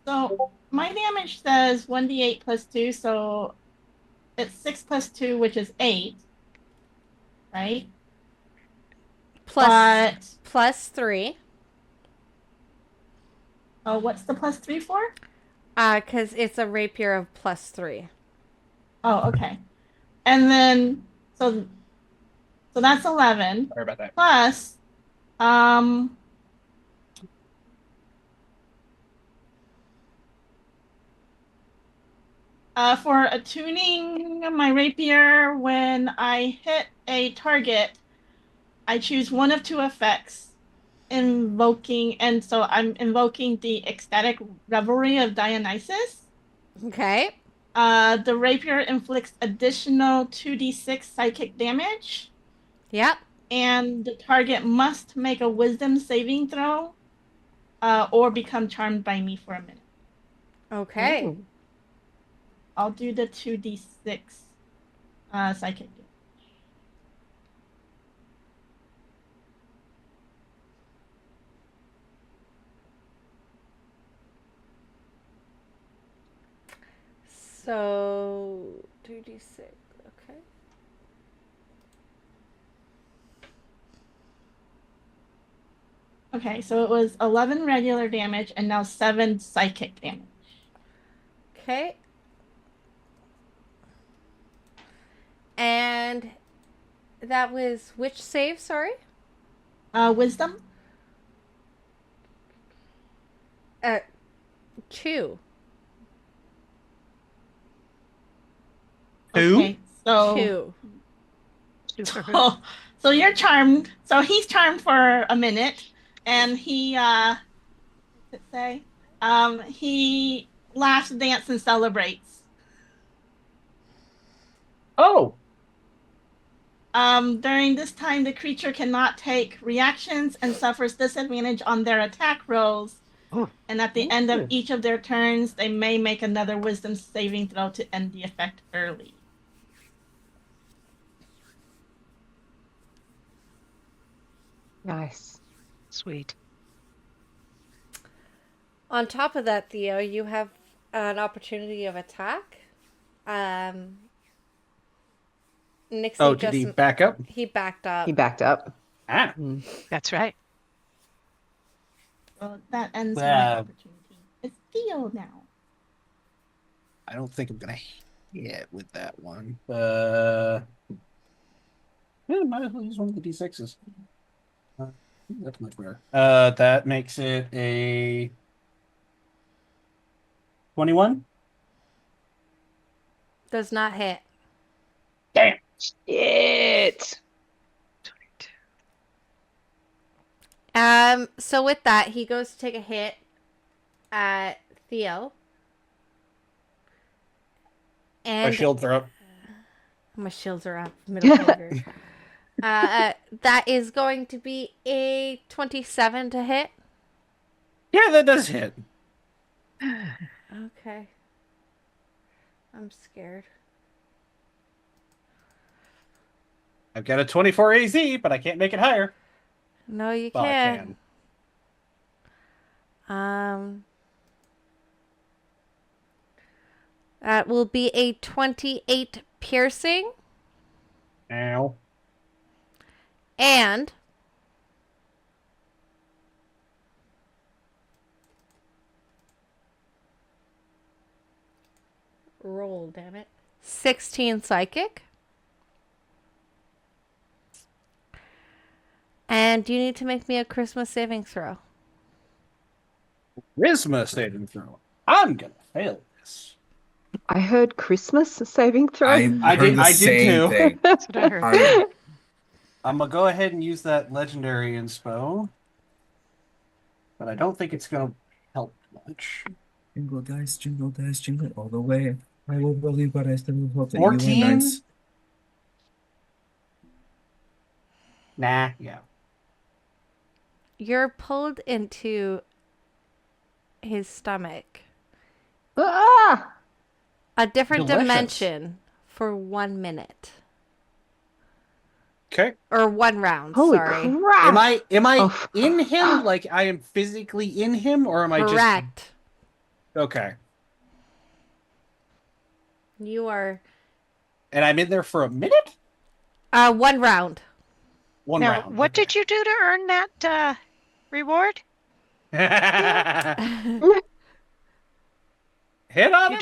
so my damage says 1d8 plus 2, so it's 6 plus 2, which is 8. Right? Plus, But plus 3. what's the plus 3 for? Because it's a rapier of plus 3. Oh, okay. And then so that's 11 Sorry about that. plus For attuning my rapier, when I hit a target, I choose one of two effects, and so I'm invoking the ecstatic revelry of Dionysus. Okay. The rapier inflicts additional 2d6 psychic damage, Yep. and the target must make a wisdom saving throw, or become charmed by me for a minute. Okay. Ooh. I'll do the 2d6 psychic damage. So 2d6. Okay. Okay, so it was 11 regular damage and now 7 psychic damage. Okay. And that was which save? Sorry. Wisdom? 2. Okay, so 2. so you're charmed. So he's charmed for a minute, and he what's it say? He laughs, dances, and celebrates. Oh, During this time, the creature cannot take reactions and suffers disadvantage on their attack rolls. Oh. And at the end of Okay. each of their turns, they may make another wisdom saving throw to end the effect early. Nice. Sweet. On top of that, Theo, you have an opportunity of attack. Nixie oh, did he back up? he backed up. He backed up. Ah, That's right. So that ends my Well, opportunity. It's Theo now. I don't think I'm gonna hit with that one. Yeah, might as well use one of the d6s. That's much better. That makes it a 21. Does not hit. Damn. Shit. 22. So with that, he goes to take a hit at Theo. My And shields are up. my shields are up. Middle finger. That is going to be a 27 to hit. Yeah, that does hit. Okay. I'm scared. I've got a 24 AZ, but I can't make it higher. No, you Well, I can't. can. That will be a 28 piercing Ow. and roll, damn it. 16 psychic. And you need to make me a Christmas saving throw. Charisma saving throw. I'm gonna fail this. I heard Christmas saving throw. I I heard did- the I did same too. thing. That's what I heard. I- I'm gonna go ahead and use that legendary inspo, but I don't think it's gonna help much. jingle dice, jingle all the way. I will believe, but I still hope that you 14? are nice. Nah, yeah. You're pulled into his stomach. Ah! A different Delicious. dimension for 1 minute. Okay. Or 1 round, Holy sorry. crap! Am I Oh. in him? Like I am physically in him, or am I just Correct. okay? You are And I'm in there for a minute? 1 round. One Now, round. what did you do to earn that reward? Hit on him?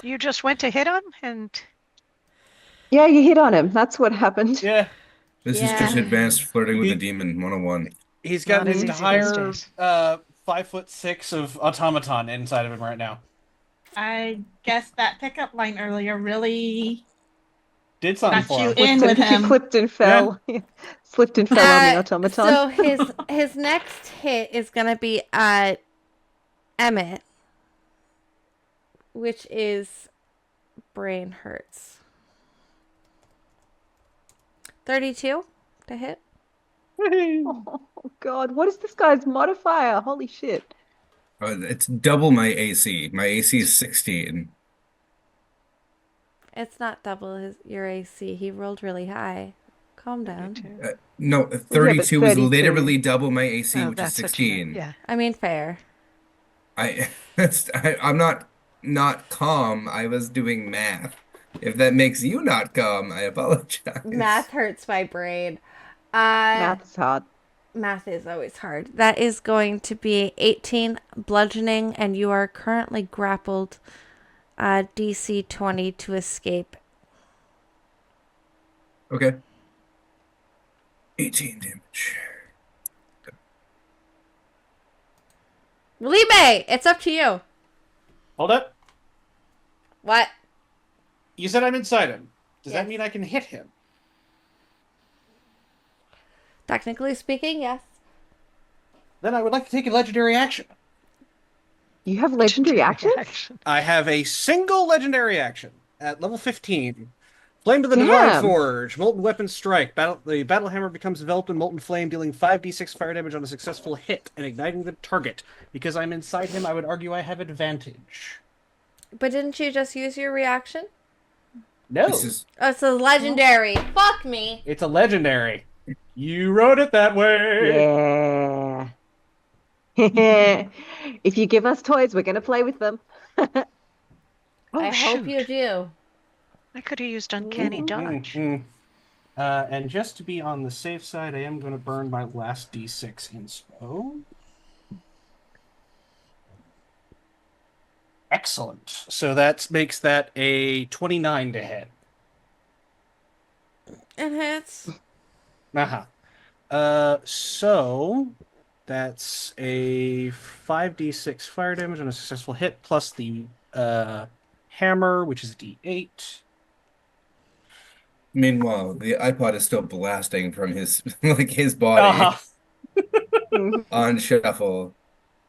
You just went to hit him, and Yeah, you hit on him. That's what happened. Yeah. This is Yeah. just advanced flirting with He- a demon 101. He's got Not an as easy these entire days. 5'6" of automaton inside of him right now. I guess that pickup line earlier really Did something got for you him. in with She him. slipped and fell. Slipped and fell on the automaton. So his next hit is gonna be at Emmett, which is brain hurts. 32 to hit. Oh God, what is this guy's modifier? Holy shit. It's double my AC. My AC is 16. It's not double your AC. He rolled really high. Calm down. No, but 32 is 32. literally double my AC, Oh, which is that's what you meant. 16. Yeah. I mean, fair. I'm not calm. I was doing math. If that makes you not calm, I apologize. Math hurts my brain. Math's hard. Math is always hard. That is going to be 18 bludgeoning, and you are currently grappled. DC 20 to escape. Okay. 18 damage. Lime, it's up to you. Hold up. What? You said I'm inside him. Does Yes. that mean I can hit him? Technically speaking, yes. Then I would like to take a legendary action. You have legendary actions? I have a single legendary action at level 15. Flame to the Divine Damn. Forge. Molten Weapon Strike. The battle hammer becomes enveloped in molten flame, dealing 5d6 fire damage on a successful hit and igniting the target. Because I'm inside him, I would argue I have advantage. But didn't you just use your reaction? No. This is Oh, it's a legendary. Fuck me. It's a legendary. You wrote it that way. Yeah. If you give us toys, we're going to play with them. Oh, I hope shoot. you do. I could have used uncanny dodge. And just to be on the safe side, I am going to burn my last d6 inspo. Excellent. So that makes that a 29 to hit. It hits. So that's a 5d6 fire damage on a successful hit, plus the hammer, which is a d8. Meanwhile, the iPod is still blasting from his his body on shuffle.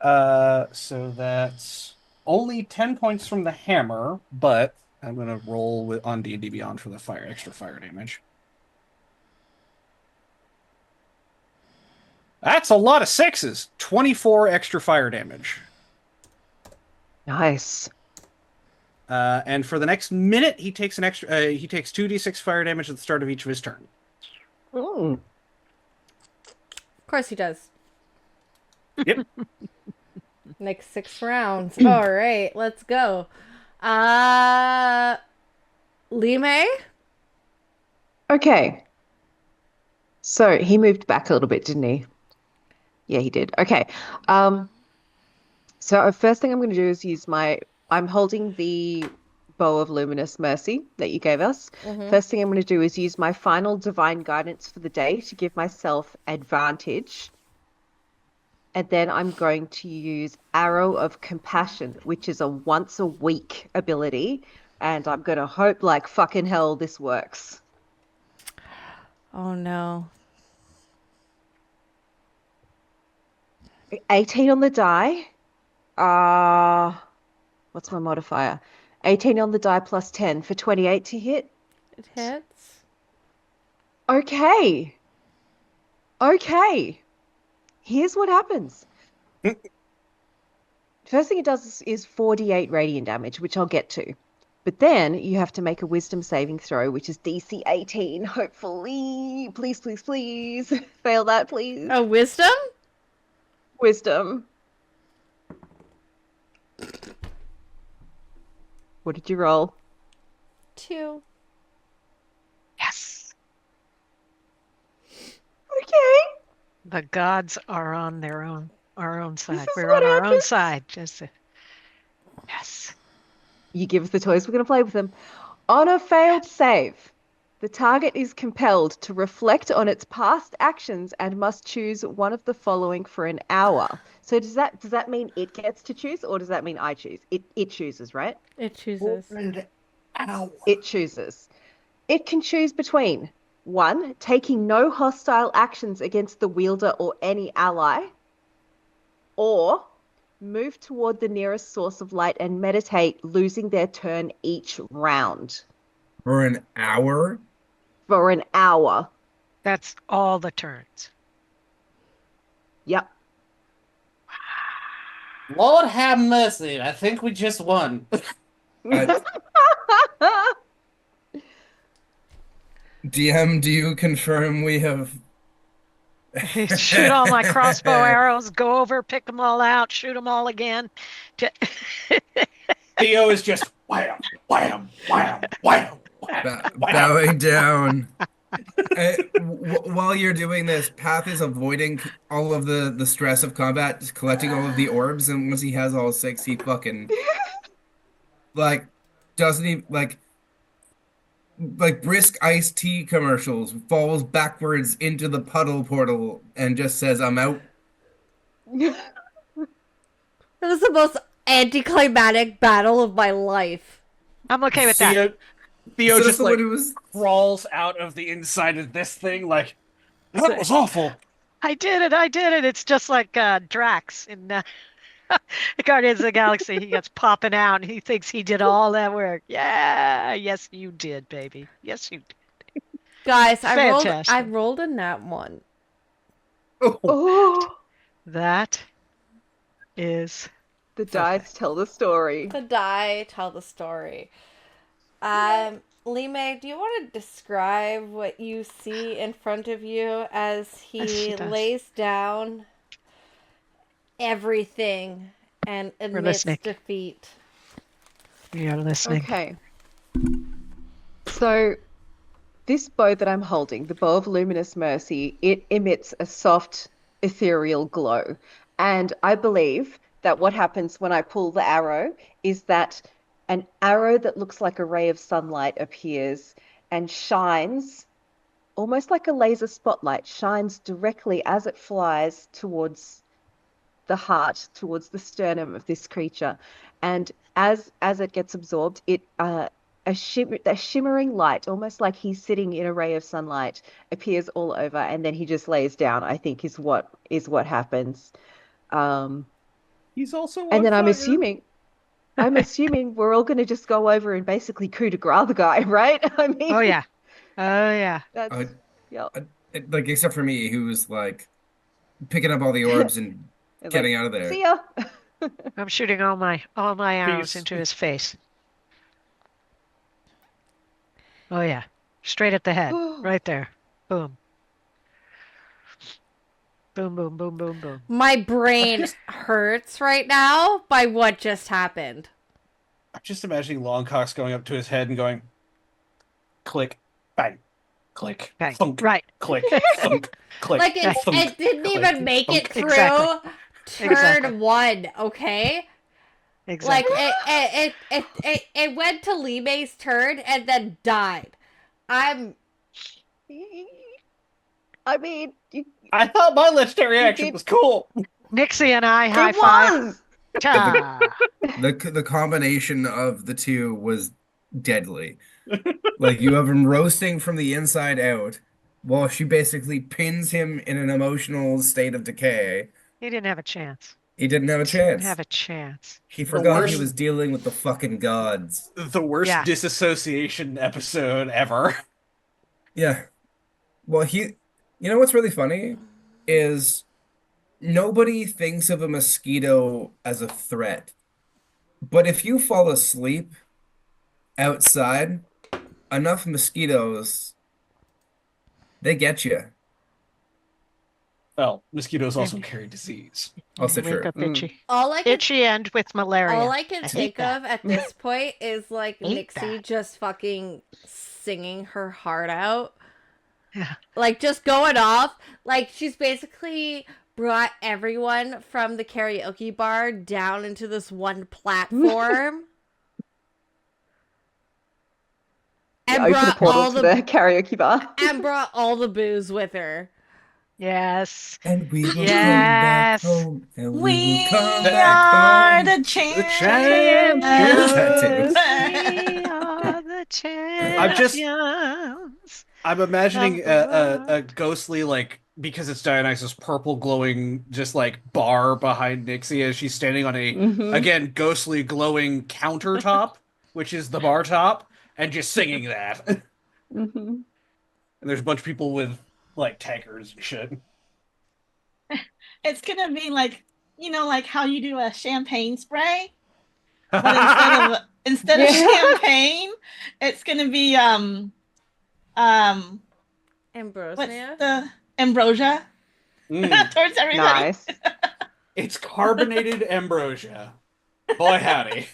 So that's only 10 points from the hammer, but I'm going to roll on D&D Beyond for the extra fire damage. That's a lot of sixes. 24 extra fire damage. Nice. And for the next minute, he takes an extra. He takes 2d6 fire damage at the start of each of his turn. Mm. Of course he does. Yep. Next 6 rounds. All right, let's go. Lime? Okay. So he moved back a little bit, didn't he? Yeah, he did. Okay. So first thing I'm going to do is use I'm holding the Bow of Luminous Mercy that you gave us. First thing I'm going to do is use my final divine guidance for the day to give myself advantage. And then I'm going to use Arrow of Compassion, which is a once a week ability. And I'm going to hope like fucking hell this works. Oh no. 18 on the die. What's my modifier? 18 on the die plus 10 for 28 to hit. It hits. Okay. Here's what happens. First thing it does is 48 radiant damage, which I'll get to. But then you have to make a wisdom saving throw, which is DC 18. Hopefully. Please. Fail that, please. Oh, wisdom? Wisdom. What did you roll? 2. Yes. Okay. The gods are on our own side. is We're what on our own happens. side. Yes. You give us the toys, we're going to play with them. On a failed save, The target is compelled to reflect on its past actions and must choose one of the following for an hour. So does that mean it gets to choose, or does that mean I choose? It chooses, right? It chooses. Ow. It chooses. It can choose between 1, taking no hostile actions against the wielder or any ally, or move toward the nearest source of light and meditate, losing their turn each round For an hour? for an hour. That's all the turns. Yep. Lord have mercy. I think we just won. DM, do you confirm we have... Shoot all my crossbow arrows, go over, pick them all out, shoot them all again. Theo is just wham, wham, wham, wham, wham. Bowing down. While you're doing this, Path is avoiding all of the stress of combat, just collecting all of the orbs, and once he has all 6, he fucking like doesn't even like brisk iced tea commercials, falls backwards into the puddle portal and just says, "I'm out." It was the most anticlimactic battle of my life. I'm okay with that. Theo So just the like one who was... crawls out of the inside of this thing like, that was awful. I did it. It's just like Drax in Guardians of the Galaxy. He gets popping out and he thinks he did all that work. Yeah, yes you did, baby. Yes you did. Guys, I Fantastic. rolled a nat 1. Oh, That is the dice tell the story. The die tell the story. Lee May, do you want to describe what you see in front of you as he Yes, she does. lays down everything and admits listening. defeat? we are listening. Okay. So this bow that I'm holding, the Bow of Luminous Mercy, it emits a soft, ethereal glow. And I believe that what happens when I pull the arrow is that an arrow that looks like a ray of sunlight appears and shines, almost like a laser spotlight, shines directly as it flies towards the heart, towards the sternum of this creature. And as it gets absorbed, it a shimmering light, almost like he's sitting in a ray of sunlight, appears all over, and then he just lays down, I think is what happens. He's also And then on I'm fire. assuming we're all going to just go over and basically coup de grace the guy, right? I mean, Oh yeah. that's Uh, yeah. like, except for me, who was like picking up all the orbs and It's getting like, out of there. see ya. I'm shooting all my arrows Peace. into his face. Oh yeah. Straight at the head. Right there. Boom. Boom, boom, boom, boom, boom. My brain hurts right now by what just happened. I'm just imagining Longcock's going up to his head and going, click, bang, click, Bang. thunk, Right. click, thunk, click. Like it thunk, didn't click, even make it thunk. through Exactly. turn Exactly. 1, okay? Exactly. Like it went to Lee May's turn and then died. I mean, I thought my legendary action did- was cool. Nixie and I high it five. was. Ta. The combination of the two was deadly. Like, you have him roasting from the inside out, while she basically pins him in an emotional state of decay. He didn't have a chance. He didn't have a Didn't chance. have a chance. He forgot he worst- was dealing with the fucking gods. The worst Yeah. disassociation episode ever. Yeah. Well, you know what's really funny is nobody thinks of a mosquito as a threat. But if you fall asleep outside, enough mosquitoes, they get you. Well, mosquitoes also carry disease. Also Wake true. up itchy. All I can Itchy and with malaria. All I can I hate think that. of at this point is like Hate Nixie that. just fucking singing her heart out. Yeah. Like just going off. Like she's basically brought everyone from the karaoke bar down into this one platform. And Open a brought portal all to the the karaoke bar. and brought all the booze with her. Yes. And we will come Yes. back home. And we will We come back back are home. the champions. champions. That too. We are the champions. I'm imagining Of the a world. ghostly, like, because it's Dionysus, purple glowing, just like bar behind Nixie as she's standing on a, Mhm. again, ghostly glowing countertop, which is the bar top, and just singing that. And Mhm. there's a bunch of people with, like, tankards and shit. It's gonna be like, like how you do a champagne spray, but instead of Yeah. champagne, it's gonna be what's Ambrosia. the ambrosia Mm, towards everybody. Nice. It's carbonated ambrosia. Boy, howdy.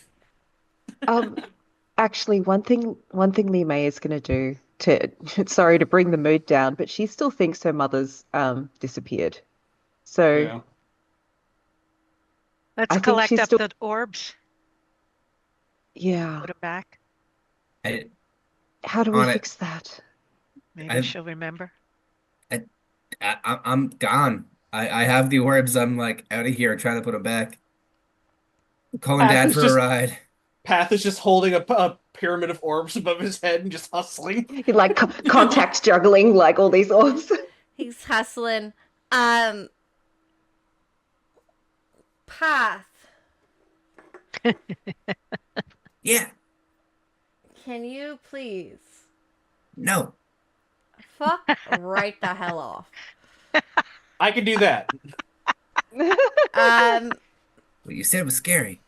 Actually, one thing Lee May is going to do to, sorry to bring the mood down, but she still thinks her mother's disappeared. So Yeah. Let's I think collect she's up still- the orbs. yeah, Put them back. how do we On it. fix that? Maybe she'll remember. I'm gone. I have the orbs. I'm like out of here trying to put them back. Calling Dad It's for just- a ride. Path is just holding a pyramid of orbs above his head and just hustling. He like contact juggling like all these orbs. He's hustling. Path. Yeah. Can you please No. fuck right the hell off? I can do that. What you said was scary.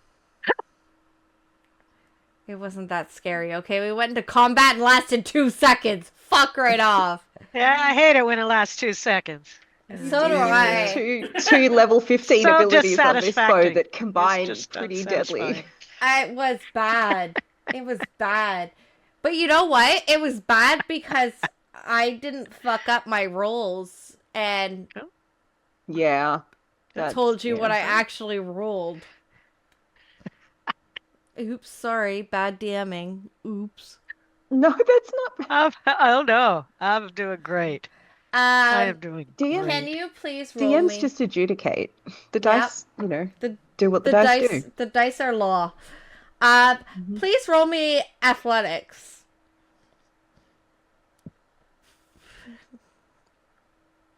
It wasn't that scary, okay? We went into combat and lasted 2 seconds. Fuck right off. Yeah, I hate it when it lasts 2 seconds. So do I. Two level 15 So abilities on this bow dissatisfacting. that combine It's just pretty deadly. unsatisfying. It was bad. It was bad. But you know what? It was bad because I didn't fuck up my rolls and Yeah. I told you yeah. what I actually rolled. Oops, sorry. Bad DMing. Oops. No, that's not. Oh no, I'm doing great. I am doing DM great. Can you please roll DMs me? just adjudicate. The dice, The- do what the dice do. The dice are law. Please roll me athletics.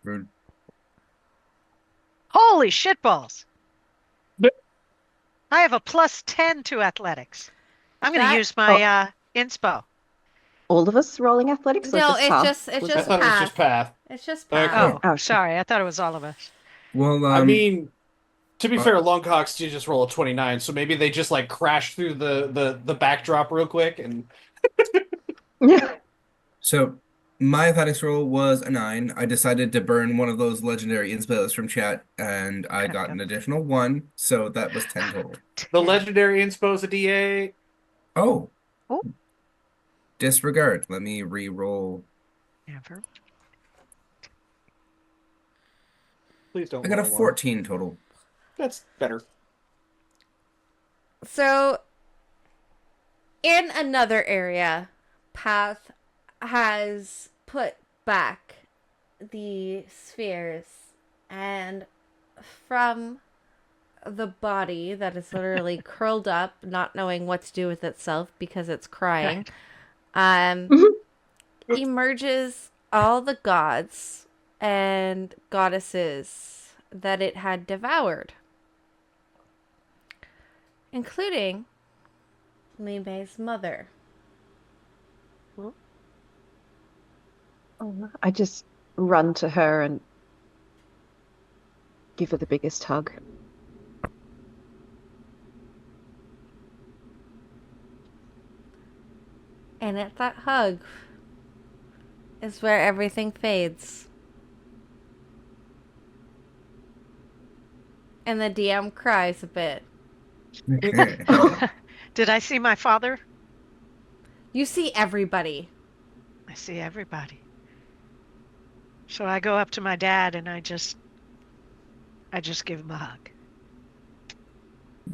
Rude. Holy shitballs! But- I have a +10 to athletics. I'm going That- to use my inspo. All of us rolling athletics? Or No, just it's half? just- it's Was I just- that- thought it was just Path. It's just Okay. path. Oh, okay. sorry. I thought it was all of us. Well, I mean, to be fair, Longcocks did just roll a 29, so maybe they just like crashed through the backdrop real quick and Yeah. so my athletics roll was a 9. I decided to burn one of those legendary inspos from chat, and I got an additional 1, so that was 10 total. the legendary inspo's a DA. Oh. Oh. Disregard. Let me re-roll. Never. Please don't. I got a roll one. 14 total. That's better. So, in another area, Path has put back the spheres, and from the body that is literally curled up, not knowing what to do with itself because it's crying, emerges all the gods and goddesses that it had devoured, including Li Mei's mother. I just run to her and give her the biggest hug. And at that hug is where everything fades. And the DM cries a bit. Did I see my father? You see everybody. I see everybody. So I go up to my dad and I just give him a hug.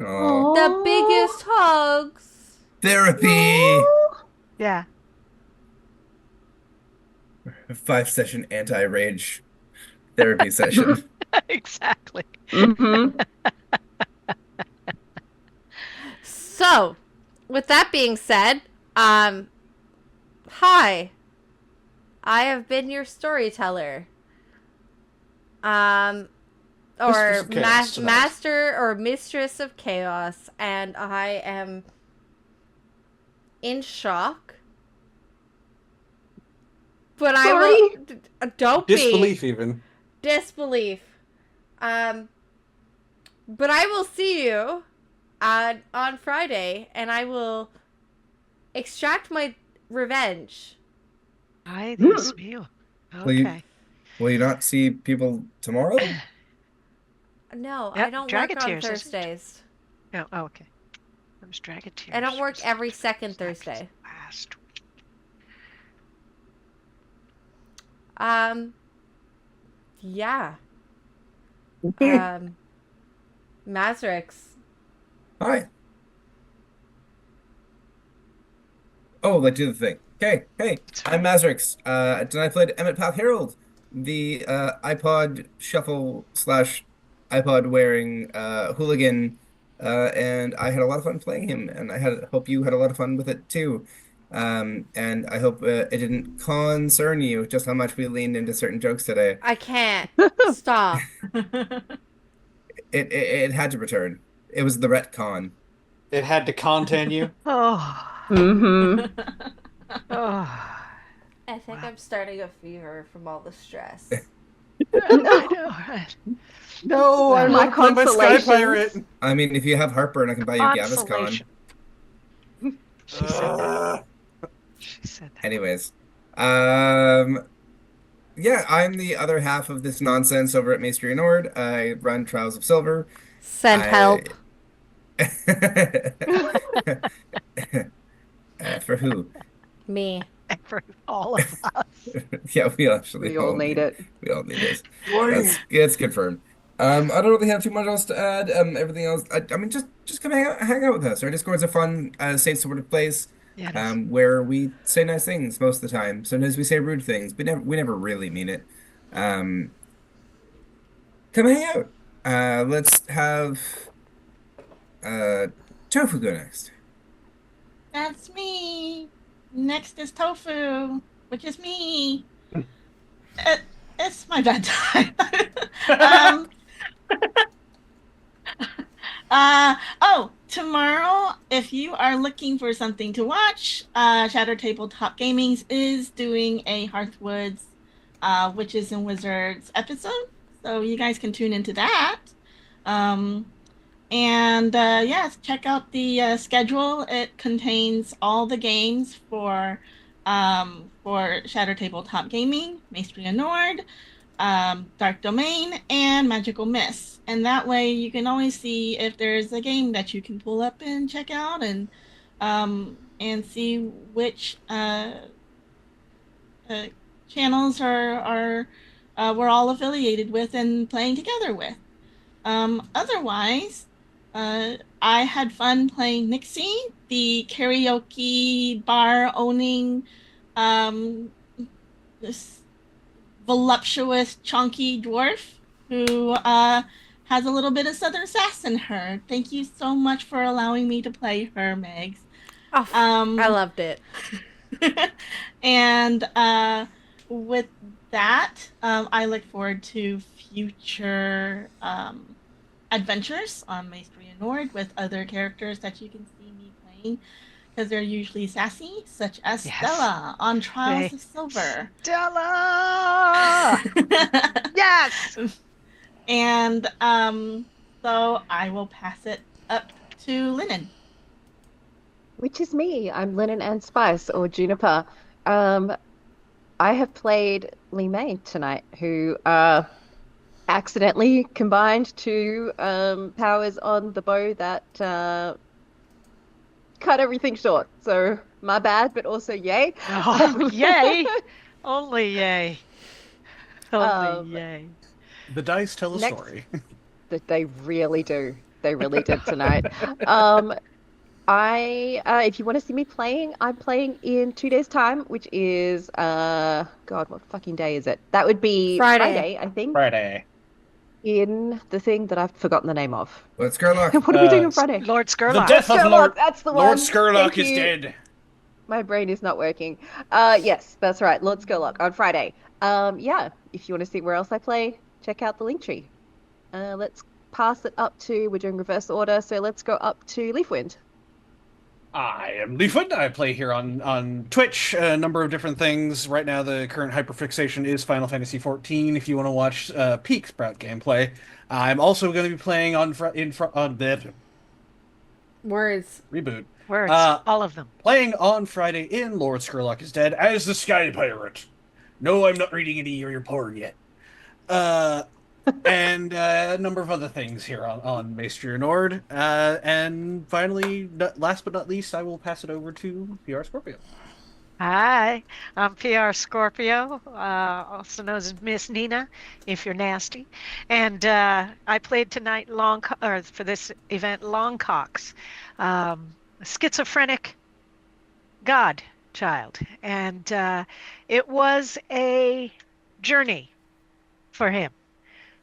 Oh, The biggest hugs. therapy. Yeah. 5-session anti-rage therapy session. Exactly. Mm-hmm. So, with that being said, hi. I have been your storyteller. Or Mistress of Chaos tonight. master or mistress of chaos, and I am in shock. But I will don't Disbelief, be even. disbelief. But I will see you on Friday, and I will extract my revenge. Ay, Dios mío. Will you- Okay. Will you not see people tomorrow? No, Yep, I don't work on Dragateers, isn't it? Thursdays. Oh, okay. Those Dragateers. I don't work was every next- second was next Thursday. Last week. Yeah. Okay. Mazrix. Hi. Oh, let's do the thing. Okay, hey, I'm Mazrix. Tonight I played Emmett Path Herald, the iPod shuffle slash iPod wearing hooligan, and I had a lot of fun playing him, and hope you had a lot of fun with it too. And I hope it didn't concern you just how much we leaned into certain jokes today. I can't. Stop. It had to return. It was the retcon. It had to content you. Oh. Mm-hmm. Oh. I think I'm starting a fever from all the stress. I know, right? No, I'm My not playing my Sky consolations. Pirate. I mean, if you have heartburn, I can buy you Gaviscon. Consolation. She said that. She said that. Anyways, yeah, I'm the other half of this nonsense over at Maestria Nord. I run Trials of Silver. Send help. For who? Me. For all of us. Yeah, we actually We all need it. We all need it. It's confirmed. I don't really have too much else to add. Everything else, I mean, just come hang out with us. Our Discord's a fun, safe sort of place. Yeah, it is. Where we say nice things most of the time. Sometimes we say rude things. We never really mean it. Come hang out. Let's have Tofu go next. That's me. Next is Tofu, which is me. It's my bedtime. Tomorrow, if you are looking for something to watch, Shadow Tabletop Gaming is doing a Hearthwoods Witches and Wizards episode, so you guys can tune into that. Yes, check out the schedule. It contains all the games for Shadow Tabletop Gaming, Maestria Nord, Dark Domain, and Magical Mists. And that way you can always see if there's a game that you can pull up and check out and see which channels we're all affiliated with and playing together with. Otherwise, I had fun playing Nixie, the karaoke bar owning, this voluptuous, chunky dwarf who has a little bit of Southern sass in her. Thank you so much for allowing me to play her, Megs. Oh, I loved it. And with that, I look forward to future adventures on Maestria Nord with other characters that you can see me playing, because they're usually sassy, such as Yes. Stella on Trials of Silver. Stella! Yes! And so I will pass it up to Lennon. Which is me. I'm Lennon and Spice, or Juniper. I have played Lee May tonight, who accidentally combined two powers on the bow that cut everything short. So my bad, but also yay. Oh, yay! Only yay. Only Um, yay. The dice tell a Next- story. That they really do. They really did tonight. If you want to see me playing, I'm playing in 2 days' time, which is God, what fucking day is it? That would be Friday. I think, Friday. in the thing that I've forgotten the name of. Let's go, look. What are we doing on Friday? Lord The Skurlock. death of Skurlock, Lord. that's the Lord one. Skurlock Thank is you. dead. My brain is not working. Yes, that's right. Lord Skurlock on Friday. Yeah, if you want to see where else I play, check out the link tree. Let's pass it up to, we're doing reverse order, so let's go up to Leafwind. I am Leafwood. I play here on Twitch, a number of different things. Right now, the current hyperfixation is Final Fantasy XIV. If you want to watch peak Sprout gameplay, I'm also going to be playing on the Words. reboot. Words, all of them. Playing on Friday in Lord Skurlock is Dead as the Sky Pirate. No, I'm not reading any of your porn yet. And a number of other things here on Maestria Nord. And finally, last but not least, I will pass it over to PR Scorpio. Hi, I'm PR Scorpio, also known as Miss Nina, if you're nasty. And I played tonight for this event, Longcocks, a schizophrenic god child. And it was a journey for him.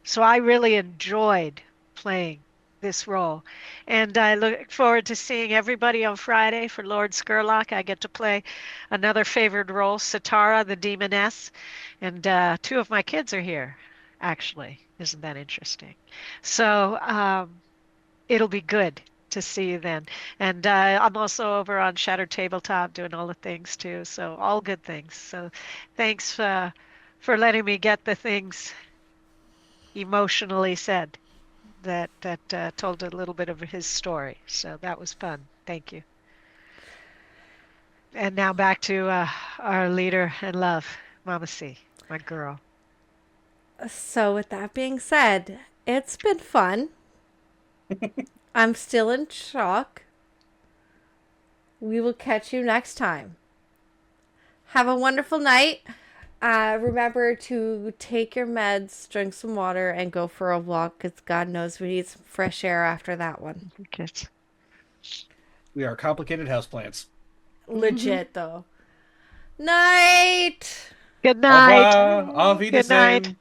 So I really enjoyed playing this role. And I look forward to seeing everybody on Friday for Lord Skurlock. I get to play another favored role, Satara, the Demoness. And 2 of my kids are here, actually. Isn't that interesting? So it'll be good to see you then. And I'm also over on Shattered Tabletop doing all the things too. So all good things. So thanks for letting me get the things emotionally said that told a little bit of his story. So that was fun. Thank you. And now back to our leader and love, Mama C, my girl. So with that being said, it's been fun. I'm still in shock. We will catch you next time. Have a wonderful night. Remember to take your meds, drink some water, and go for a walk, because God knows we need some fresh air after that one. Okay. We are complicated houseplants. Legit, though. Night! Good night. Au revoir. Auf Good night. Wiedersehen.